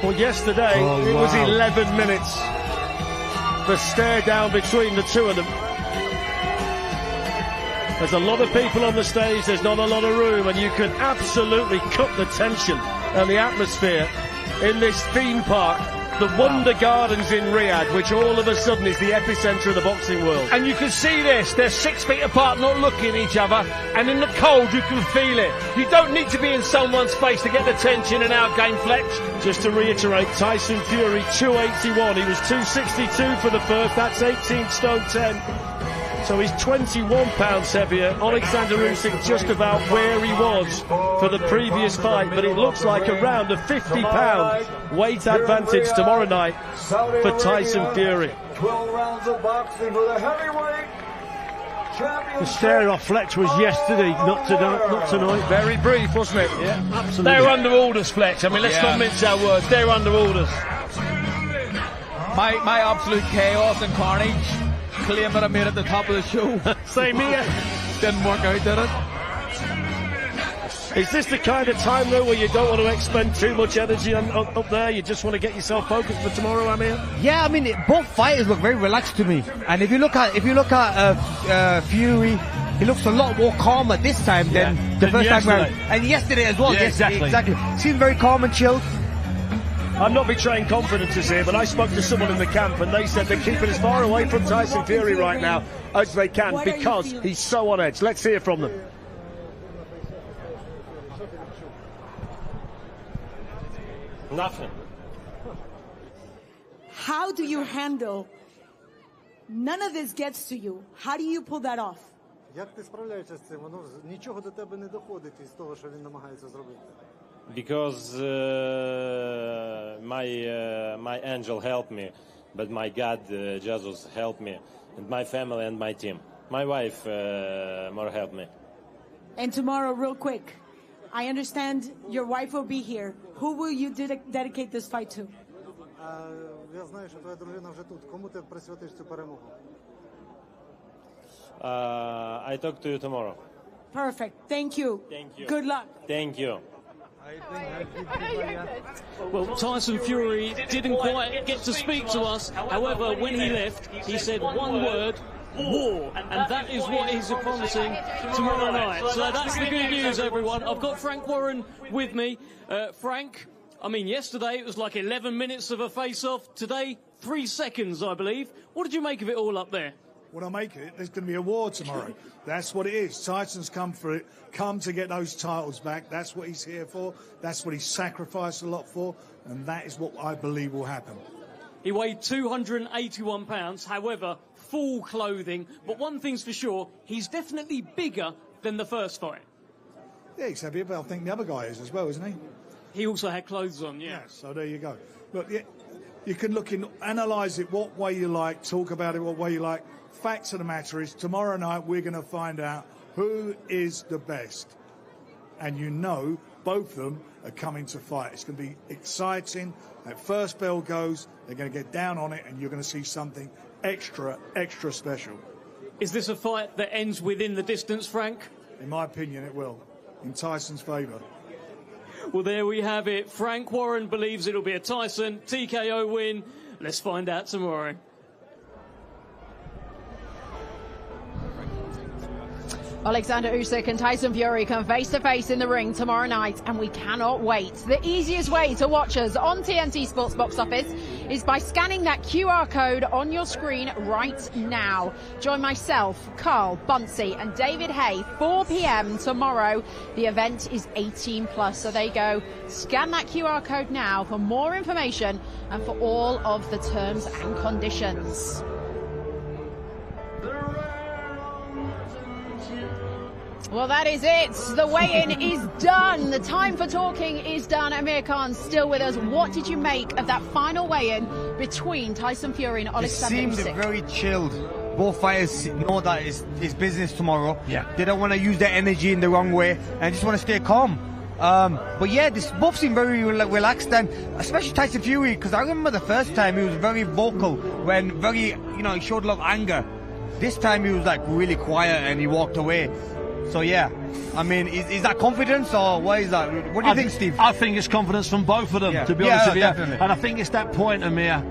Well, yesterday it was 11 minutes. The stare down between the two of them. There's a lot of people on the stage, there's not a lot of room, and you can absolutely cut the tension and the atmosphere in this theme park, the Wonder Gardens in Riyadh, which all of a sudden is the epicenter of the boxing world. And you can see this, they're 6 feet apart, not looking at each other, and in the cold you can feel it. You don't need to be in someone's face to get the tension and outgame, Fletch. Just to reiterate, Tyson Fury 281, he was 262 for the first, that's 18 stone 10. So he's 21 pounds heavier. Oleksandr Usyk just about where he was for the previous fight, but it looks like around a 50-pound weight advantage tomorrow night for Tyson Fury. 12 rounds of boxing for the heavyweight championship. The stare-off, Fletch, was yesterday, not tonight. Very brief, wasn't it? Yeah, absolutely. They're under orders, Fletch. I mean, let's not mince our words. They're under orders. My absolute chaos and carnage claim that I made at the top of the show. Same here. Didn't work out, did it? Is this the kind of time, though, where you don't want to expend too much energy up there? You just want to get yourself focused for tomorrow, Amir? Yeah, I mean, both fighters look very relaxed to me. And if you look at Fury, he looks a lot more calmer this time than the first time around. And yesterday as well. Yeah, exactly. Seems very calm and chilled. I'm not betraying confidences here, but I spoke to someone in the camp and they said they're keeping as far away from Tyson Fury right now as they can because he's so on edge. Let's hear from them. Nothing. How do you handle? None of this gets to you. How do you pull that off? Як ти справляєшся з цим? Воно нічого до тебе не доходить із того, що він намагається зробити. Because my angel helped me, but my God, Jesus helped me, and my family and my team. My wife more helped me. And tomorrow, real quick, I understand your wife will be here. Who will you dedicate this fight to? Я знаю, що твоя дружина вже тут. Кому ти присвятиш цю перемогу? I talk to you tomorrow. Perfect. Thank you. Thank you. Good luck. Thank you. Well, Tyson Fury didn't quite get to speak to us. However, when he left, he said one word, war. And that is what he's promising tomorrow night. So that's the good news, everyone. I've got Frank Warren with me. Frank, I mean, yesterday it was like 11 minutes of a face-off. Today, 3 seconds, I believe. What did you make of it all up there? What I make of it, there's going to be a war tomorrow. That's what it is. Tyson's come for it, come to get those titles back. That's what he's here for. That's what he's sacrificed a lot for. And that is what I believe will happen. He weighed 281 pounds, however, full clothing. But one thing's for sure, he's definitely bigger than the first fight. Yeah, he's heavier, but I think the other guy is as well, isn't he? He also had clothes on, yeah. So there you go. Look, you can look in, analyse it what way you like, talk about it what way you like. Fact of the matter is, tomorrow night we're going to find out who is the best. And you know both of them are coming to fight. It's going to be exciting. That first bell goes, they're going to get down on it, and you're going to see something extra, extra special. Is this a fight that ends within the distance, Frank? In my opinion, it will. In Tyson's favour. Well, there we have it. Frank Warren believes it'll be a Tyson TKO win. Let's find out tomorrow. Oleksandr Usyk and Tyson Fury come face-to-face in the ring tomorrow night, and we cannot wait. The easiest way to watch us on TNT Sports Box Office is by scanning that QR code on your screen right now. Join myself, Carl, Bunsey and David Hay, 4 p.m. tomorrow. The event is 18+, so there you go. Scan that QR code now for more information and for all of the terms and conditions. Well, that is it. The weigh-in is done. The time for talking is done. Amir Khan still with us. What did you make of that final weigh-in between Tyson Fury and Oleksandr Usyk? It seemed very chilled. Both fighters know that it's business tomorrow. Yeah. They don't want to use their energy in the wrong way and just want to stay calm. But yeah, both seem very relaxed, and especially Tyson Fury, because I remember the first time he was very vocal when he showed a lot of anger. This time he was like really quiet and he walked away. So yeah, I mean, is that confidence or what is that? What do you think, Steve? I think it's confidence from both of them, to be honest with you. Definitely. And I think it's that point, Amir.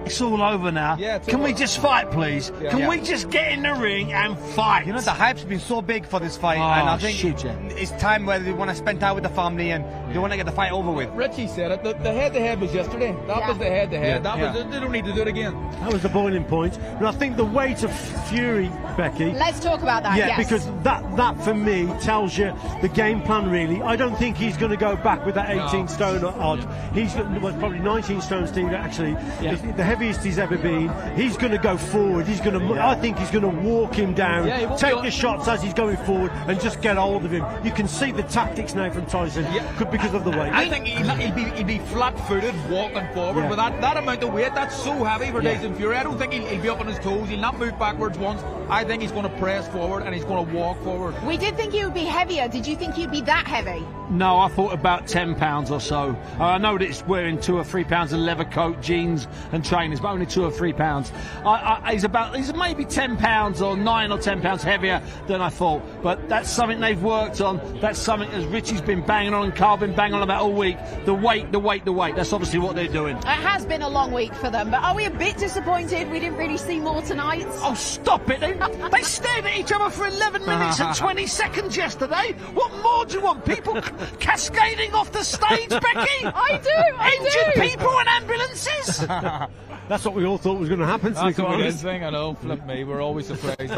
It's all over now. Yeah, Can we just fight, please? Can we just get in the ring and fight? You know, the hype's been so big for this fight, and I think it's time where they want to spend time with the family and they want to get the fight over with. Richie said it. The head-to-head was yesterday. That was the head-to-head. They don't need to do it again. That was the boiling point. But I think the way to Fury, Becky. Let's talk about that. Yeah, yes. because that for me tells you the game plan. Really, I don't think he's going to go back with that 18 stone odd. He's probably 19 stone, Steve. Actually, the heaviest he's ever been. He's going to go forward. He's going to. I think he's going to walk him down, take the shots as he's going forward, and just get hold of him. You can see the tactics now from Tyson, because of the weight. I think he'd be flat-footed walking forward with that amount of weight. That's so heavy for Tyson Fury. I don't think he'll be up on his toes. He'll not move backwards once. I think he's going to press forward and he's going to walk forward. We did think he would be heavier. Did you think he'd be that heavy? No, I thought about 10 pounds or so. I know that it's wearing 2 or 3 pounds of leather coat, jeans and training trainers, but only 2 or 3 pounds. He's maybe 10 pounds or 9 or 10 pounds heavier than I thought. But that's something they've worked on. That's something as Richie's been banging on and Carl been banging on about all week. The weight. That's obviously what they're doing. It has been a long week for them, but are we a bit disappointed we didn't really see more tonight? Oh, stop it. They stared at each other for 11 minutes and 20 seconds yesterday. What more do you want? People cascading off the stage, Becky? I do. Injured people and ambulances? That's what we all thought was going to happen. That's a good thing. I know. Flip me. We're always surprised.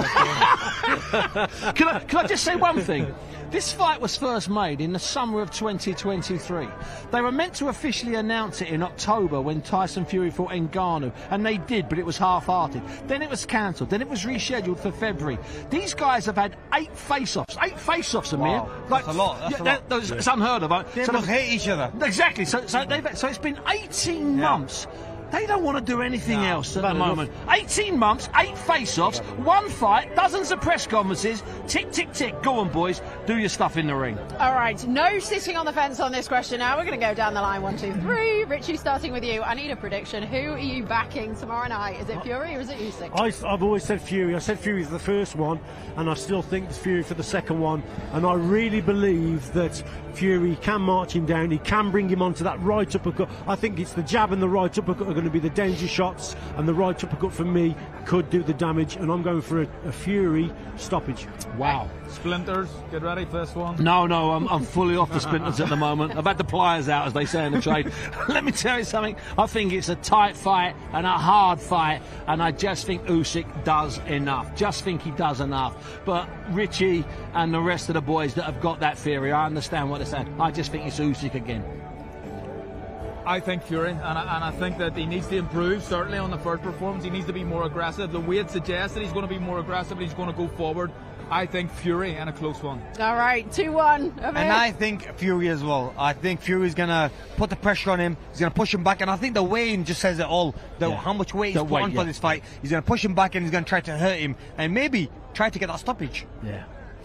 Can I just say one thing? This fight was first made in the summer of 2023. They were meant to officially announce it in October when Tyson Fury fought Ngannou, and they did, but it was half-hearted. Then it was cancelled. Then it was rescheduled for February. These guys have had 8 face-offs. 8 face-offs, Amir. Wow, that's a lot. It's unheard of. They both hate each other. Exactly. So it's been 18 months. They don't want to do anything else at the moment. 18 months, 8 face-offs, 1 fight, dozens of press conferences. Tick, tick, tick. Go on, boys. Do your stuff in the ring. All right. No sitting on the fence on this question now. We're going to go down the line. 1, 2, 3. Richie, starting with you. I need a prediction. Who are you backing tomorrow night? Is it Fury or is it Usyk? I've always said Fury. I said Fury for the first one, and I still think it's Fury for the second one. And I really believe that Fury can march him down. He can bring him onto that right uppercut. I think it's the jab and the right uppercut are going to be the danger shots, and the right uppercut for me could do the damage, and I'm going for a Fury stoppage. Wow. Splinters, get ready for this one. No, I'm fully off the splinters at the moment. I've had the pliers out, as they say in the trade. Let me tell you something. I think it's a tight fight and a hard fight, and I just think Usyk does enough. Just think he does enough. But Richie and the rest of the boys that have got that theory, I understand what they're saying. I just think it's Usyk again. I think Fury, and I think that he needs to improve, certainly on the first performance. He needs to be more aggressive. The weight suggests that he's going to be more aggressive, he's going to go forward. I think Fury and a close one. All right, 2-1. And I think Fury as well. I think Fury's going to put the pressure on him. He's going to push him back. And I think the weighing just says it all. How much weight he's put on for this fight. He's going to push him back and he's going to try to hurt him. And maybe try to get that stoppage. Yeah.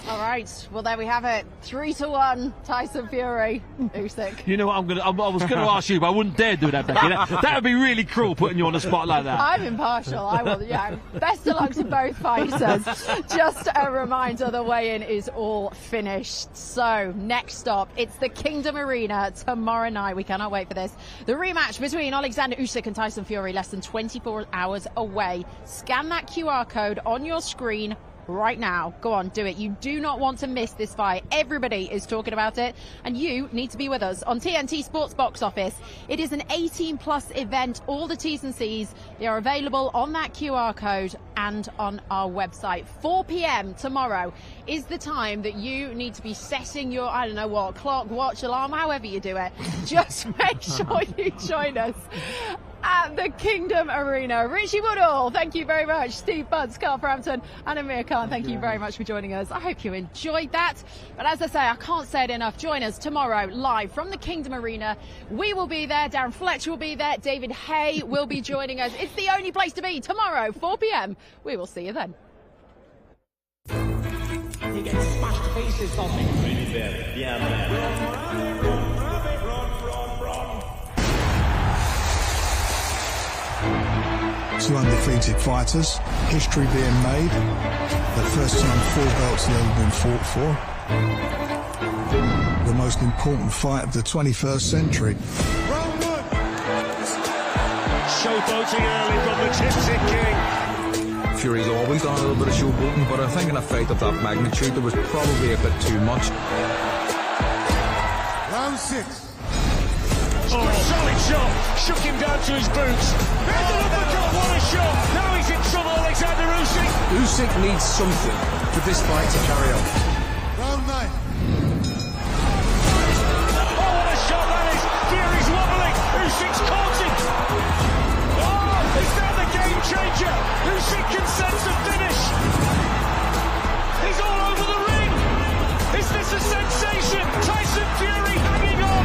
All right, well, there we have it. 3-1, Tyson Fury, Usyk. You know what, I was going to ask you, but I wouldn't dare do that, Becky. That would be really cruel, putting you on the spot like that. I'm impartial. I will, yeah. Best of luck to both fighters. Just a reminder, the weigh-in is all finished. So, next stop, it's the Kingdom Arena tomorrow night. We cannot wait for this. The rematch between Oleksandr Usyk and Tyson Fury, less than 24 hours away. Scan that QR code on your screen right now. Go on, do it. You do not want to miss this fight. Everybody is talking about it, and you need to be with us on TNT Sports box office. It is an 18+ event. All the T's and C's, they are available on that QR code and on our website. 4 p.m. tomorrow is the time that you need to be setting your, I don't know what, clock, watch, alarm, however you do it. Just make sure you join us at the Kingdom Arena. Richie Woodall, thank you very much. Steve Buds, Carl Frampton, and Amir Khan, thank you very much for joining us. I hope you enjoyed that. But as I say, I can't say it enough. Join us tomorrow live from the Kingdom Arena. We will be there. Darren Fletcher will be there. David Hay will be joining us. It's the only place to be tomorrow, 4 p.m. We will see you then. He gets smashed faces on me. Really bad. Yeah, man. 2 undefeated fighters, history being made, the first time 4 belts have ever been fought for, the most important fight of the 21st century. Showboating early from the Gypsy King. Fury's always done a little bit of showboating, but I think in a fight of that magnitude there was probably a bit too much. Round 6. Oh, solid shot, shook him down to his boots. There's an uppercut, what a shot! Now he's in trouble, Oleksandr Usyk. Usyk needs something for this fight to carry on. Round 9. Oh, what a shot that is! Fury's wobbling, Usyk's caught him. Oh, is that the game changer? Usyk can sense a finish. He's all over the ring. Is this a sensation? Tyson Fury hanging on.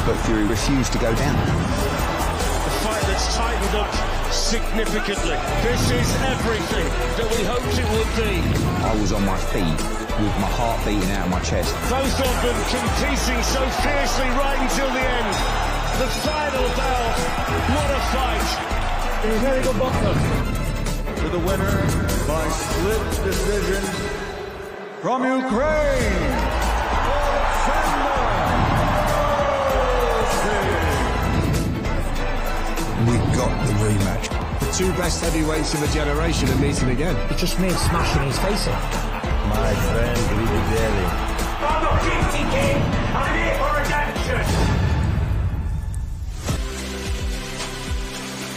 But Fury refused to go down. A fight that's tightened up significantly. This is everything that we hoped it would be. I was on my feet with my heart beating out of my chest. Both of them competing so fiercely right until the end. The final bout. What a fight. He's a very good boxer. To the winner by split decision from Ukraine, Oleksandr Usyk. We got the rematch. The two best heavyweights of a generation are meeting again. It just made smashing his face in. My friend, Really.